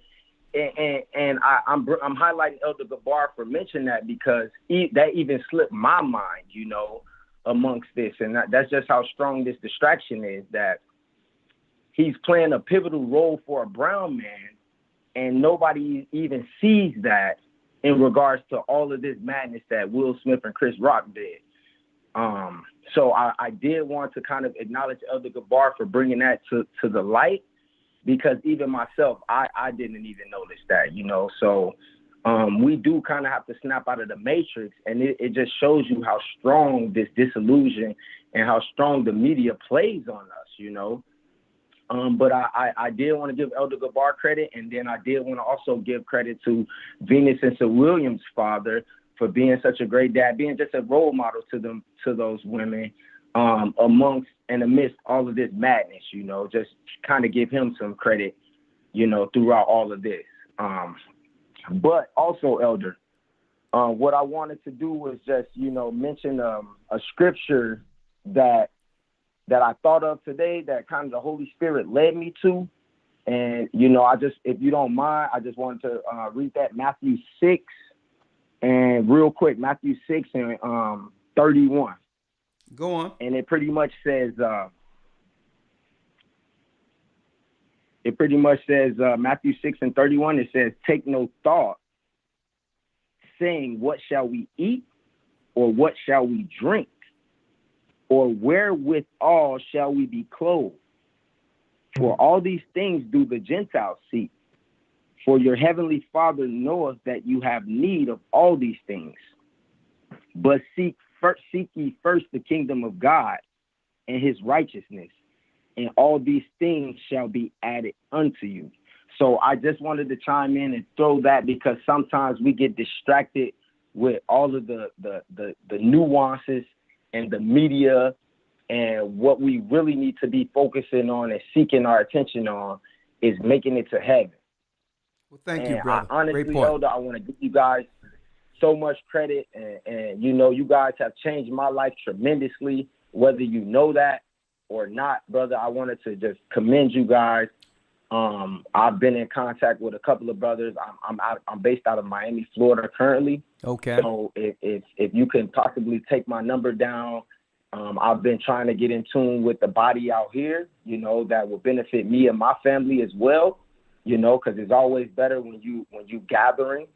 and I'm highlighting Elder Gabar for mentioning that because that even slipped my mind, you know, amongst this, and that's just how strong this distraction is, that he's playing a pivotal role for a brown man, and nobody even sees that in regards to all of this madness that Will Smith and Chris Rock did. So I did want to kind of acknowledge Elder Gabar for bringing that to the light, because even myself, I didn't even notice that, you know. So we do kind of have to snap out of the matrix, and it just shows you how strong this disillusion and how strong the media plays on us, you know. But I did want to give Elder Gabar credit, and then I did want to also give credit to Venus and Sir William's father for being such a great dad, being just a role model to those women, amongst and amidst all of this madness, you know, just kind of give him some credit, you know, throughout all of this. But also, Elder, what I wanted to do was just, you know, mention a scripture that I thought of today that kind of the Holy Spirit led me to. And, you know, if you don't mind, I just wanted to read that, Matthew 6, and real quick, Matthew 6 and 31. Go on. And it pretty much says, Matthew 6 and 31, it says, take no thought, saying, what shall we eat, or what shall we drink, or wherewithal shall we be clothed? For all these things do the Gentiles seek. For your heavenly Father knoweth that you have need of all these things. But seek ye first the kingdom of God and his righteousness, and all these things shall be added unto you. So I just wanted to chime in and throw that, because sometimes we get distracted with all of the nuances and the media, and what we really need to be focusing on and seeking our attention on is making it to heaven. Well, thank you, brother. Honestly, Great point. Elder, I want to give you guys so much credit, and you know, you guys have changed my life tremendously, whether you know that or not, brother. I wanted to just commend you guys. I've been in contact with a couple of brothers. I'm based out of Miami, Florida currently. Okay. So if you can possibly take my number down, I've been trying to get in tune with the body out here, you know, that will benefit me and my family as well, you know, because it's always better when you gathering,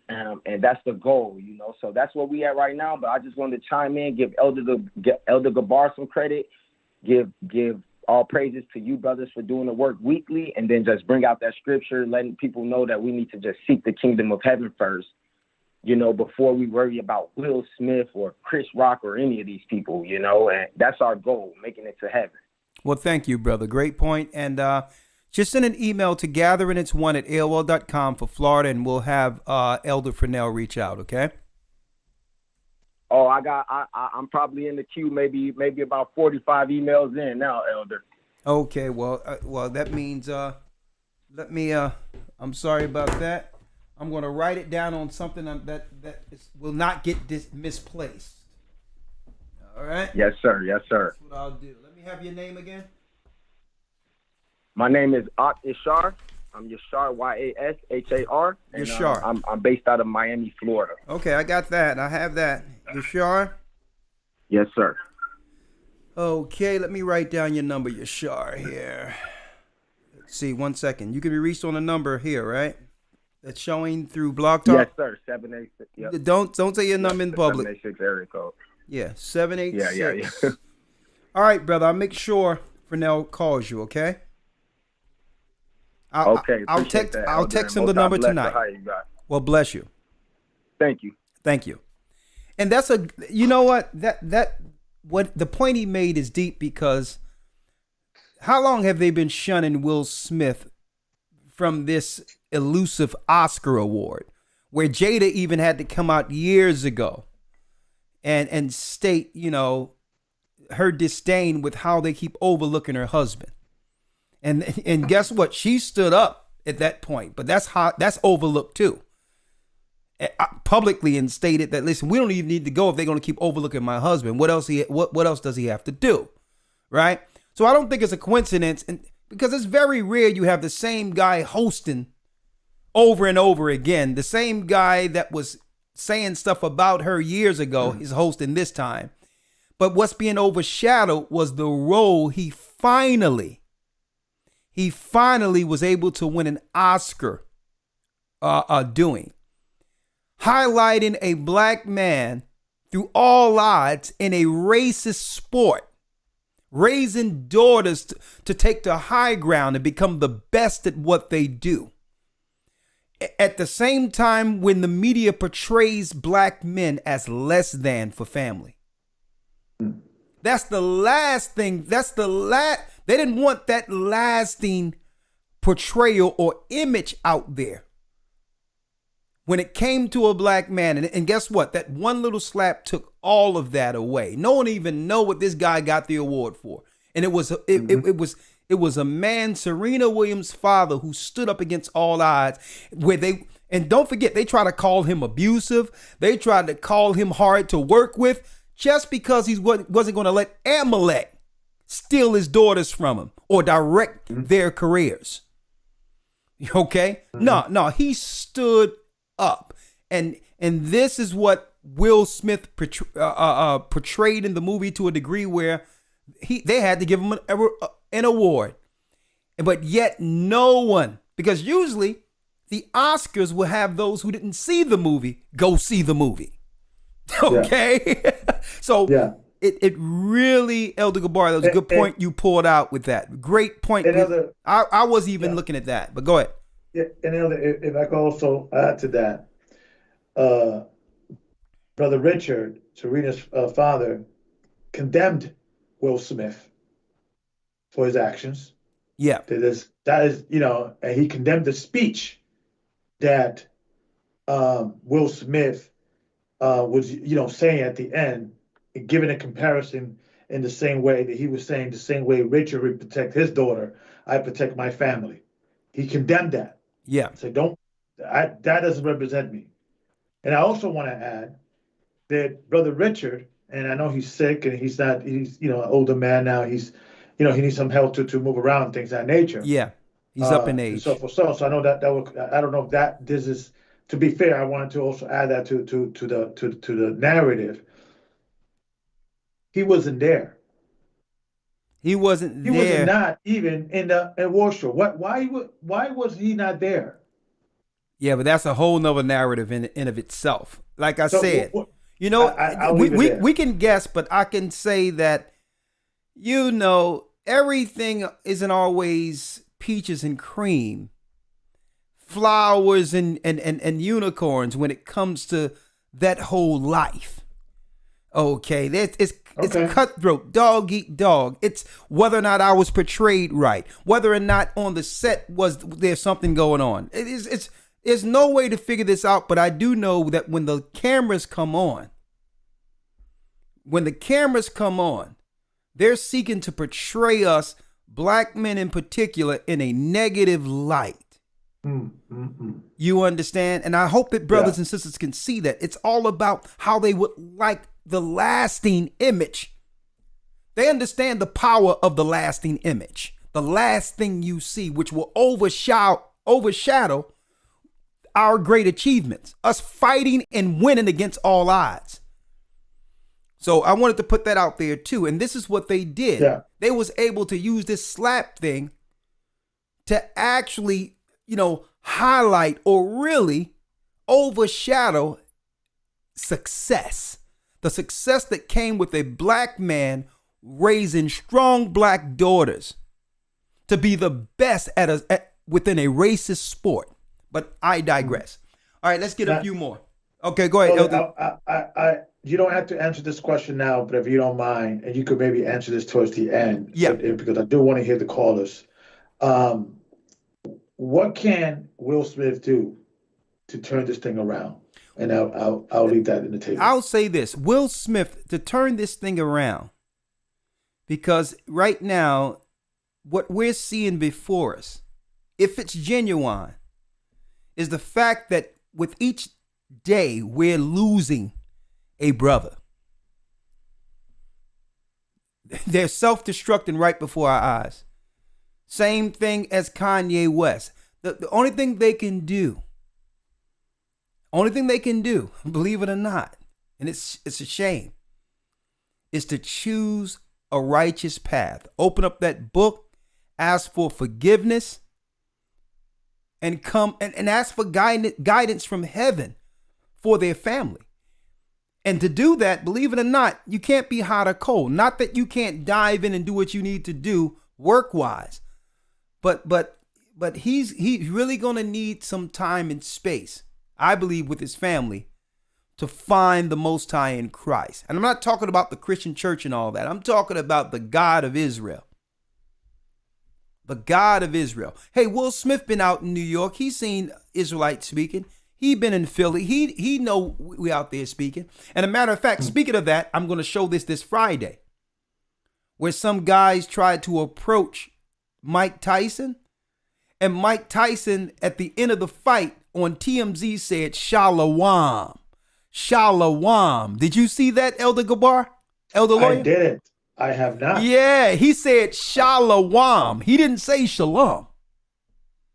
and that's the goal, you know. So that's where we at right now. But I just wanted to chime in, give Elder Gabar some credit, give all praises to you brothers for doing the work weekly, and then just bring out that scripture, letting people know that we need to just seek the kingdom of heaven first, you know, before we worry about Will Smith or Chris Rock or any of these people, you know, and that's our goal, making it to heaven. Well, thank you, brother. Great point. And just send an email to gatheringits1@AOL.com for Florida, and we'll have Elder Fernell reach out, okay? Oh, I'm probably in the queue, maybe about 45 emails in now, Elder. Okay, well, that means, I'm sorry about that. I'm going to write it down on something that will not get misplaced. All right? Yes, sir. Yes, sir. That's what I'll do. Let me have your name again. My name is Yashar. I'm Yashar, Yashar. Yashar. I'm based out of Miami, Florida. Okay, I got that. I have that. Yashar? Yes, sir. Okay, let me write down your number, Yashar, here. Let's see, 1 second. You can be reached on a number here, right? That's showing through Blog Talk? Yes, sir. 786. Yep. Don't say your number in public. 786 area code. Yeah, 786. Yeah. All right, brother. I'll make sure Fernell calls you, okay? I'll text him the number tonight. Well, bless you. Thank you. Thank you. And that's you know what? What the point he made is deep, because how long have they been shunning Will Smith from this elusive Oscar award, where Jada even had to come out years ago and state, you know, her disdain with how they keep overlooking her husband. And guess what? She stood up at that point, but that's overlooked too. publicly and stated that, listen, we don't even need to go if they're going to keep overlooking my husband. What else does he have to do? Right? So I don't think it's a coincidence, and because it's very rare you have the same guy hosting over and over again. The same guy that was saying stuff about her years ago is hosting this time. But what's being overshadowed was the role he finally was able to win an Oscar doing. Highlighting a black man through all odds in a racist sport. Raising daughters to take the high ground and become the best at what they do. At the same time, when the media portrays black men as less than for family. That's the last thing. They didn't want that lasting portrayal or image out there. When it came to a black man, and guess what? That one little slap took all of that away. No one even know what this guy got the award for. And it was a man, Serena Williams' father, who stood up against all odds. And don't forget, they tried to call him abusive. They tried to call him hard to work with, just because he wasn't going to let Amalek steal his daughters from him or direct their careers. Okay? No, he stood up. And this is what Will Smith portrayed in the movie to a degree where they had to give him an award. But yet no one, because usually the Oscars will have those who didn't see the movie go see the movie. Okay? Yeah. So it really, Elder Gabar, that was a good point you pulled out with that. Great point. I wasn't even looking at that, but go ahead. Yeah, and if I could also add to that, Brother Richard, Serena's father, condemned Will Smith for his actions. Yeah. That is, and he condemned the speech that Will Smith was, saying at the end, giving a comparison in the same way that he was saying, the same way Richard would protect his daughter, I protect my family. He condemned that. Yeah. So that doesn't represent me. And I also want to add that Brother Richard, and I know he's sick and he's an older man now. He's, he needs some help to move around and things of that nature. Yeah. He's up in age. So I know that I don't know if this is, to be fair, I wanted to also add that to the narrative. He wasn't there. He wasn't there. He was not even in Warsaw. Why was he not there? Yeah, but that's a whole nother narrative in of itself. Like I said, we can guess, but I can say that, everything isn't always peaches and cream, flowers and unicorns when it comes to that whole life. Okay, it's cutthroat, dog eat dog. It's whether or not I was portrayed right, whether or not on the set there's something going on. There's no way to figure this out, but I do know that when the cameras come on, they're seeking to portray us, black men in particular, in a negative light. You understand? And I hope that brothers and sisters can see that. It's all about how they would like the lasting image. They understand the power of the lasting image. The last thing you see, which will overshadow our great achievements, us fighting and winning against all odds. So I wanted to put that out there too. And this is what they did. Yeah. They was able to use this slap thing to actually, highlight or really overshadow success. The success that came with a black man raising strong black daughters to be the best within a racist sport. But I digress. All right, let's get a few more. Okay, go ahead, Elder. You don't have to answer this question now, but if you don't mind, and you could maybe answer this towards the end. Yeah. Because I do want to hear the callers. What can Will Smith do to turn this thing around? And I'll leave that in the table. I'll say this. Will Smith, to turn this thing around, because right now, what we're seeing before us, if it's genuine, is the fact that with each day we're losing a brother. They're self-destructing right before our eyes. Same thing as Kanye West. The only thing they can do, believe it or not, and it's a shame, is to choose a righteous path. Open up that book, ask for forgiveness, and come and ask for guidance from heaven for their family. And to do that, believe it or not, you can't be hot or cold. Not that you can't dive in and do what you need to do work-wise, but he's really going to need some time and space, I believe, with his family to find the Most High in Christ. And I'm not talking about the Christian church and all that. I'm talking about the God of Israel. The God of Israel. Hey, Will Smith been out in New York. He's seen Israelites speaking. He been in Philly. He know we out there speaking. And a matter of fact, speaking of that, I'm going to show this Friday, where some guys tried to approach Mike Tyson, and Mike Tyson at the end of the fight on TMZ said Shalom. Shalom. Did you see that, Elder Gabar? Elder Lawya? I didn't. I have not. Yeah, he said Shalom. He didn't say Shalom.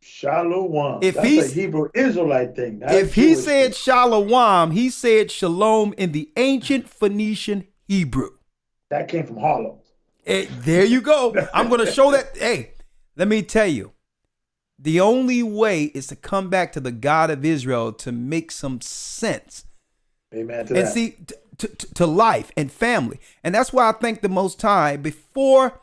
Shalom. That's a Hebrew Israelite thing. If he said Shalom, he said Shalom in the ancient Phoenician Hebrew. That came from Harlem. There you go. I'm going to show that. Hey, let me tell you, the only way is to come back to the God of Israel to make some sense. Amen to and that. see, to life and family. And that's why I thank the Most High. Before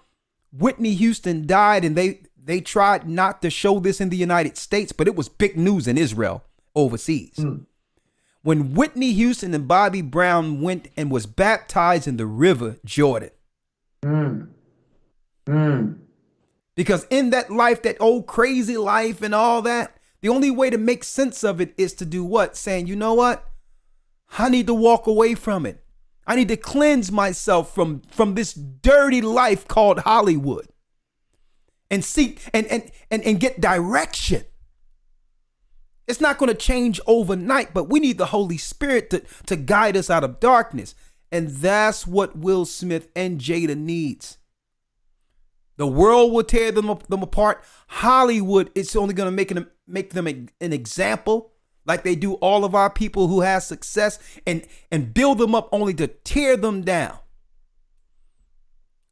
Whitney Houston died, and they tried not to show this in the United States, but it was big news in Israel overseas. When Whitney Houston and Bobby Brown went and was baptized in the river Jordan. Because in that life, that old crazy life and all that, the only way to make sense of it is to do what? Saying, you know what? I need to walk away from it. I need to cleanse myself from this dirty life called Hollywood. And seek and get direction. It's not going to change overnight, but we need the Holy Spirit to guide us out of darkness. And that's what Will Smith and Jada needs. The world will tear them apart. Hollywood is only going to make them an example, like they do all of our people who have success, and build them up only to tear them down.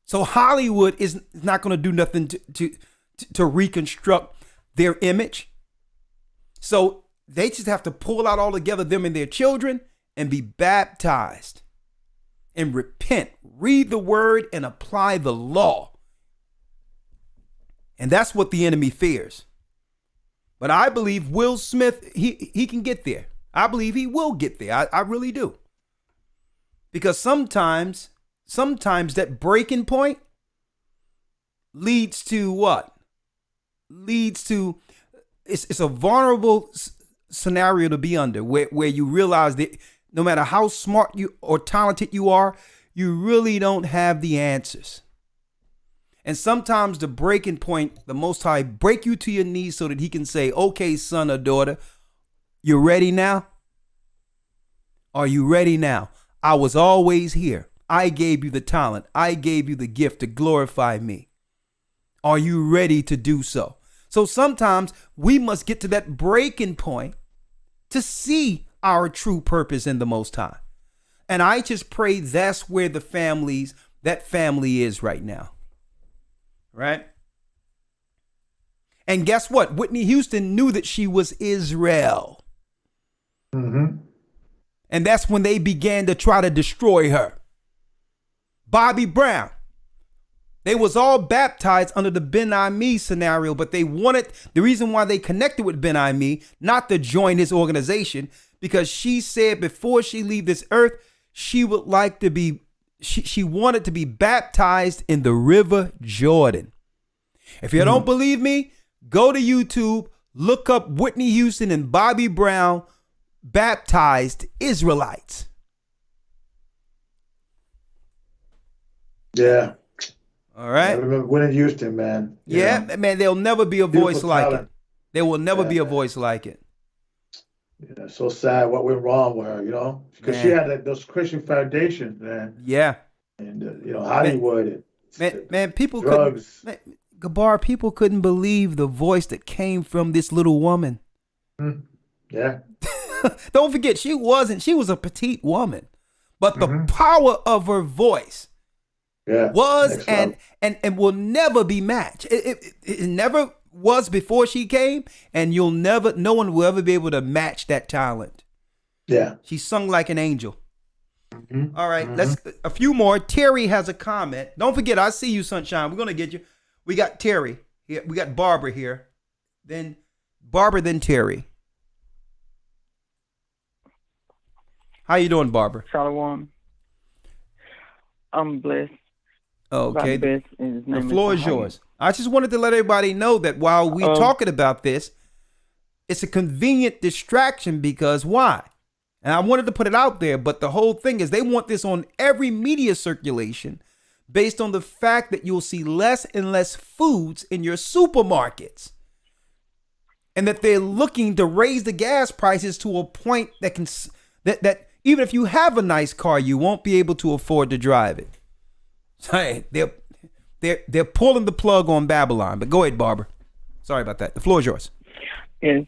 So Hollywood is not going to do nothing to reconstruct their image. So they just have to pull out all together, them and their children, and be baptized and repent, read the word, and apply the law. And that's what the enemy fears. But I believe Will Smith, he can get there. I believe he will get there. I really do. Because sometimes that breaking point leads to what? Leads to, it's a vulnerable scenario to be under, where you realize that no matter how smart you or talented you are, you really don't have the answers. And sometimes the breaking point, the Most High break you to your knees so that he can say, okay, son or daughter, you ready now? Are you ready now? I was always here. I gave you the talent. I gave you the gift to glorify me. Are you ready to do so? So sometimes we must get to that breaking point to see our true purpose in the Most High. And I just pray that's where that family is right now. Right? And guess what? Whitney Houston knew that she was Israel. And that's when they began to try to destroy her. Bobby Brown. They was all baptized under the Ben Ami scenario, but they wanted, the reason why they connected with Ben Ami, not to join his organization, because she said before she leave this earth, she would like to be, she wanted to be baptized in the river Jordan. If you don't believe me, go to YouTube, look up Whitney Houston and Bobby Brown baptized Israelites. Yeah. All right. I remember Whitney Houston, man. Yeah, man, there'll never be a voice like talent. it. There will never be a voice like it. Yeah, so sad what went wrong with her, because she had those Christian foundations, man. Yeah. And, Hollywood. Man, people drugs. Gabar, people couldn't believe the voice that came from this little woman. Yeah. Don't forget, she was a petite woman, but the power of her voice was and will never be matched. It never was before she came, and no one will ever be able to match that talent. Yeah. She sung like an angel. All right, let's a few more. Terry has a comment. Don't forget, I see you, Sunshine. We're gonna get you. We got Terry here. We got Barbara here. Then Barbara, then Terry. How you doing, Barbara? Shalom. I'm blessed. Okay. The floor is yours. I just wanted to let everybody know that while we're talking about this, it's a convenient distraction because why? And I wanted to put it out there, but the whole thing is they want this on every media circulation based on the fact that you'll see less and less foods in your supermarkets. And that they're looking to raise the gas prices to a point that that even if you have a nice car, you won't be able to afford to drive it. Hey, they're pulling the plug on Babylon. But go ahead, Barbara. Sorry about that. The floor is yours. Yes.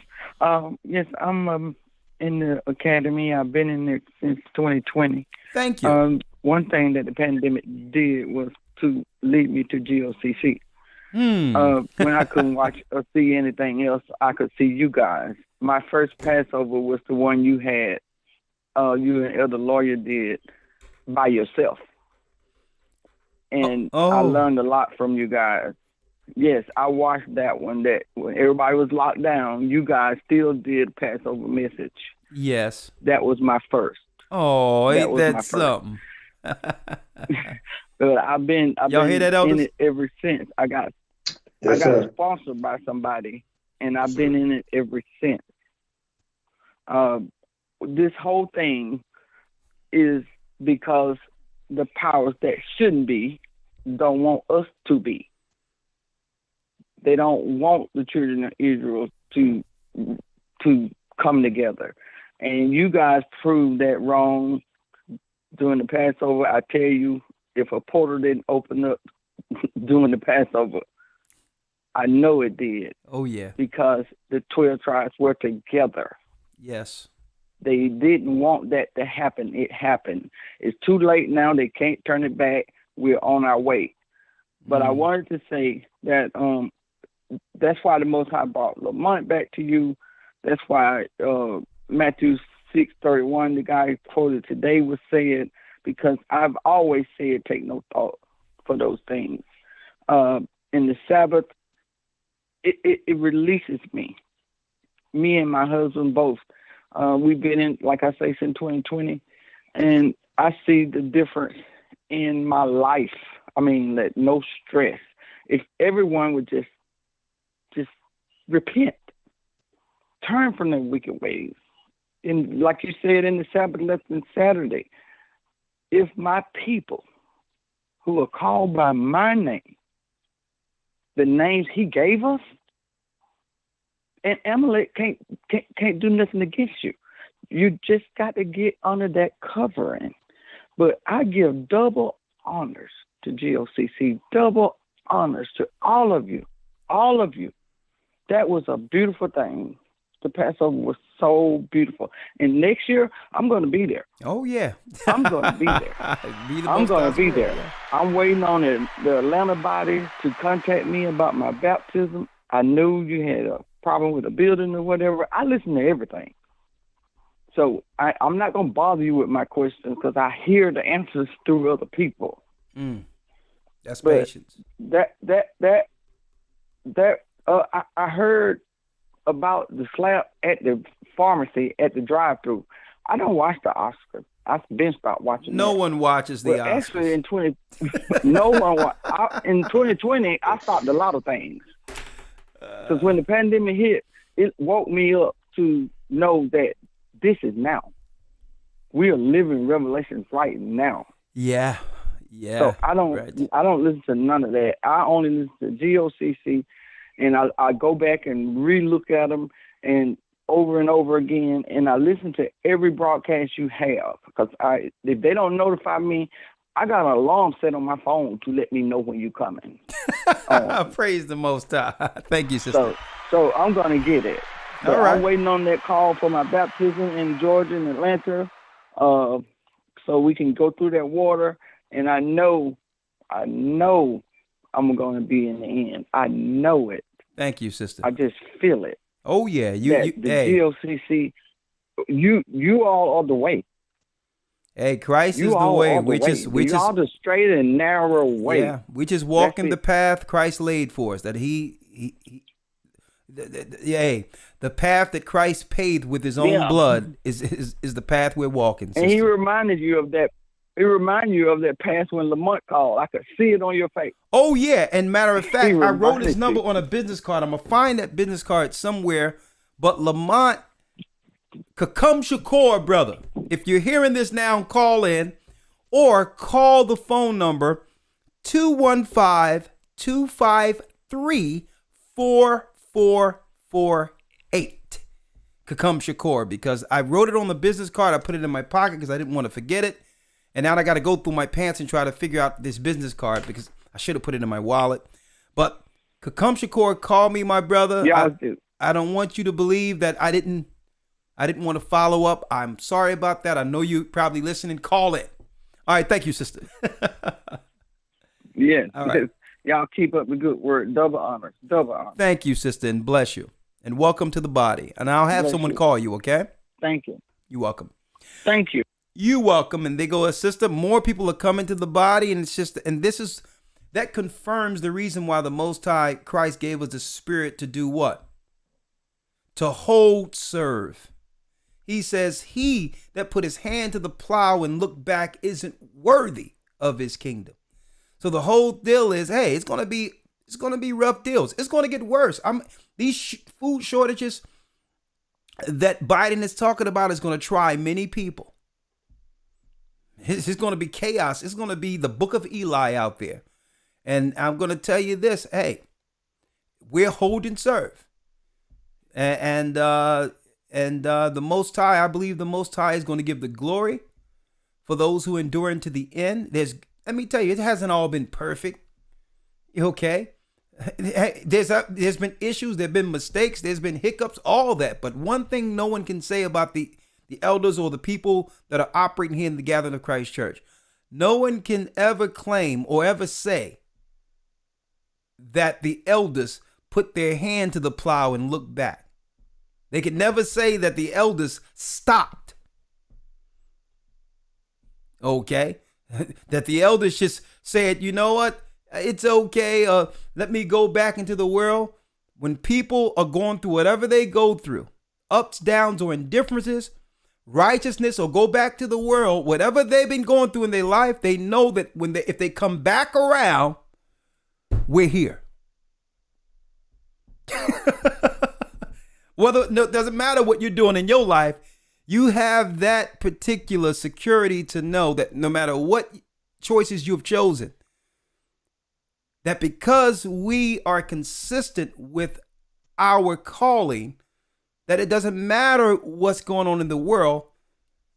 Yes, I'm in the academy. I've been in there since 2020. Thank you. One thing that the pandemic did was to lead me to GOCC. When I couldn't watch or see anything else, I could see you guys. My first Passover was the one you had, you and Elder Lawya did by yourself. And I learned a lot from you guys. Yes, I watched that one. That when everybody was locked down, you guys still did Passover message. Yes. That was my first. Oh, ain't that something? But I've been hear that, in it ever since. I got sponsored by somebody, and I've been in it ever since. This whole thing is because the powers that shouldn't be don't want us to be. They don't want the children of Israel to come together. And you guys proved that wrong during the Passover. I tell you, if a portal didn't open up during the Passover, I know it did. Oh, yeah. Because the 12 tribes were together. Yes. They didn't want that to happen. It happened. It's too late now. They can't turn it back. We're on our way. But I wanted to say that that's why the Most High brought Lamont back to you. That's why Matthew 6:31, the guy quoted today, was saying, because I've always said take no thought for those things. In the Sabbath, it releases me. Me and my husband both. We've been in, like I say, since 2020, and I see the difference in my life. I mean, no stress. If everyone would just repent, turn from their wicked ways. And like you said in the Sabbath lesson Saturday, if my people who are called by my name, the names he gave us, and Amalek can't do nothing against you. You just got to get under that covering. But I give double honors to GOCC, double honors to all of you. All of you. That was a beautiful thing. The Passover was so beautiful. And next year, I'm going to be there. Oh, yeah. I'm going to be there. I'm going to be there. Yeah. I'm waiting on the Atlanta body to contact me about my baptism. I knew you had a problem with a building or whatever. I listen to everything. So I'm not going to bother you with my questions because I hear the answers through other people. That's patience. I heard about the slap at the pharmacy at the drive-thru. I don't watch the Oscars. I've been stopped watching. No one watches the Oscars. Actually, in 2020, I stopped a lot of things. Because when the pandemic hit, it woke me up to know that this is now. We are living Revelations right now. Yeah. Yeah. So I don't listen to none of that. I only listen to GOCC, and I go back and re-look at them, and over and over again, and I listen to every broadcast you have, because if they don't notify me, I got an alarm set on my phone to let me know when you're coming. Praise the Most High. Thank you, sister. So I'm going to get it. But all right. I'm waiting on that call for my baptism in Georgia and Atlanta, so we can go through that water. And I know I'm going to be in the end. I know it. Thank you, sister. I just feel it. Oh yeah, the GOCC, you all are the way. Hey, Christ is the way. We just y'all the straight and narrow way. Yeah, we just walk in the path Christ laid for us. That the path that Christ paved with His own blood is the path we're walking. Sister. And He reminded you of that. He reminded you of that path when Lamont called. I could see it on your face. Oh yeah, and matter of fact, I wrote his number on a business card. I'm gonna find that business card somewhere. But Lamont, Kakum Shakur, brother, if you're hearing this now, call in or call the phone number 215-253-4448. Kakum Shakur, because I wrote it on the business card. I put it in my pocket because I didn't want to forget it. And now I got to go through my pants and try to figure out this business card because I should have put it in my wallet. But Kakum Shakur, call me, my brother. Yeah, I don't want you to believe that I didn't want to follow up. I'm sorry about that. I know you probably listening. Call in. All right. Thank you, sister. Yeah. All right. Y'all keep up the good work. Double honors. Double honors. Thank you, sister, and bless you. And welcome to the body. And I'll have someone call you, okay? Thank you. You're welcome. Thank you. You welcome. And they go, sister, more people are coming to the body. And it's just, and that confirms the reason why the Most High Christ gave us the Spirit to do what? To hold, serve. He says, he that put his hand to the plow and look back isn't worthy of his kingdom. So the whole deal is, hey, it's going to be rough deals. It's going to get worse. These food shortages that Biden is talking about is going to try many people. It's going to be chaos. It's going to be the book of Eli out there. And I'm going to tell you this. Hey, we're hold and serve. And the Most High, I believe the Most High is going to give the glory for those who endure into the end. Let me tell you, it hasn't all been perfect. Okay? There's been issues. There have been mistakes. There's been hiccups, all that. But one thing no one can say about the elders or the people that are operating here in the Gathering of Christ Church, no one can ever claim or ever say that the elders put their hand to the plow and look back. They can never say that the elders stopped. Okay? That the elders just said, you know what? It's okay. Let me go back into the world. When people are going through whatever they go through, ups, downs, or indifferences, righteousness, or go back to the world, whatever they've been going through in their life, they know that if they come back around, we're here. It doesn't matter what you're doing in your life, you have that particular security to know that no matter what choices you've chosen, that because we are consistent with our calling, that it doesn't matter what's going on in the world.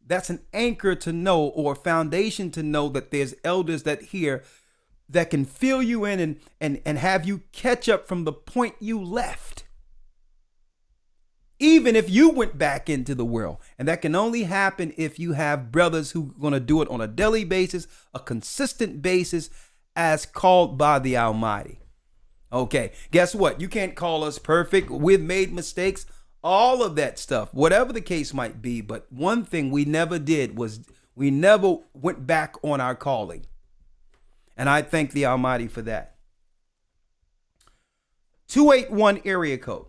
That's an anchor to know, or a foundation to know, that there's elders that here that can fill you in and have you catch up from the point you left. Even if you went back into the world. And that can only happen if you have brothers who are going to do it on a daily basis, a consistent basis, as called by the Almighty. Okay, guess what? You can't call us perfect. We've made mistakes, all of that stuff, whatever the case might be. But one thing we never did was we never went back on our calling. And I thank the Almighty for that. 281 area code.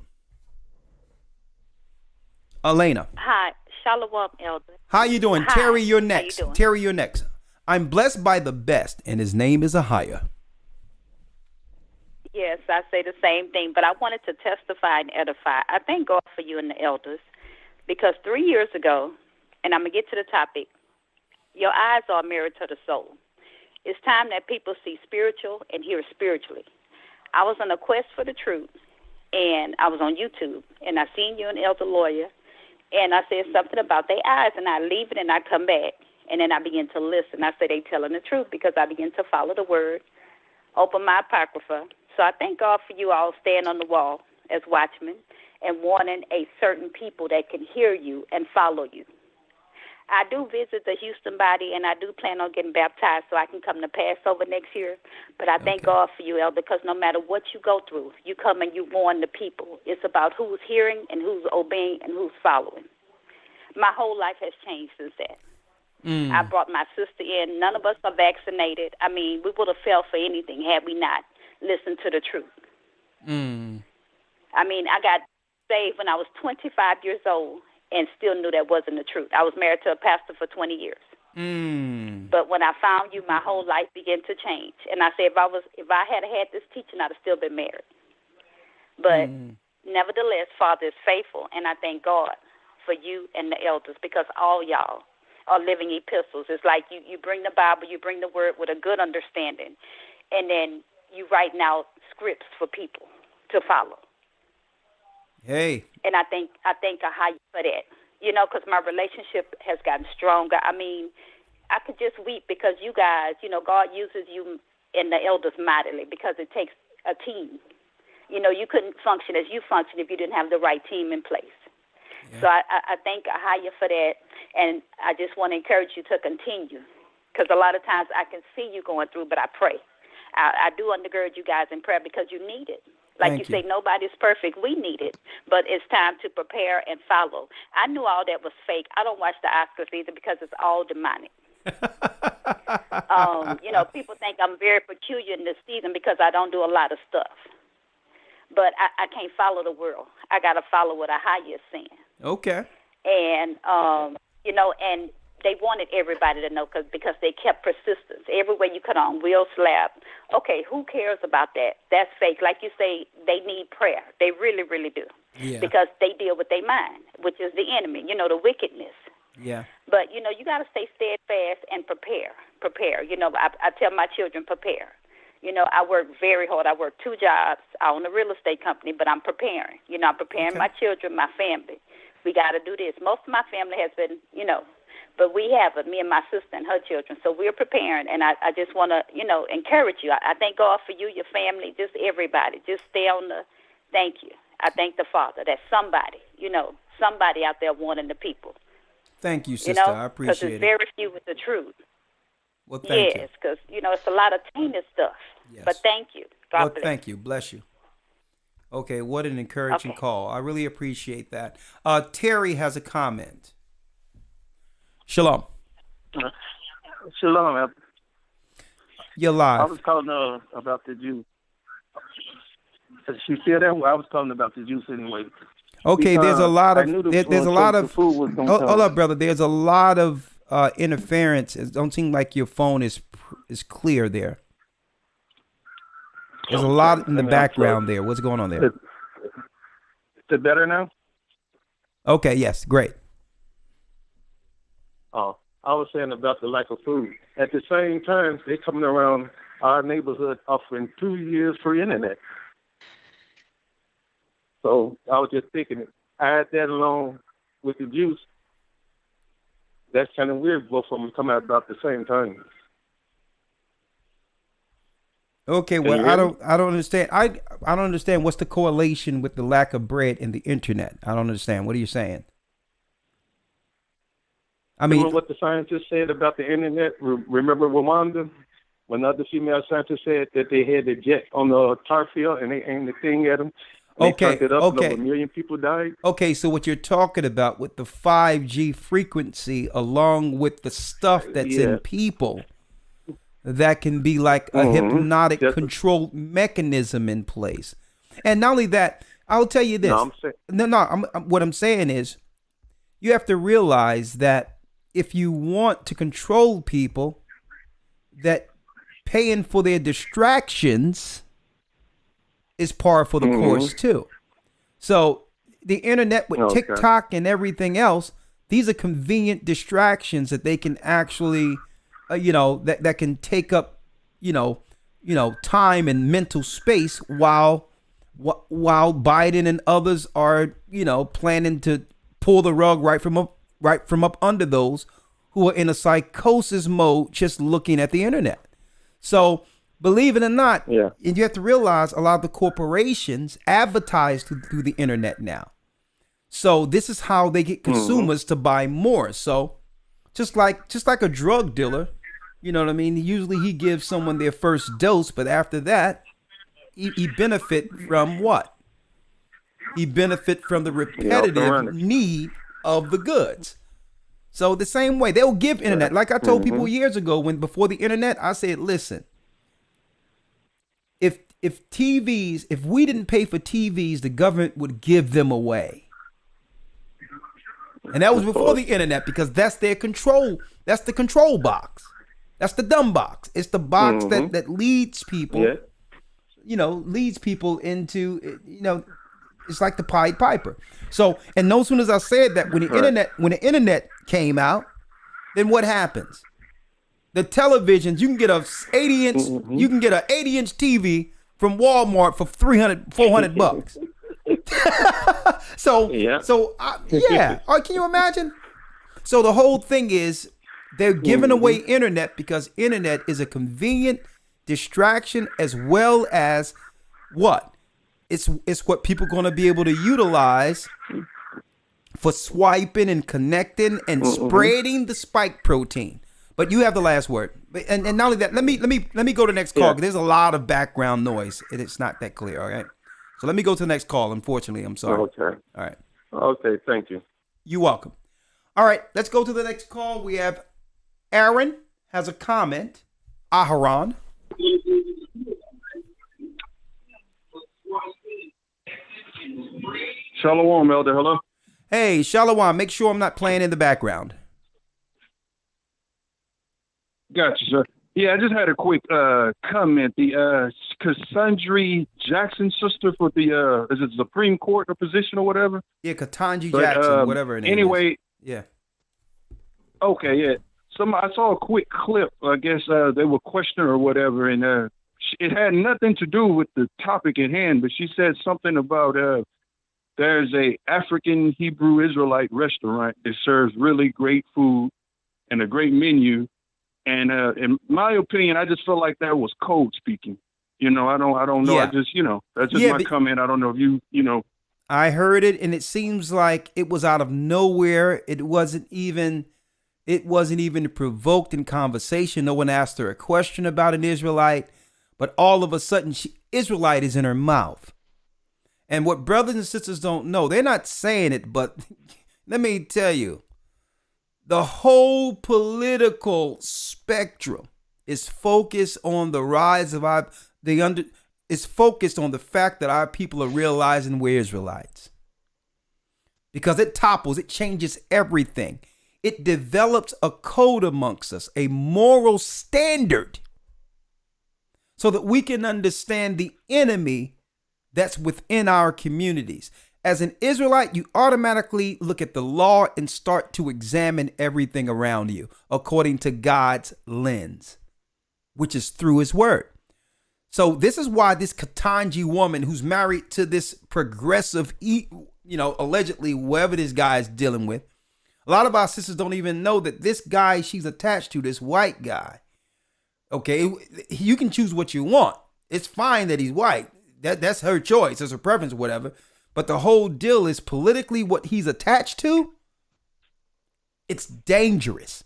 Elena. Hi, Shalom, Elder. How you doing? Hi. Terry, you're next. How you doing? Terry, you're next. I'm blessed by the best, and his name is Ahia. Yes, I say the same thing, but I wanted to testify and edify. I thank God for you and the elders, because 3 years ago, and I'm going to get to the topic, your eyes are a mirror to the soul. It's time that people see spiritual and hear spiritually. I was on a quest for the truth, and I was on YouTube, and I seen you and Elder Lawya, and I said something about their eyes, and I leave it, and I come back, and then I begin to listen. I said they telling the truth because I begin to follow the word, open my apocrypha. So I thank God for you all staying on the wall as watchmen and wanting a certain people that can hear you and follow you. I do visit the Houston body, and I do plan on getting baptized so I can come to Passover next year. But I thank God for you, Elder, because no matter what you go through, you come and you warn the people. It's about who's hearing and who's obeying and who's following. My whole life has changed since that. I brought my sister in. None of us are vaccinated. I mean, we would have fell for anything had we not listened to the truth. I mean, I got saved when I was 25 years old and still knew that wasn't the truth. I was married to a pastor for 20 years. But when I found you, my whole life began to change. And I said, if I had had this teaching, I'd have still been married. But nevertheless, Father is faithful, and I thank God for you and the elders, because all y'all are living epistles. It's like you bring the Bible, you bring the word with a good understanding, and then you write out scripts for people to follow. Hey. And I thank God for that, you know, because my relationship has gotten stronger. I mean, I could just weep because you guys, you know, God uses you and the elders mightily because it takes a team. You know, you couldn't function as you function if you didn't have the right team in place. Yeah. So I thank Ahaya for that, and I just want to encourage you to continue, because a lot of times I can see you going through, but I pray. I do undergird you guys in prayer because you need it. Like you say, nobody's perfect. We need it. But it's time to prepare and follow. I knew all that was fake. I don't watch the Oscars either because it's all demonic. You know, people think I'm very peculiar in this season because I don't do a lot of stuff. But I can't follow the world. I got to follow what Ahaya is saying. Okay. And, you know, and they wanted everybody to know because they kept persistence. Everywhere you cut on, wheel slap. Okay, who cares about that? That's fake. Like you say, they need prayer. They really, really do. Yeah. Because they deal with their mind, which is the enemy, you know, the wickedness. Yeah. But, you know, you got to stay steadfast and prepare. Prepare. You know, I tell my children, prepare. You know, I work very hard. I work 2 jobs. I own a real estate company, but I'm preparing. You know, I'm preparing my children, my family. We got to do this. Most of my family has been, you know, but we have it, me and my sister and her children. So we're preparing, and I just want to, you know, encourage you. I thank God for you, your family, just everybody. Just stay on the, thank you. I thank the Father that somebody, you know, somebody out there wanting the people. Thank you, sister. You know? I appreciate it. Because there's very few with the truth. Well, thank you. Yes, because, you know, it's a lot of tainted stuff. Yes. But thank you. God bless. Thank you. Bless you. Okay, what an encouraging call. I really appreciate that. Terry has a comment. Shalom. Shalom. You're live. I was calling about the Jews. She said that. Well, I was calling about the Jews anyway. Okay, there's a lot of there's a lot of hold up, brother. There's a lot of interference. It don't seem like your phone is clear there. There's a lot in the background there. What's going on there? Is it better now? Okay, yes, great. Oh, I was saying about the lack of food. At the same time, they're coming around our neighborhood offering 2 years free internet. So I was just thinking, add that along with the juice. That's kind of weird, both of them come out about the same time. Okay, well, I don't understand. I don't understand what's the correlation with the lack of bread and the internet. I don't understand. What are you saying? I mean, remember what the scientists said about the internet? Remember Rwanda, when other female scientists said that they had a jet on the tar field and they aimed the thing at them. Okay, it up, and over 1 million people died. Okay, so what you're talking about with the 5G frequency, along with the stuff that's in people, that can be like a hypnotic control mechanism in place. And not only that, I'll tell you this. What I'm saying is, you have to realize that if you want to control people, that paying for their distractions is par for the course too. So the internet with TikTok and everything else, these are convenient distractions that they can actually, that can take up, time and mental space while while Biden and others are, planning to pull the rug right from up under those who are in a psychosis mode just looking at the internet. So believe it or not, and you have to realize a lot of the corporations advertise through the internet now. So this is how they get consumers to buy more. So just like a drug dealer, you know what I mean? Usually he gives someone their first dose, but after that, he benefit from what? He benefit from the repetitive need of the goods. So the same way they'll give internet. Like I told people years ago, before the internet, I said, listen, if we didn't pay for TVs, the government would give them away. And that was before the internet, because that's their control. That's the control box. That's the dumb box. It's the box that leads people, leads people into, it's like the Pied Piper. So, and no sooner as I said that, when the internet came out, then what happens? The televisions, you can get a 80-inch, you can get an 80-inch TV from Walmart for $400. So can you imagine? So the whole thing is they're giving away internet because internet is a convenient distraction, as well as what? It's what people are going to be able to utilize for swiping and connecting and spreading the spike protein. But you have the last word. And not only that, let me go to the next call, because there's a lot of background noise and it's not that clear. All right. So let me go to the next call. Unfortunately, I'm sorry. Okay. All right. Okay. Thank you. You're welcome. All right. Let's go to the next call. We have Aaron has a comment. Aharon. Shalom, Elder. Hello. Hey, Shalom. Make sure I'm not playing in the background. Gotcha, sir. Yeah, I just had a quick comment. The Cassandra Jackson sister for the is it Supreme Court or position or whatever? Yeah, Ketanji Jackson, whatever her name anyway, is. Yeah. Okay, yeah. I saw a quick clip. I guess they were questioning her or whatever, and it had nothing to do with the topic at hand. But she said something about there's a African Hebrew Israelite restaurant that serves really great food and a great menu. And in my opinion, I just feel like that was code speaking. I don't know. Yeah. I just, that's just my comment. I don't know if you. I heard it, and it seems like it was out of nowhere. It wasn't even provoked in conversation. No one asked her a question about an Israelite, but all of a sudden, Israelite is in her mouth. And what brothers and sisters don't know, they're not saying it, but let me tell you, the whole political spectrum is focused on the rise of is focused on the fact that our people are realizing we're Israelites. Because it changes everything. It develops a code amongst us, a moral standard, so that we can understand the enemy that's within our communities. As an Israelite, you automatically look at the law and start to examine everything around you according to God's lens, which is through his word. So this is why this Ketanji woman who's married to this progressive, allegedly whoever this guy is dealing with, a lot of our sisters don't even know that this guy she's attached to, this white guy, okay, you can choose what you want. It's fine that he's white. That's her choice. It's her preference or whatever. But the whole deal is politically what he's attached to. It's dangerous.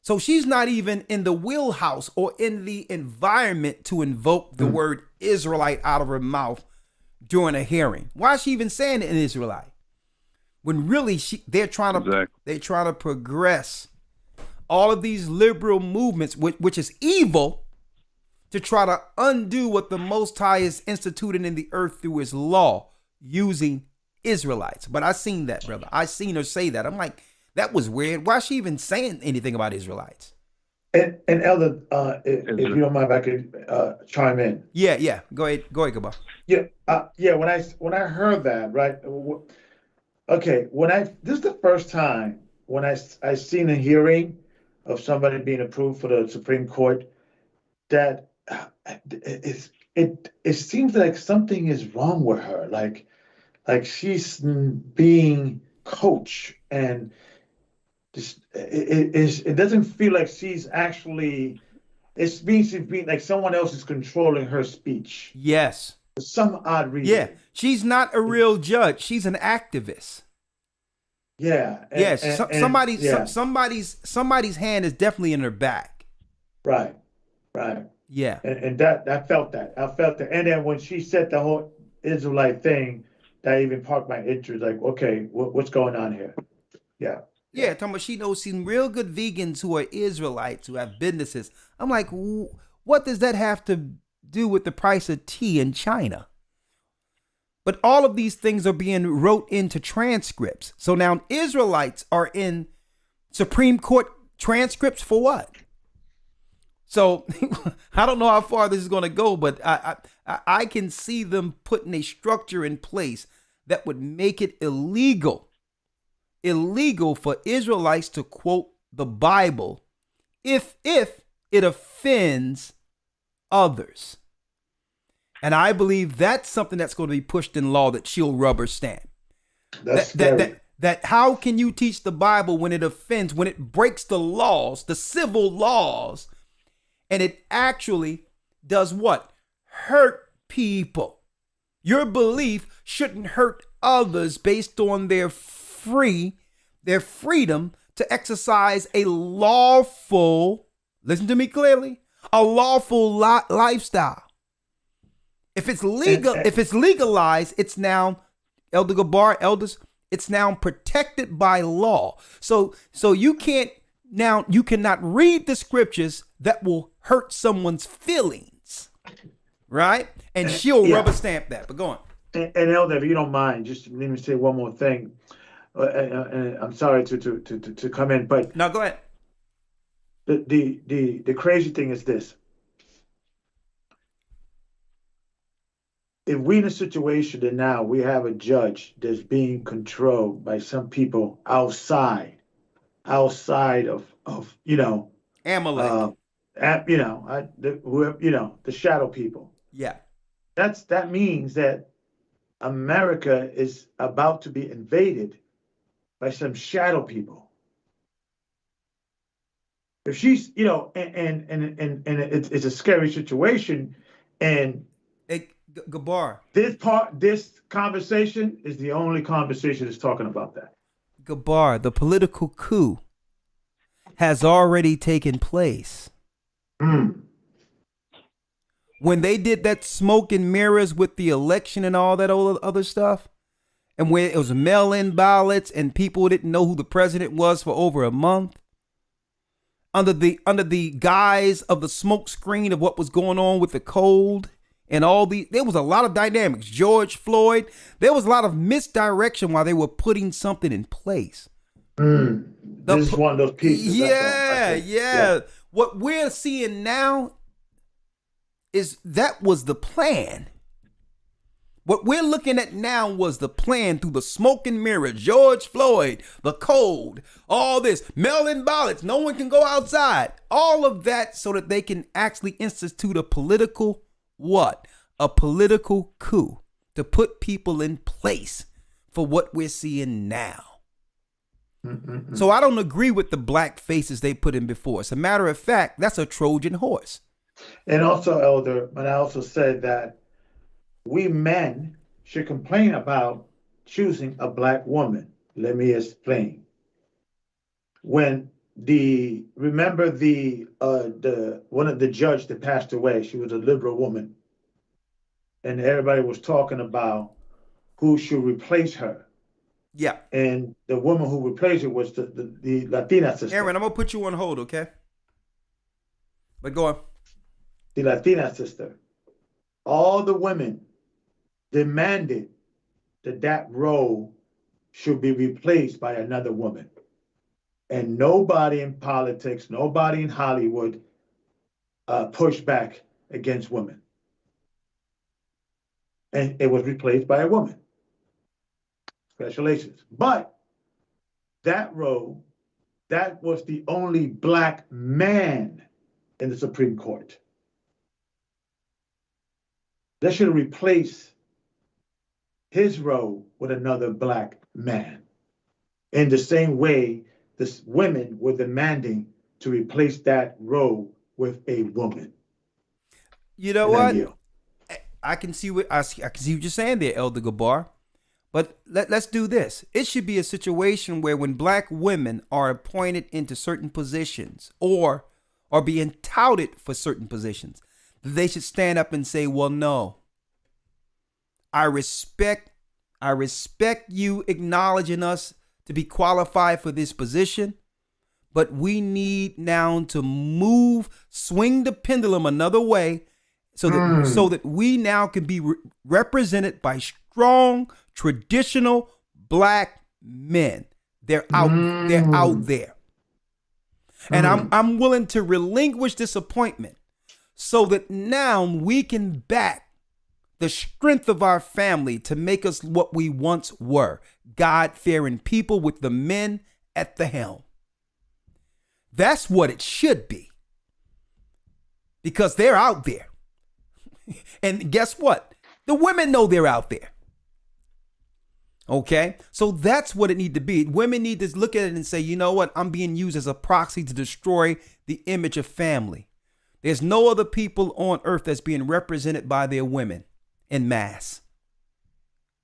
So she's not even in the wheelhouse or in the environment to invoke the word Israelite out of her mouth during a hearing. Why is she even saying an Israelite? When really they're trying to progress all of these liberal movements, which is evil, to try to undo what the Most High is instituting in the earth through his law, using Israelites. But I seen that, brother. I seen her say that. I'm like, that was weird. Why is she even saying anything about Israelites? And Elder, if you don't mind, if I could chime in. Yeah. Go ahead, Gaba. Yeah. When I heard that, right? Okay. This is the first time when I seen a hearing of somebody being approved for the Supreme Court that it seems like something is wrong with her. Like she's being coached, and it doesn't feel like she's actually. It means she's being like someone else is controlling her speech. Yes. For some odd reason. Yeah. She's not a real judge. She's an activist. Yeah. Yes. Yeah. Somebody's hand is definitely in her back. Right. Right. Yeah. And that I felt that. I felt that. And then when she said the whole Israelite thing, that even parked my interest. Like, okay, what's going on here? Yeah. Yeah, talking about she knows some real good vegans who are Israelites who have businesses. I'm like, what does that have to do with the price of tea in China? But all of these things are being wrote into transcripts. So now Israelites are in Supreme Court transcripts for what? So I don't know how far this is going to go, but I can see them putting a structure in place that would make it illegal for Israelites to quote the Bible if it offends others. And I believe that's something that's going to be pushed in law that she'll rubber stamp. That how can you teach the Bible when it offends, when it breaks the laws, the civil laws, and it actually does what? Hurt people. Your belief shouldn't hurt others based on their freedom to exercise a lawful, listen to me clearly, a lawful lifestyle. If it's legal, if it's legalized, it's now, Elder Gabar, elders, it's now protected by law. So you cannot read the scriptures that will hurt someone's feelings, right? And she'll rubber stamp that. But go on. And Elder, if you don't mind, just let me say one more thing. I'm sorry to come in, but no, go ahead. The crazy thing is this: if we in a situation that now we have a judge that's being controlled by some people outside of Amalek, the shadow people. Yeah, that means that America is about to be invaded by some shadow people. If she's, and it's a scary situation, and Gabar, this conversation is the only conversation that's talking about that. Gabar, the political coup has already taken place. When they did that smoke and mirrors with the election and all that other stuff, and when it was mail-in ballots and people didn't know who the president was for over a month, under the guise of the smoke screen of what was going on with the cold and there was a lot of dynamics. George Floyd, there was a lot of misdirection while they were putting something in place. This is one of those pieces. Yeah. What we're seeing now is that was the plan. What we're looking at now was the plan through the smoke and mirror, George Floyd, the code, all this, mail-in ballots, no one can go outside. All of that so that they can actually institute a political what? A political coup to put people in place for what we're seeing now. So I don't agree with the black faces they put in before. As a matter of fact, that's a Trojan horse. And also, Elder, but I also said that we men should complain about choosing a black woman. Let me explain. When remember the one of the judge that passed away, she was a liberal woman, and everybody was talking about who should replace her. Yeah. And the woman who replaced her was the Latina sister. Aaron, I'm gonna put you on hold, okay? But go on. The Latina sister. All the women demanded that role should be replaced by another woman. And nobody in politics, nobody in Hollywood pushed back against women. And it was replaced by a woman. Congratulations. But that role, that was the only black man in the Supreme Court. they should replace his role with another black man. In the same way, the women were demanding to replace that role with a woman. You know what? I can see what you're saying there, Elder Gabar. But let's do this. It should be a situation where when black women are appointed into certain positions or are being touted for certain positions, they should stand up and say, well, no, I respect you acknowledging us to be qualified for this position, but we need now to swing the pendulum another way so that we now can be represented by strong, traditional black men. They're out there. And I'm willing to relinquish this appointment so that now we can back the strength of our family to make us what we once were, God-fearing people with the men at the helm. That's what it should be. Because they're out there. And guess what? The women know they're out there. Okay? So that's what it need to be. Women need to look at it and say, you know what? I'm being used as a proxy to destroy the image of family. There's no other people on earth that's being represented by their women en masse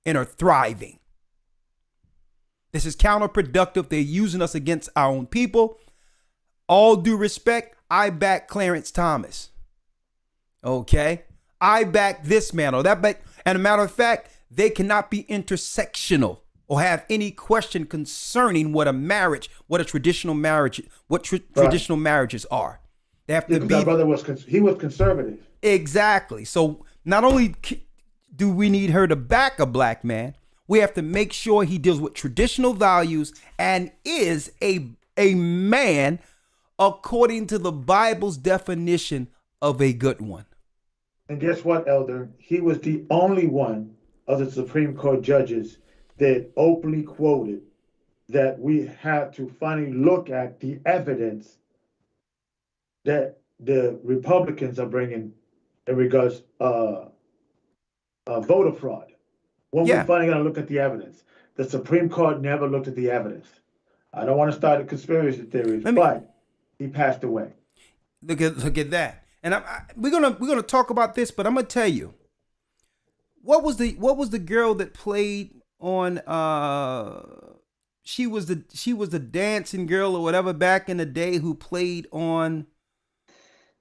and are thriving. This is counterproductive. They're using us against our own people. All due respect, I back Clarence Thomas. Okay? I back this man or that back. And a matter of fact, they cannot be intersectional or have any question concerning what a traditional marriage, traditional marriages are. They have to be. My brother was conservative. Exactly. So not only do we need her to back a black man, we have to make sure he deals with traditional values and is a man according to the Bible's definition of a good one. And guess what, Elder? He was the only one of the Supreme Court judges that openly quoted that we have to finally look at the evidence that the Republicans are bringing in regards voter fraud. When we're finally going to look at the evidence. The Supreme Court never looked at the evidence. I don't want to start a conspiracy theories, but he passed away. Look at that. And we're gonna talk about this, but I'm gonna tell you, what was the girl that played on? She was the dancing girl or whatever back in the day who played on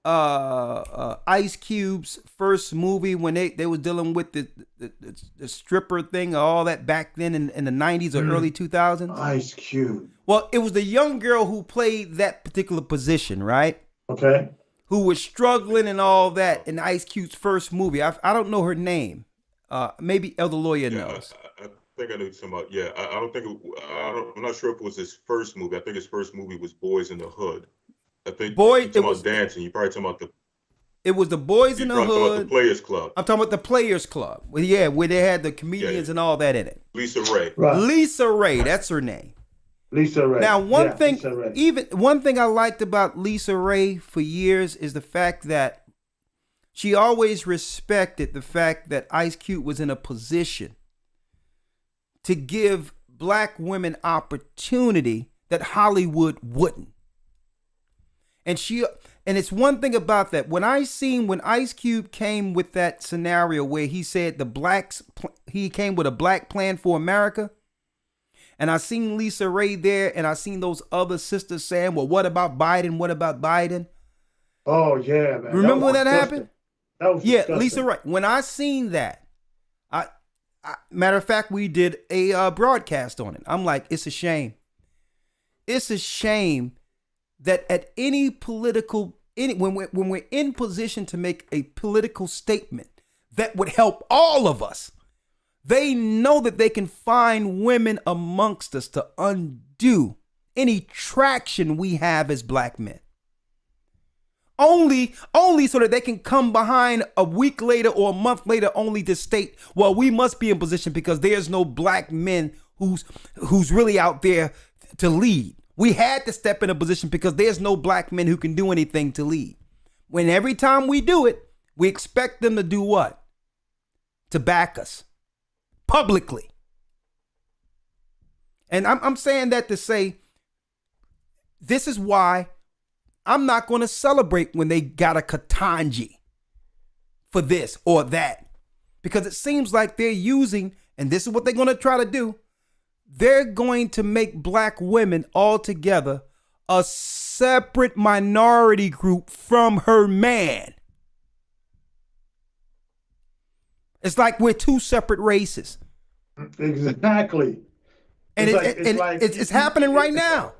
Ice Cube's first movie when they was dealing with the stripper thing, all that back then in the 90s or early 2000s. Ice Cube. Well, it was the young girl who played that particular position, right? Okay. Who was struggling and all that in Ice Cube's first movie. I don't know her name. Maybe Elder Lawya knows. I think I know something about. Yeah, I'm not sure if it was his first movie. I think his first movie was Boys in the Hood. I think you're talking about dancing. You probably talking about It was the Boys in the Hood. Talking about the Players Club. I'm talking about the Players Club. Well, yeah, where they had the comedians and all that in it. Lisa Ray. Right. Lisa Ray, that's her name. Lisa Ray. Now, one thing I liked about Lisa Ray for years is the fact that she always respected the fact that Ice Cube was in a position to give black women opportunity that Hollywood wouldn't. And it's one thing about that. When Ice Cube came with that scenario where he said he came with a black plan for America. And I seen Lisa Ray there, and I seen those other sisters saying, well, what about Biden? What about Biden? Oh, yeah, man. Remember when that happened? That was disgusting. Lisa Ray. When I seen that, matter of fact, we did a broadcast on it. I'm like, it's a shame. It's a shame that at when we're in position to make a political statement that would help all of us, they know that they can find women amongst us to undo any traction we have as black men. Only so that they can come behind a week later or a month later only to state, well, we must be in position because there's no black men who's really out there to lead. We had to step in a position because there's no black men who can do anything to lead. When every time we do it, we expect them to do what? to back us publicly. And I'm saying that to say, this is why I'm not going to celebrate when they got a Katanji for this or that, because it seems like they're using, and this is what they're going to try to do. They're going to make black women altogether a separate minority group from her man. It's like we're two separate races. Exactly. And it's happening right now.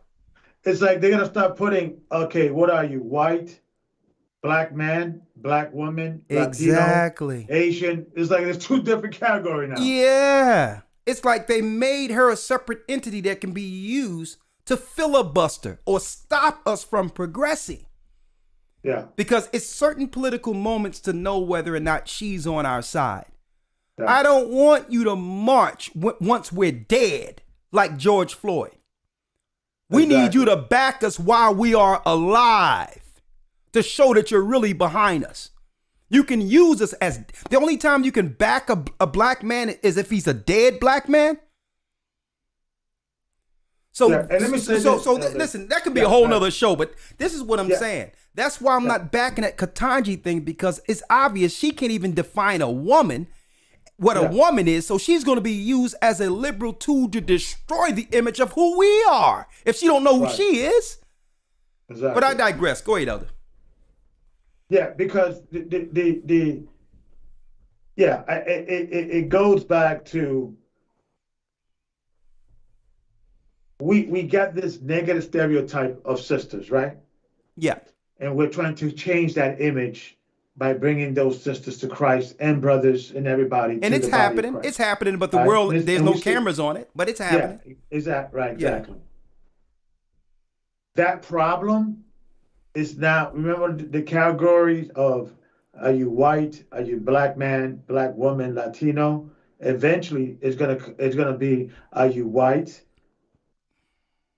It's like they're going to start putting, okay, what are you? White, black man, black woman, exactly. Latino, Asian. It's like there's two different categories now. Yeah. It's like they made her a separate entity that can be used to filibuster or stop us from progressing. Yeah. Because it's certain political moments to know whether or not she's on our side. Yeah. I don't want you to march once we're dead like George Floyd. We need you to back us while we are alive to show that you're really behind us. You can use us as the only time you can back a black man is if he's a dead black man. So, yeah, and let me say listen, that could be a whole nother show, but this is what I'm saying. That's why I'm not backing that Katanji thing, because it's obvious she can't even define a woman, what a woman is. So she's going to be used as a liberal tool to destroy the image of who we are if she don't know who she is. Exactly. But I digress. Go ahead, Elder. Yeah, because it goes back to we got this negative stereotype of sisters, right? Yeah. And we're trying to change that image by bringing those sisters to Christ and brothers and everybody. And it's happening. It's happening, but the world, there's no cameras on it, but it's happening. Yeah, exactly. That problem is now, remember the categories of, are you white? Are you black man, black woman, Latino? Eventually, it's gonna be, are you white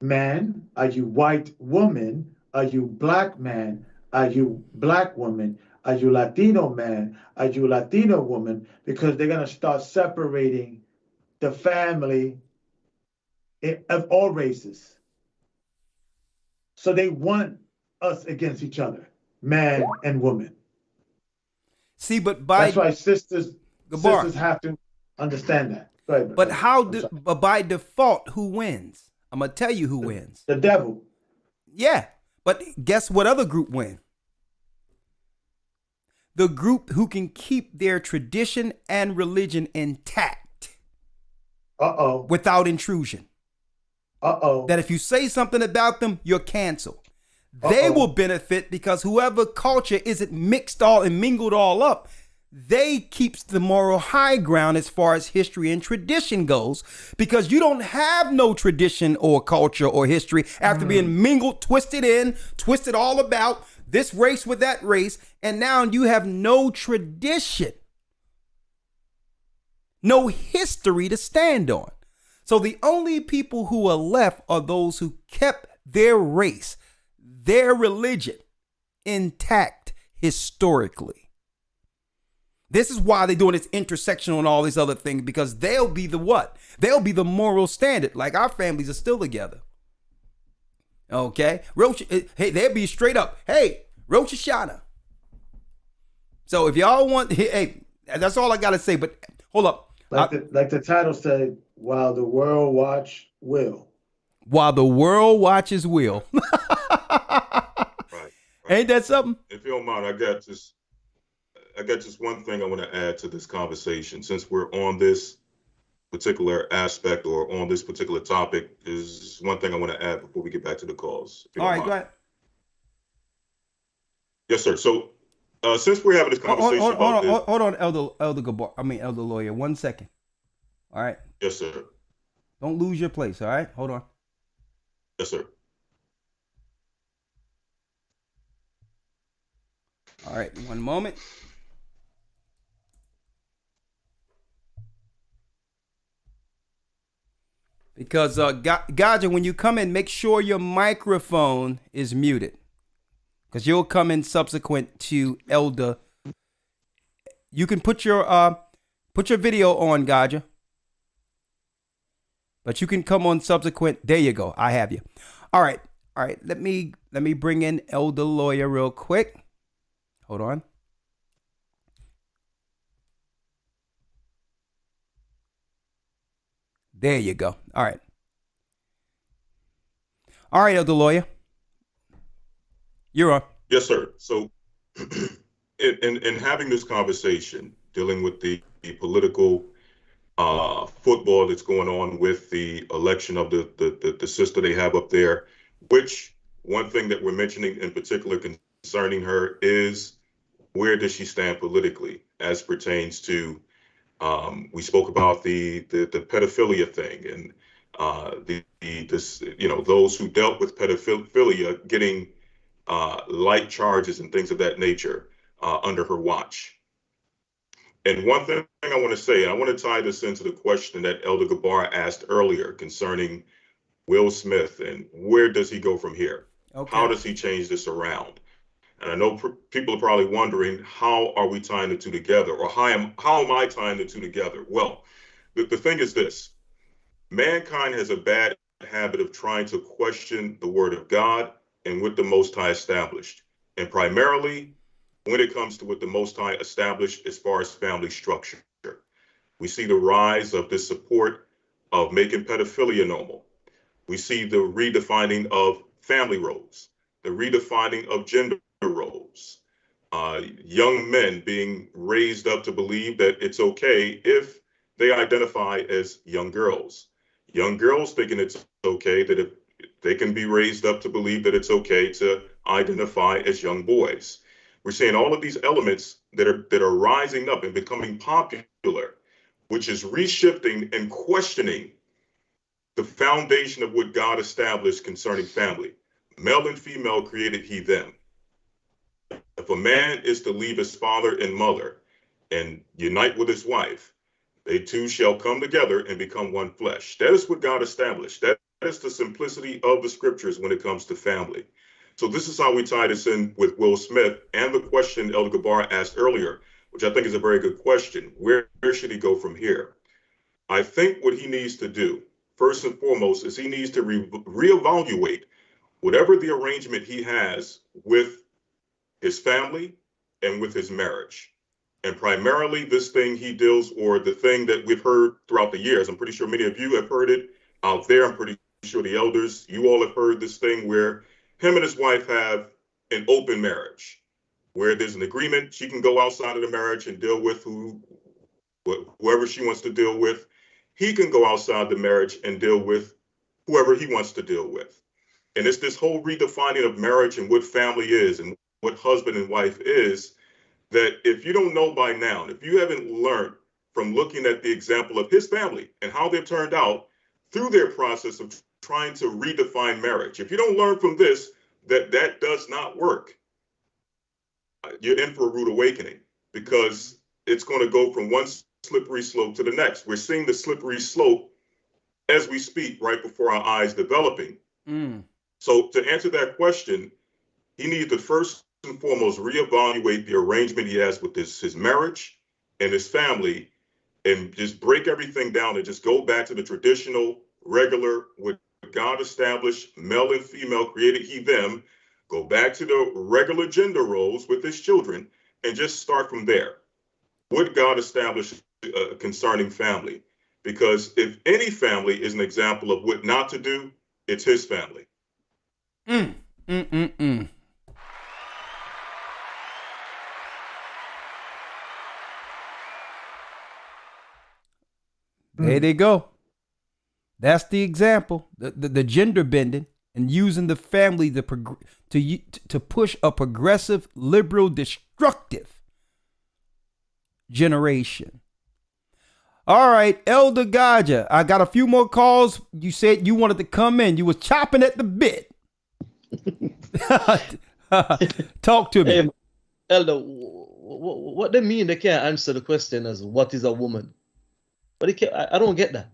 man? Are you white woman? Are you black man? Are you black woman? Are you Latino man? Are you Latino woman? Because they're gonna start separating the family of all races. So they want us against each other, man and woman. See, but that's why sisters have to understand that. Go ahead, but but by default, who wins? I'm gonna tell you who wins. The devil. Yeah, but guess what other group win? The group who can keep their tradition and religion intact. Without intrusion. That if you say something about them, you're canceled. They will benefit because whoever culture isn't mixed all and mingled all up, they keeps the moral high ground as far as history and tradition goes, because you don't have no tradition or culture or history after being mingled, twisted all about this race with that race, and now you have no tradition, no history to stand on. So the only people who are left are those who kept their race, their religion intact historically. This is why they're doing this intersectional and all these other things, because they'll be the what? They'll be the moral standard. Like our families are still together. Okay? Rawchaa, hey, they'll be straight up. Hey, Rawchaa. So if y'all want, hey, that's all I got to say. But hold up. Like the title said, while the world will. While the world watches will. Right. Ain't that something? If you don't mind, I got just one thing I want to add to this conversation. Since we're on this particular aspect or on this particular topic, is one thing I want to add before we get back to the calls. All right, go ahead. Yes, sir. So since we're having this conversation hold on, Elder Lawyer, 1 second. All right. Yes, sir. Don't lose your place. All right. Hold on. Yes, sir. All right. 1 moment. Because Gaja, when you come in, make sure your microphone is muted, because you'll come in subsequent to Elder. You can put your Put your video on, Gaja. But you can come on subsequent. There you go. I have you. All right. Let me bring in Elder Lawya real quick. Hold on. There you go. All right, Elder Lawya. You're on. Yes, sir. So in having this conversation, dealing with the political football that's going on with the election of the sister they have up there, which one thing that we're mentioning in particular concerning her is where does she stand politically as pertains to we spoke about the pedophilia thing and those who dealt with pedophilia getting light charges and things of that nature under her watch. And one thing I want to say, I want to tie this into the question that Elder Gabar asked earlier concerning Will Smith and where does he go from here? Okay. How does he change this around? And I know people are probably wondering, how are we tying the two together? Or how am I tying the two together? Well, the thing is this. Mankind has a bad habit of trying to question the word of God and what the Most High established. And primarily, when it comes to what the Most High established as far as family structure. We see the rise of this support of making pedophilia normal. We see the redefining of family roles, the redefining of gender roles, young men being raised up to believe that it's okay if they identify as young girls thinking it's okay that if they can be raised up to believe that it's okay to identify as young boys. We're seeing all of these elements that are rising up and becoming popular, which is reshifting and questioning the foundation of what God established concerning family. Male and female created he them. If a man is to leave his father and mother and unite with his wife, they two shall come together and become one flesh. That is what God established. That is the simplicity of the scriptures when it comes to family. So this is how we tie this in with Will Smith and the question Elder Gabar asked earlier, which I think is a very good question. Where should he go from here? I think what he needs to do, first and foremost, is he needs to reevaluate whatever the arrangement he has with his family and with his marriage. And primarily this thing he deals, or the thing that we've heard throughout the years, I'm pretty sure many of you have heard it out there. I'm pretty sure the elders, you all have heard this thing where him and his wife have an open marriage, where there's an agreement. She can go outside of the marriage and deal with whoever she wants to deal with. He can go outside the marriage and deal with whoever he wants to deal with. And it's this whole redefining of marriage and what family is and what husband and wife is, that if you don't know by now, if you haven't learned from looking at the example of his family and how they've turned out through their process of trying to redefine marriage, if you don't learn from this, that does not work, you're in for a rude awakening, because it's going to go from one slippery slope to the next. We're seeing the slippery slope as we speak, right before our eyes developing. So to answer that question, he needs to first and foremost reevaluate the arrangement he has with his marriage and his family, and just break everything down and just go back to the traditional, regular, what God established, male and female created he them, go back to the regular gender roles with his children, and just start from there. What God established concerning family. Because if any family is an example of what not to do, it's his family. There they go. That's the example. The gender bending and using the family to push a progressive, liberal, destructive generation. All right, Elder Gaja, I got a few more calls. You said you wanted to come in. You was chopping at the bit. Talk to me. Hey, Elder, what they mean they can't answer the question as what is a woman? But I don't get that.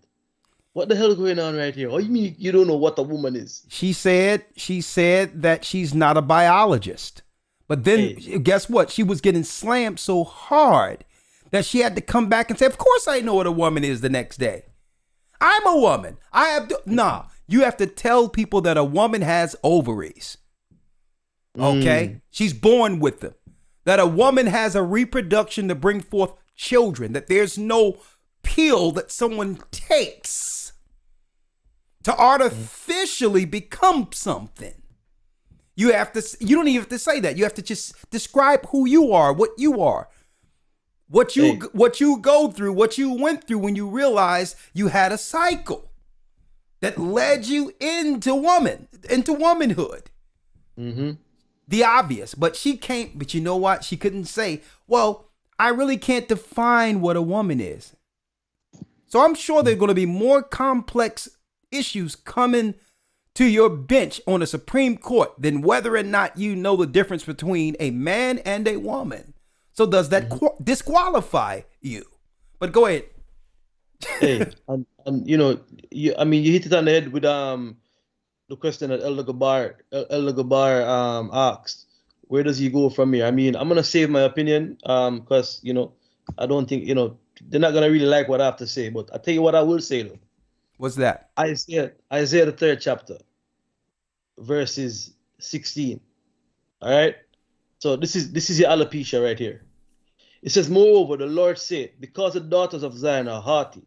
What the hell is going on right here? What do you mean you don't know what a woman is? She said that she's not a biologist. But then guess what? She was getting slammed so hard that she had to come back and say, of course I know what a woman is the next day. I'm a woman. Nah, you have to tell people that a woman has ovaries. Okay? She's born with them. That a woman has a reproduction to bring forth children. That there's no pill that someone takes to artificially become something. You don't even have to say that. You have to just describe who you are, what you are. What you go through, what you went through when you realized you had a cycle that led you into womanhood. Mm-hmm. The obvious, but you know what? She couldn't say, well, I really can't define what a woman is. So I'm sure there are going to be more complex issues coming to your bench on the Supreme Court than whether or not you know the difference between a man and a woman. So does that disqualify you? But go ahead. Hey, and you hit it on the head with the question that Elder Gabar asked. Where does he go from here? I mean, I'm gonna save my opinion because I don't think they're not gonna really like what I have to say. But I'll tell you what I will say though. What's that? Isaiah the 3rd chapter, verses 16. All right. So this is your alopecia right here. It says, moreover, the Lord said, because the daughters of Zion are haughty,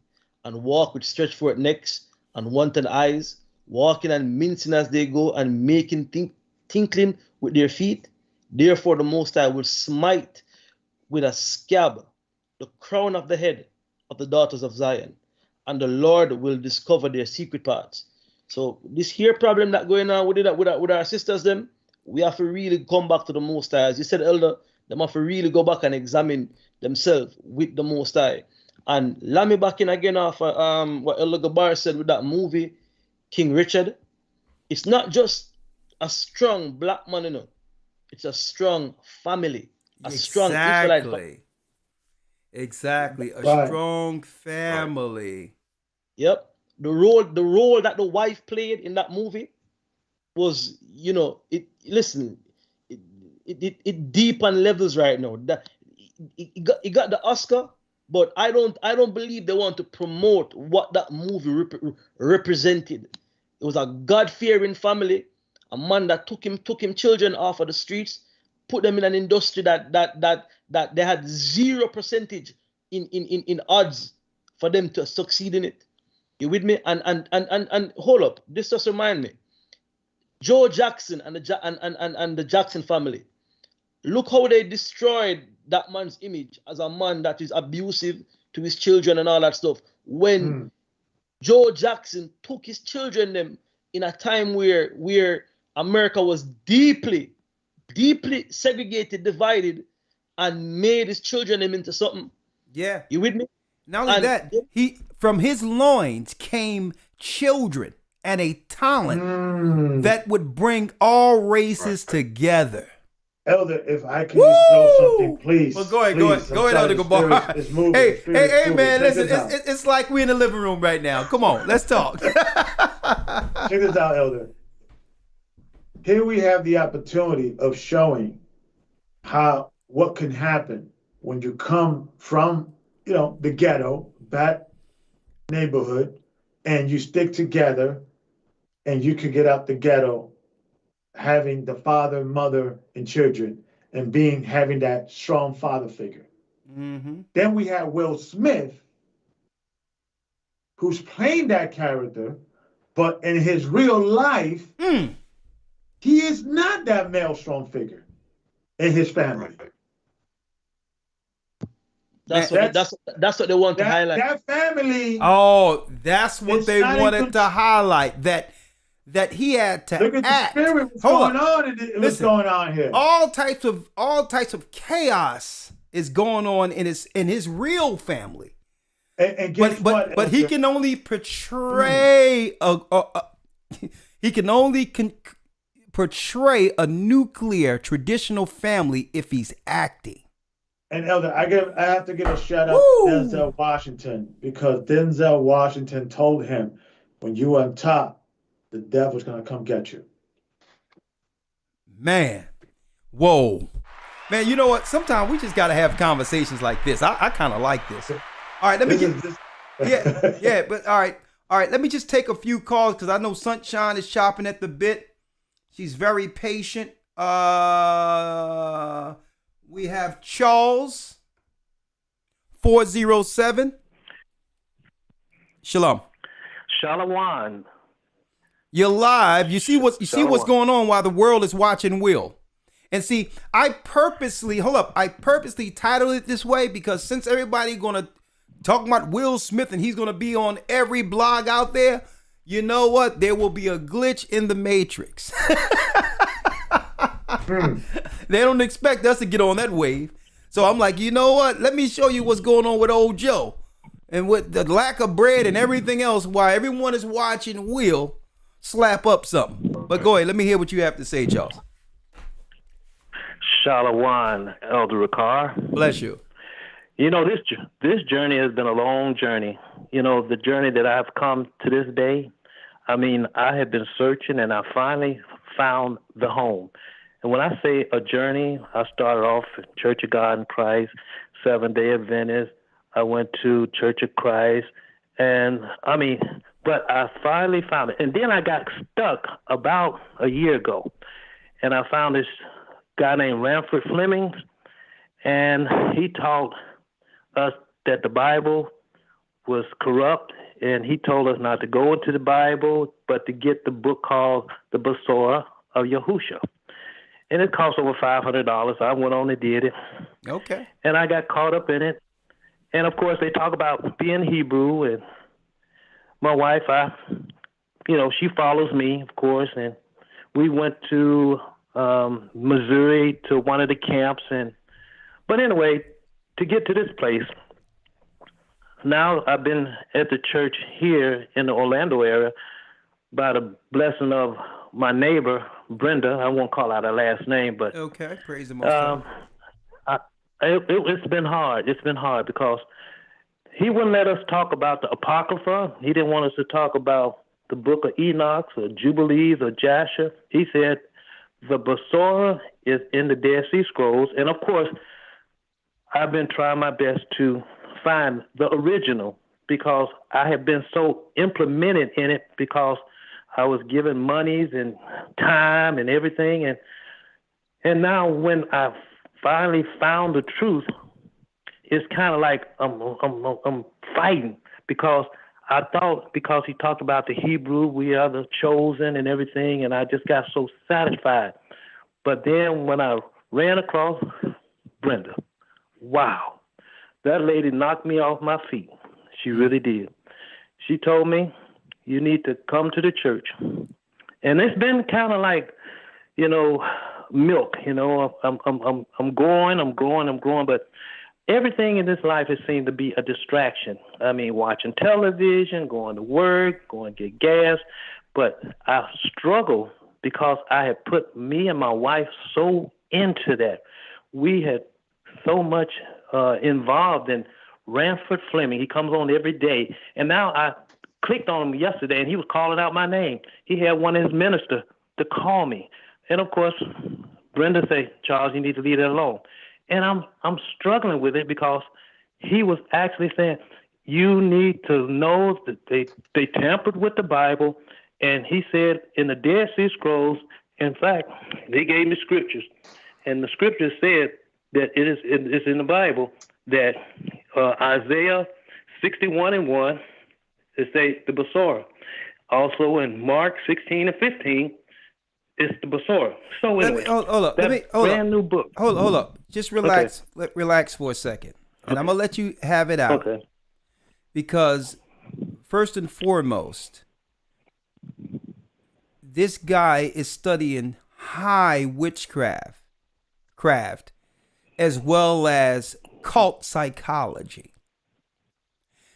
and walk with stretched forth necks and wanton eyes, walking and mincing as they go, and making tinkling with their feet, therefore the Most High will smite with a scab the crown of the head of the daughters of Zion, and the Lord will discover their secret parts. So this here problem that going on with our sisters, them, we have to really come back to the Most High. As you said, Elder, they have to really go back and examine themselves with the Most High. And let me back in again off what Elder Gabar said with that movie, King Richard. It's not just a strong black man, it's a strong family, strong Israelite family. Exactly, strong family. Yep. The role that the wife played in that movie was, it deep on levels right now. That it got the Oscar, but I don't believe they want to promote what that movie represented. It was a God-fearing family, a man that took him children off of the streets, put them in an industry that they had 0% in odds for them to succeed in it. You with me? And hold up, this just remind me. Joe Jackson and the Jackson family. Look how they destroyed that man's image as a man that is abusive to his children and all that stuff. When Joe Jackson took his children them in a time where America was deeply segregated, divided, and made his children them into something. Yeah. You with me? Not only that, from his loins came children and a talent that would bring all races together. Elder, if I can just throw something, please. Well, go ahead, Elder Gabar. Hey, man, listen, it's like we're in the living room right now. Come on, let's talk. Check this out, Elder. Here we have the opportunity of showing what can happen when you come from, the ghetto, bad neighborhood, and you stick together, and you can get out the ghetto, having the father, mother, and children, and having that strong father figure. Mm-hmm. Then we have Will Smith, who's playing that character, but in his real life, he is not that male strong figure in his family. That's what they want to highlight. That family. Oh, that's what they wanted to highlight. That he had to look at act. The spirit. What's going on? What's going on here? All types of chaos is going on in his real family. And guess what? But he can only portray portray a nuclear traditional family if he's acting. And Elder, I have to give a shout out to Denzel Washington, because Denzel Washington told him, when you on top, the devil's gonna come get you. Man, whoa. Man, you know what? Sometimes we just got to have conversations like this. I kind of like this. All right, let me get. But all right. Let me just take a few calls because I know Sunshine is chopping at the bit. She's very patient. We have Charles 407. Shalom. Shalom. You're live. You see what's going on while the world is watching Will. And see, I purposely titled it this way because since everybody gonna talk about Will Smith and he's gonna be on every blog out there, you know what? There will be a glitch in the matrix. They don't expect us to get on that wave. So I'm like, you know what? Let me show you what's going on with old Joe. And with the lack of bread and everything else, while everyone is watching Will slap up something. But go ahead, let me hear what you have to say, Charles. Shalom, Elder Rawchaa. Bless you. You know, this journey has been a long journey. You know, the journey that I've come to this day. I mean, I have been searching and I finally found the home. And when I say a journey, I started off at Church of God in Christ, Seventh-day Adventist. I went to Church of Christ, and but I finally found it. And then I got stuck about a year ago, and I found this guy named Ranford Fleming, and he taught us that the Bible was corrupt, and he told us not to go into the Bible, but to get the book called the Besorah of Yahusha. And it cost over $500. I went on and did it. Okay. And I got caught up in it. And, of course, they talk about being Hebrew. And my wife, she follows me, of course. And we went to Missouri to one of the camps. But anyway, to get to this place, now I've been at the church here in the Orlando area by the blessing of my neighbor, Brenda. I won't call out her last name, but okay, praise the Most High. It's been hard. It's been hard because he wouldn't let us talk about the Apocrypha. He didn't want us to talk about the book of Enoch or Jubilees or Jasher. He said the Besorah is in the Dead Sea Scrolls. And, of course, I've been trying my best to find the original because I have been so implemented in it because I was given monies and time and everything. And now when I finally found the truth, it's kind of like I'm fighting because I thought because he talked about the Hebrew, we are the chosen and everything, and I just got so satisfied. But then when I ran across Brenda, wow, that lady knocked me off my feet. She really did. She told me, you need to come to the church. And it's been kind of like, milk, I'm growing, but everything in this life has seemed to be a distraction. I mean, watching television, going to work, going to get gas, but I struggle because I had put me and my wife so into that. We had so much involved in Ranford Fleming. He comes on every day, and now I clicked on him yesterday, and he was calling out my name. He had one of his ministers to call me. And, of course, Brenda said, Charles, you need to leave it alone. And I'm struggling with it because he was actually saying, you need to know that they tampered with the Bible. And he said in the Dead Sea Scrolls, in fact, they gave me scriptures. And the scriptures said that it's in the Bible that Isaiah 61:1, it says the Besorah. Also in Mark 16 and 15, it's the Besorah. So anyway, hold up. New book. Hold up. Just relax. Okay. Relax for a second. And I'm going to let you have it out. Okay. Because first and foremost, this guy is studying high witchcraft as well as cult psychology.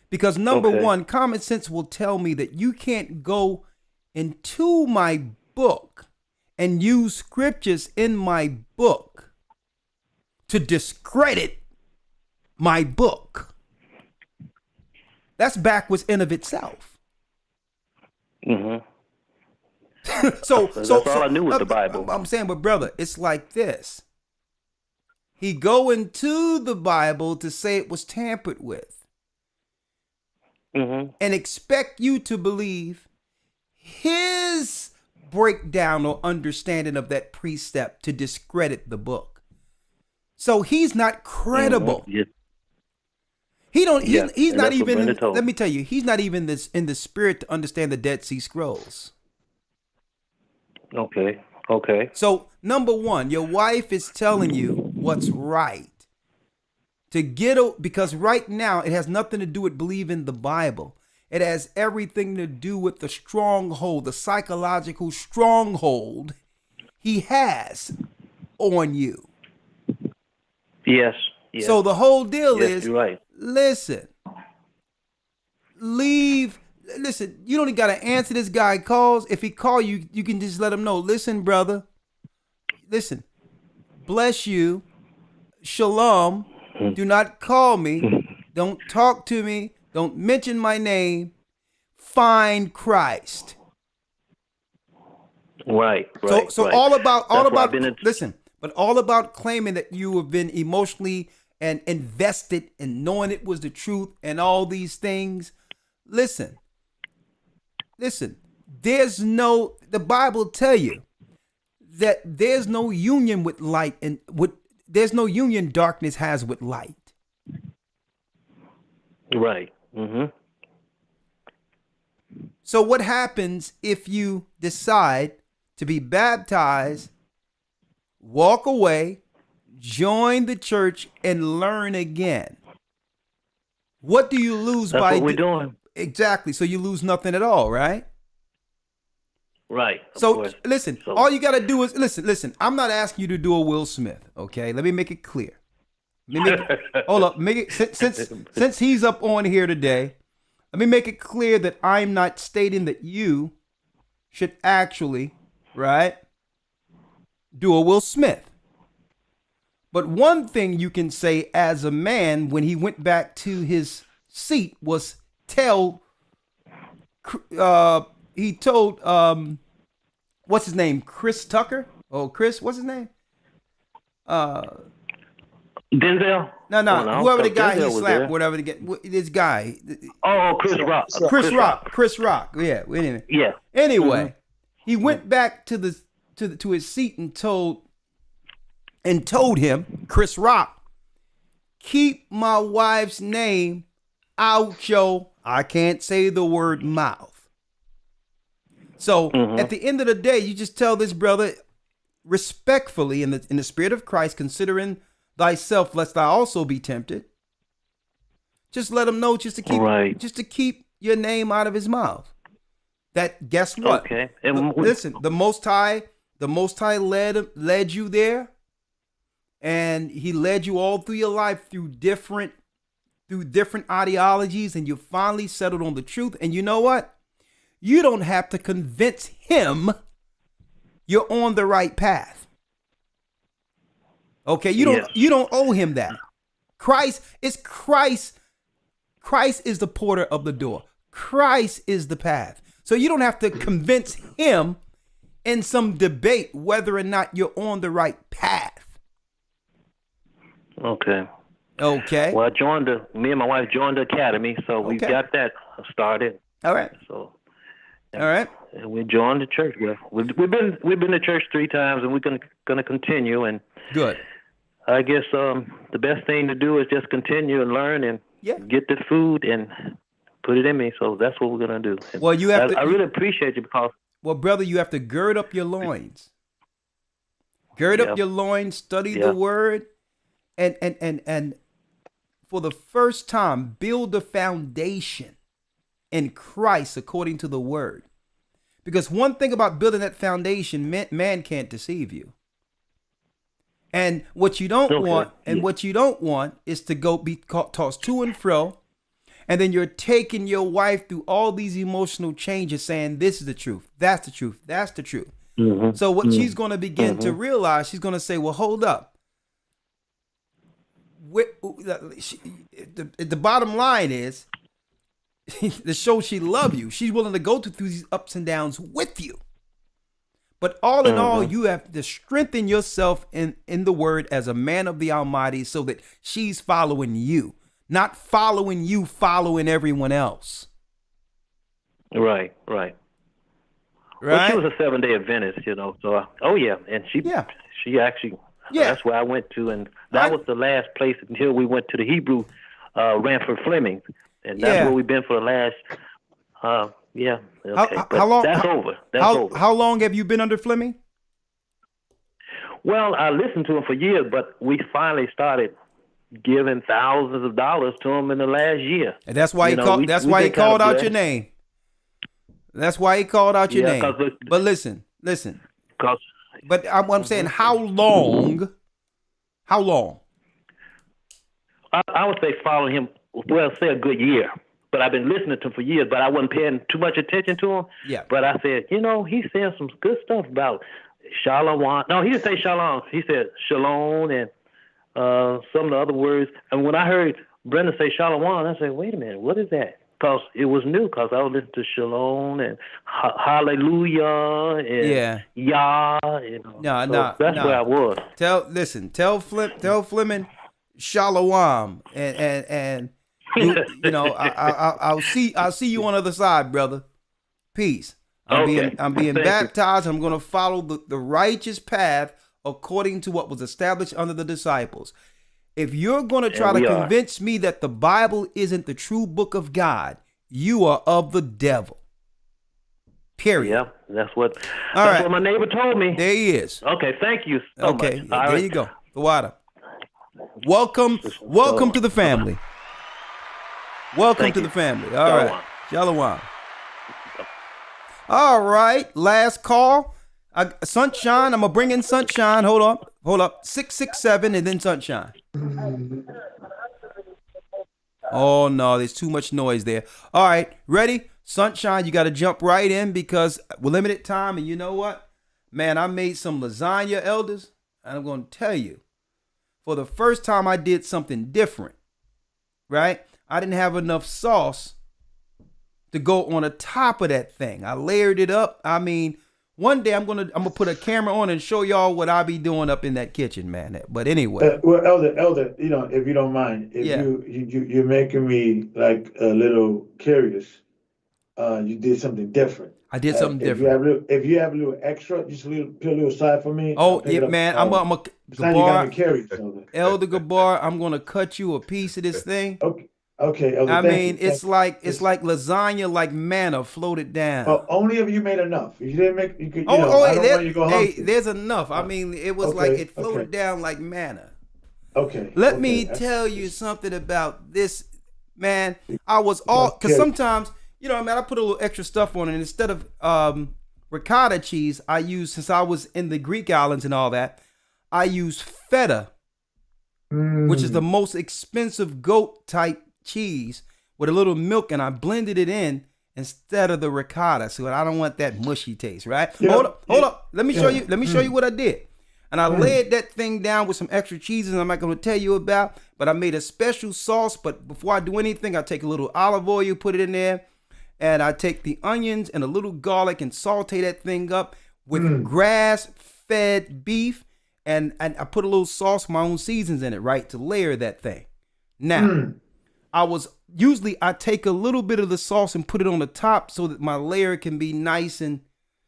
Because number one, common sense will tell me that you can't go into my book and use scriptures in my book to discredit my book. That's backwards in of itself. Mm-hmm. so that's all I knew with the Bible. I'm saying, but brother, it's like this. he go into the Bible to say it was tampered with, and expect you to believe his breakdown or understanding of that precept to discredit the book. So he's not credible. He don't. He's not even. Let me tell you, he's not even this in the spirit to understand the Dead Sea Scrolls. Okay. So number one, your wife is telling you what's right. Because right now it has nothing to do with believing the Bible. It has everything to do with the stronghold, the psychological stronghold he has on you. Yes. So the whole deal is, you're right. Listen, you don't got to answer this guy calls. If he call you, you can just let him know. Listen, brother. Listen, bless you. Shalom. Do not call me. Don't talk to me. Don't mention my name. Find Christ. Right. So all about all about claiming that you have been emotionally and invested in knowing it was the truth and all these things. Listen, the Bible tell you that there's no union with light and there's no union darkness has with light. Right. So what happens if you decide to be baptized, walk away, join the church, and learn again? What do you lose by what we're doing? Exactly. So you lose nothing at all, right? Right. So listen, all you got to do is listen. I'm not asking you to do a Will Smith, okay? Let me make it clear. Hold up. Since he's up on here today, let me make it clear that I'm not stating that you should actually, right, do a Will Smith. But one thing you can say as a man when he went back to his seat was he told what's his name? Chris Tucker? Oh, Chris, what's his name? Denzel? No. Whoever the guy he slapped, whatever this guy. Oh, Chris Rock. Chris Rock. Yeah. Anyway. Yeah. Anyway, he went back to his seat and told him, Chris Rock, keep my wife's name out your, I can't say the word, mouth. So at the end of the day, you just tell this brother respectfully in the spirit of Christ, considering thyself lest thou also be tempted. Just let him know just to keep your name out of his mouth. That guess what? Okay. Listen, the Most High led you there, and he led you all through your life through different ideologies, and you finally settled on the truth. And you know what? You don't have to convince him you're on the right path. Okay, you don't owe him that. Christ is the porter of the door. Christ is the path. So you don't have to convince him in some debate whether or not you're on the right path. Okay. Well, me and my wife joined the academy, so we've got that started. All right. So. All right. And we joined the church. We've been to church 3 times, and we're gonna continue. And good. I guess the best thing to do is just continue and learn and get the food and put it in me. So that's what we're gonna do. Well, you have I really appreciate you because. Well, brother, you have to gird up your loins. Gird up your loins. Study the word, and for the first time, build a foundation in Christ according to the word. Because one thing about building that foundation, man can't deceive you. And what you don't want is to go be tossed to and fro, and then you're taking your wife through all these emotional changes, saying this is the truth, that's the truth, that's the truth. So what she's going to begin to realize, she's going to say, well, hold up. The bottom line is, to show she love you, she's willing to go through these ups and downs with you. But all in all, you have to strengthen yourself in the word as a man of the Almighty so that she's following you, not following you, following everyone else. Right. Well, she was a 7-day Adventist, so, and she actually, that's where I went to, and that was the last place until we went to the Hebrew Ranford Fleming, and that's where we've been for the last, How long? That's over. Over. How long have you been under Fleming? Well, I listened to him for years, but we finally started giving thousands of dollars to him in the last year. And that's why he called. That's why he called out your name. That's why he called out your name. But listen. But I'm saying, how long? How long? I would say follow him. Well, say a good year. But I've been listening to him for years, but I wasn't paying too much attention to him. Yeah. But I said, he said some good stuff about shalom. No, he didn't say shalom. He said shalom and some of the other words. And when I heard Brenda say shalom, I said, wait a minute, what is that? Because it was new, because I was listening to shalom and hallelujah and yah. That's where I was. Tell Fleming shalom and I'll see you on the other side, brother. Peace. I'm being baptized. I'm going to follow the righteous path according to what was established under the disciples. If you're going to try to convince me that the Bible isn't the true book of God, you are of the devil. Period. Yeah, that's what my neighbor told me. There he is. Okay, thank you so much. There you go. Lawya. Welcome to the family. Welcome to the family. All right. Shalom. All right. Last call. Sunshine. I'm going to bring in Sunshine. Hold up. 667 and then Sunshine. Oh, no. There's too much noise there. All right. Ready? Sunshine, you got to jump right in because we're limited time. And you know what? Man, I made some lasagna, elders. And I'm going to tell you, for the first time I did something different, right? I didn't have enough sauce to go on the top of that thing. I layered it up. I mean, one day I'm gonna put a camera on and show y'all what I be doing up in that kitchen, man. But anyway, well, Elder, if you don't mind, you're making me like a little curious. You did something different. I did something different. If you have a little extra, just put a little side for me. Oh yeah, man. I'm a Gabar, Elder Gabar. I'm gonna cut you a piece of this thing. Okay. Elder, I mean, it's like lasagna, like manna floated down. Well, only if you made enough. If you didn't make, you could. I don't want you to go hungry. There's enough. I mean, it was like it floated down like manna. Okay. Let me tell you something about this, man. I was because sometimes, I put a little extra stuff on it. And instead of ricotta cheese, I use, since I was in the Greek islands and all that, I use feta, which is the most expensive goat type cheese with a little milk, and I blended it in instead of the ricotta, so I don't want that mushy taste, right? Hold up. Let me show you. Let me show you what I did. And I laid that thing down with some extra cheeses I'm not going to tell you about, but I made a special sauce. But before I do anything, I take a little olive oil, put it in there, and I take the onions and a little garlic and saute that thing up with grass-fed beef, and I put a little sauce, my own seasons in it, right, to layer that thing. Now, I take a little bit of the sauce and put it on the top so that my layer can be nice and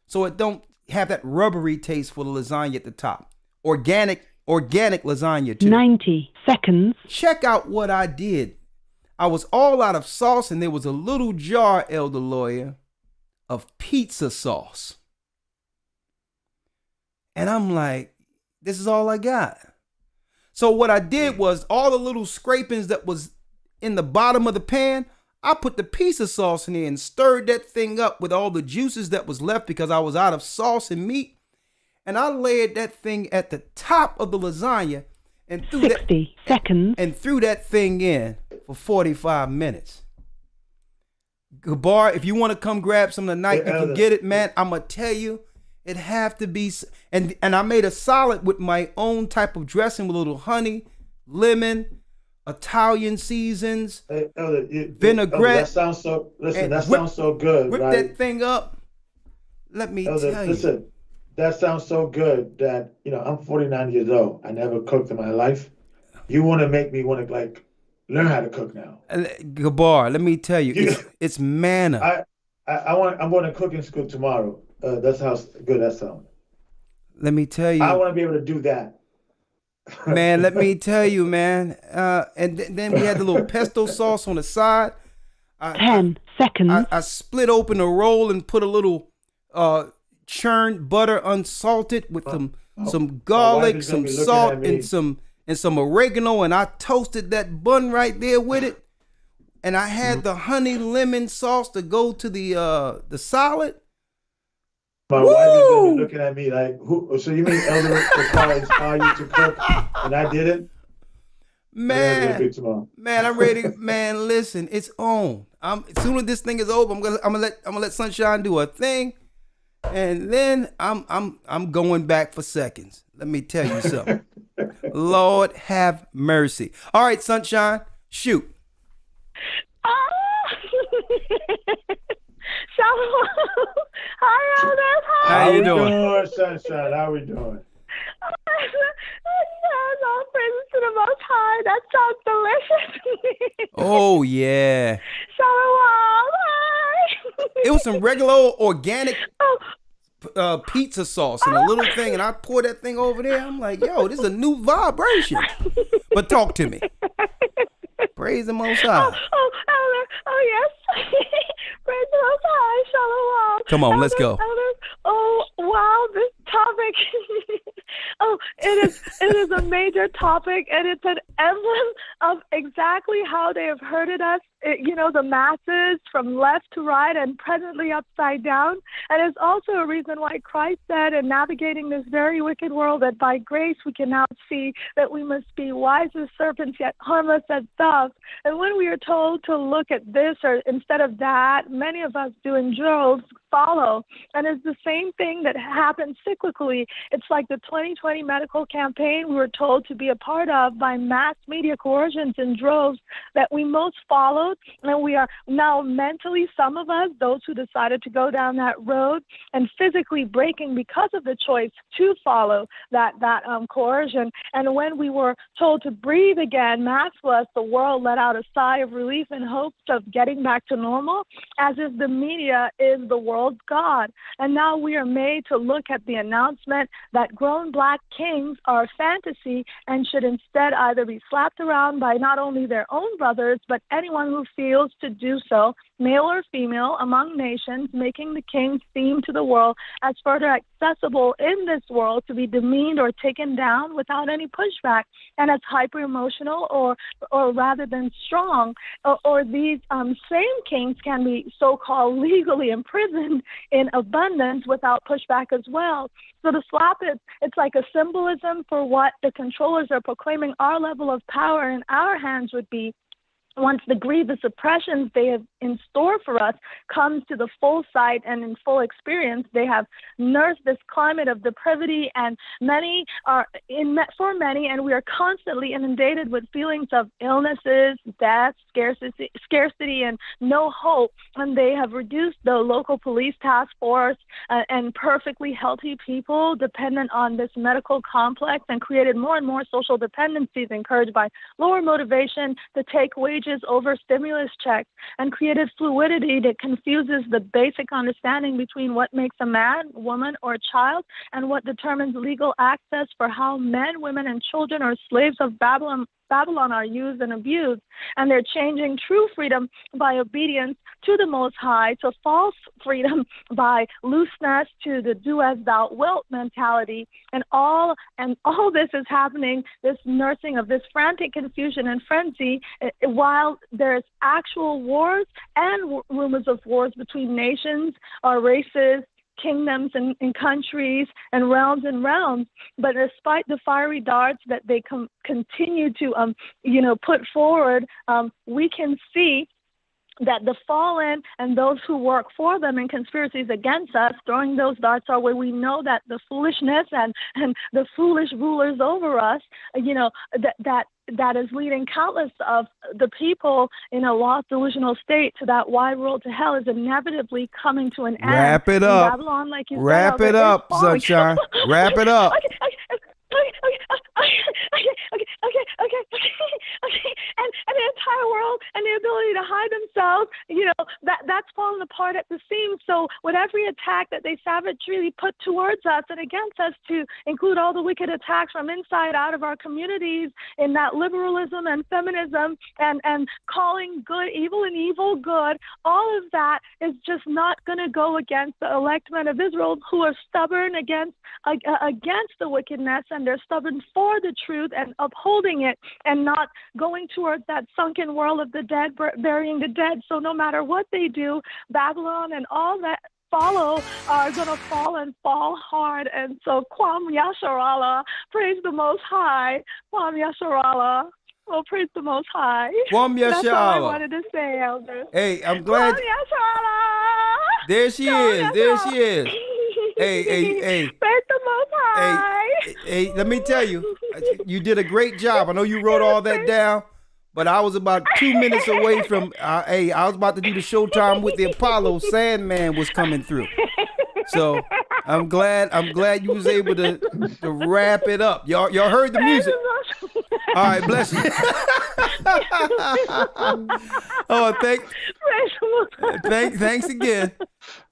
so it don't have that rubbery taste for the lasagna at the top. Organic lasagna too. 90 seconds. Check out what I did. I was all out of sauce and there was a little jar, Elder Lawya, of pizza sauce. And I'm like, this is all I got. So what I did was all the little scrapings that was in the bottom of the pan, I put the pizza sauce in there and stirred that thing up with all the juices that was left because I was out of sauce and meat. And I layered that thing at the top of the lasagna and threw 60 seconds. And threw that thing in for 45 minutes. Gabar, if you want to come grab some tonight, you can get it, man. I'm going to tell you, it have to be. And I made a salad with my own type of dressing with a little honey, lemon, Italian seasons, vinaigrette. That sounds so. Listen, that sounds so good. Whip right? that thing up. Let me tell you. Listen, that sounds so good that, I'm 49 years old. I never cooked in my life. You want to make me want to like learn how to cook now. Gabar, let me tell you, it's manna. I'm going to cooking school tomorrow. That's how good that sounds. Let me tell you. I want to be able to do that. Man, let me tell you, man. And then we had the little pesto sauce on the side. 10 seconds. I split open a roll and put a little churned butter unsalted with some garlic, some salt, and some oregano, and I toasted that bun right there with it. And I had the honey lemon sauce to go to the salad. My wife is gonna be looking at me like, "Who? So you mean Elder Rawchaa inspired you to cook, and I didn't?" Man, I'm ready. Man, listen, it's on. As soon as this thing is over, I'm gonna let Sunshine do her thing, and then I'm going back for seconds. Let me tell you something. Lord have mercy. All right, Sunshine, shoot. Hi, Elder. How you doing? Sunshine? How we doing? All praises to the Most High. That sounds delicious. Oh yeah. Shalom. Hi. It was some regular organic pizza sauce in a little thing, and I poured that thing over there. I'm like, yo, this is a new vibration. But talk to me. Praise the Most High. Elder. Oh, yes. Praise the Most High. Shalom. Come on, let's go. Elder. Oh, wow, this topic. It is a major topic, and it's an emblem of exactly how they have herded us, the masses from left to right and presently upside down. And it's also a reason why Christ said in navigating this very wicked world that by grace we can now see that we must be wise as serpents yet harmless as doves. And when we are told to look at this or instead of that, many of us do in droves follow. And it's the same thing that happens cyclically. It's like the 2020 medical campaign we were told to be a part of by mass media coercions in droves that we most followed. And we are now mentally, some of us, those who decided to go down that road, and physically breaking because of the choice to follow that coercion. And when we were told to breathe again, maskless, the world let out a sigh of relief in hopes of getting back to normal, as if the media is the world's God. And now we are made to look at the announcement that grown black kings are a fantasy and should instead either be slapped around by not only their own brothers, but anyone who feels to do so, male or female, among nations, making the king's theme to the world as further accessible in this world to be demeaned or taken down without any pushback, and as hyper-emotional or rather than strong. Or these same kings can be so-called legally imprisoned in abundance without pushback as well. So the slap, it's like a symbolism for what the controllers are proclaiming our level of power in our hands would be once the grievous oppressions they have in store for us comes to the full sight and in full experience. They have nursed this climate of depravity, and many, and we are constantly inundated with feelings of illnesses, death, scarcity, and no hope. And they have reduced the local police task force and perfectly healthy people dependent on this medical complex, and created more and more social dependencies encouraged by lower motivation to take wages over stimulus checks, and created fluidity that confuses the basic understanding between what makes a man, woman, or child, and what determines legal access for how men, women, and children or slaves of Babylon are used and abused. And they're changing true freedom by obedience to the Most High to false freedom by looseness to the do as thou wilt mentality. And all this is happening, this nursing of this frantic confusion and frenzy, while there's actual wars and rumors of wars between nations or races, kingdoms and countries and realms. But despite the fiery darts that they continue to put forward, we can see that the fallen and those who work for them in conspiracies against us, throwing those darts our way, we know that the foolishness and the foolish rulers over us, that is leading countless of the people in a lost delusional state to that wide road to hell is inevitably coming to an end. Wrap it up. Babylon, like you Wrap said, it up, Sunshine. Wrap it up. Okay. And the entire world and the ability to hide themselves, that's fallen apart at the seams. So with every attack that they savagely put towards us and against us, to include all the wicked attacks from inside out of our communities in that liberalism and feminism and calling good evil and evil good, all of that is just not going to go against the elect men of Israel, who are stubborn against the wickedness, and they're stubborn for the truth and upholding it and not going towards that sunken world of the dead, burying the dead. So no matter what they do, Babylon and all that follow are going to fall and fall hard. And so Kwam Yasharallah, praise the Most High. Kwam Yasharallah. Well, praise the Most High. Kwam That's all I Yasharallah. wanted to say, Elder. Hey, I'm glad. Kwam Yasharallah. There she is. There she is. Hey. Praise the Most High. Hey, let me tell you, you did a great job. I know you wrote all that down, but I was about 2 minutes away from, I was about to do the Showtime with the Apollo. Sandman was coming through. So I'm glad you was able to wrap it up. Y'all heard the music. All right, bless you. Oh, thanks again.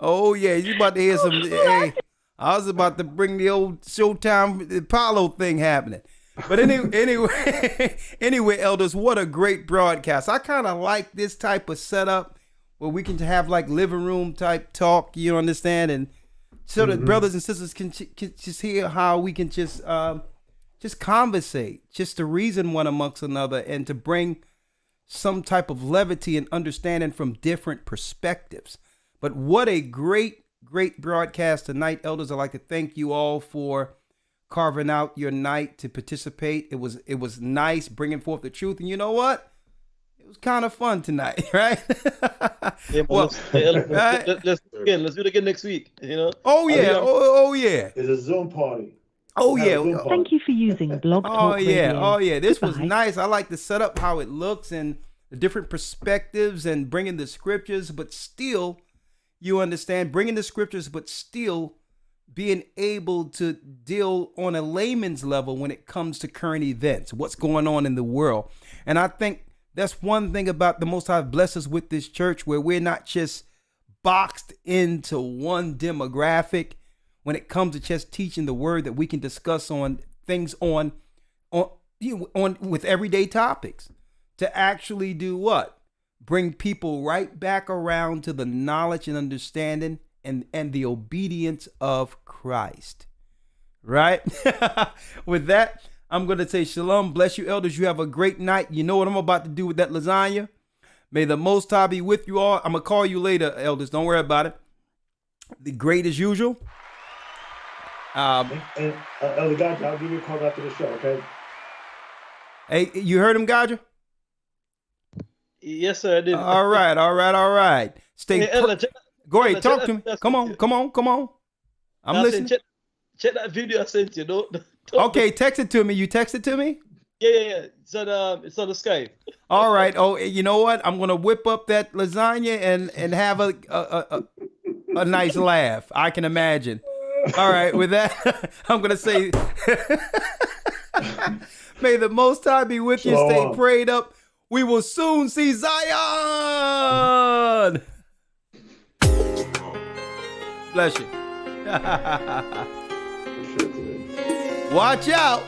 Oh yeah, you about to hear some. Hey, I was about to bring the old Showtime Apollo thing happening. But anyway, elders, what a great broadcast. I kind of like this type of setup where we can have like living room type talk. You understand, and so that brothers and sisters can just hear how we can just conversate, just to reason one amongst another, and to bring some type of levity and understanding from different perspectives. But what a great broadcast tonight, elders. I'd like to thank you all for carving out your night to participate. It was nice bringing forth the truth. And you know what? It was kind of fun tonight, right? Yeah, well, let's do it again next week. Oh yeah. It's a Zoom party. Oh yeah. Thank you for using Blog Talk Radio. Oh yeah. This was Goodbye. nice. I like the setup, how it looks, and the different perspectives, and bringing the scriptures, but still, you understand, bringing the scriptures, but still being able to deal on a layman's level when it comes to current events, what's going on in the world. And I think that's one thing about the Most High bless us with this church, where we're not just boxed into one demographic when it comes to just teaching the word, that we can discuss on things on with everyday topics, to actually do what? Bring people right back around to the knowledge and understanding and the obedience of Christ. Right? With that, I'm going to say shalom. Bless you, elders. You have a great night. You know what I'm about to do with that lasagna? May the Most High be with you all. I'm going to call you later, elders. Don't worry about it. The great as usual. Elder Rawchaa, I'll give you a call after the show, okay? Hey, you heard him, Gaja? Yes, sir, I did. All right. Stay. Hey, Elder, Go ahead, talk to me. Come on. I'm listening. Check that video I sent you. Don't Okay, text it to me. You text it to me? Yeah. It's on the Skype. All right. Oh, you know what? I'm gonna whip up that lasagna and have a nice laugh. I can imagine. All right. With that, I'm gonna say, may the Most High be with you. Stay prayed up. We will soon see Zion. Bless you. Watch out.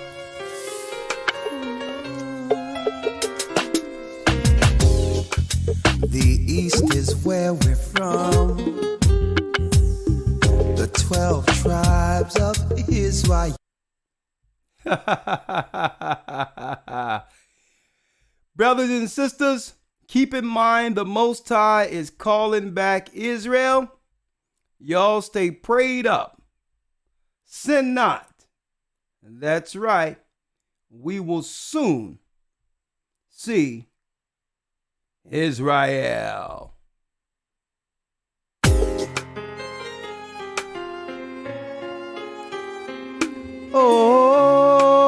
The East is where we're from. The 12 tribes of Israel. Brothers and sisters, keep in mind the Most High is calling back Israel. Y'all stay prayed up. Sin not. That's right. We will soon see Israel. Oh,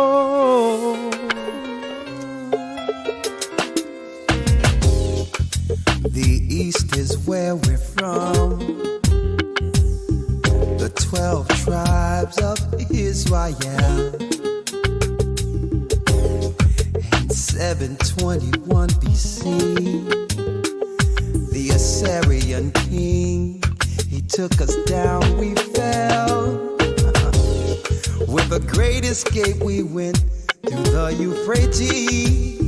the East is where we're from. The 12 tribes of Israel. In 721 BC, the Assyrian king, he took us down, we fell. With a great escape we went through the Euphrates.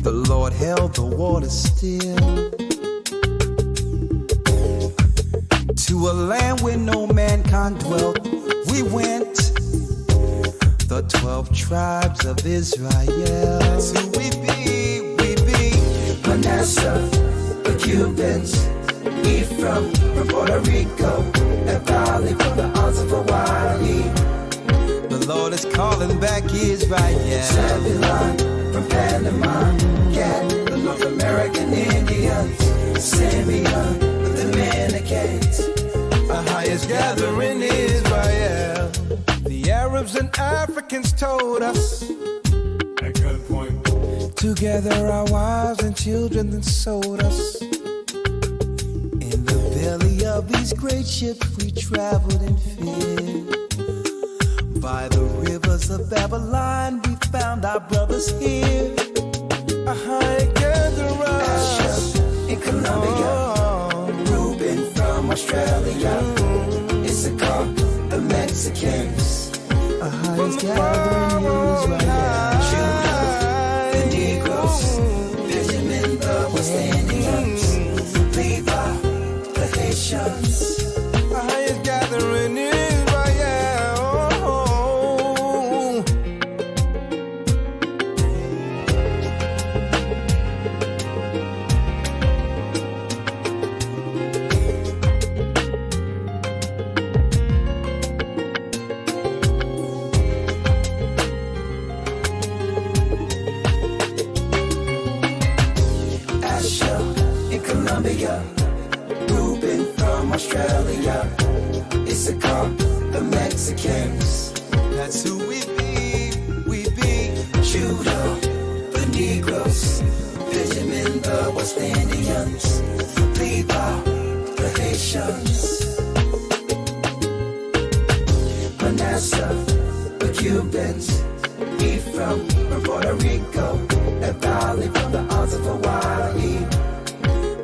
The Lord held the water still. To a land where no mankind dwelt, we went. The 12 tribes of Israel. That's who we be. Manasseh, the Cubans, Ephraim from Puerto Rico, and Valley from the Isles of Hawaii. the Lord is calling back Israel. Zebulon from Panama, Gad, the North American Indians, Simeon, the Dominicans. Our highest gathering Israel. The Arabs and Africans told us at gunpoint. Together our wives and children then sold us. In the belly of these great ships we traveled in fear. By the rivers of Babylon we found our brothers here. A high gatherer Asher in Colombia, Reuben from Australia, Issachar, the Mexicans. Our highest gathering Israel. Judah, the Negroes, Benjamin, the West Indians, Levi, the Haitians. Our highest gathering Israel. Reuben from Australia, Issachar, the Mexicans. That's who we be. Judah, the Negroes, Benjamin, the West Indians, Levi, the Haitians, Manasseh, the Cubans, Ephraim from Puerto Rico, and Valley from the Isles of Hawaii.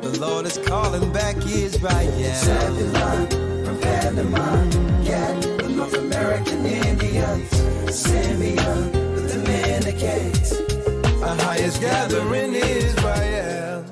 The Lord is calling back Israel. Zebulon from Panama, Gad, the North American Indians, Simeon, the Dominicans. Our highest gathering Israel.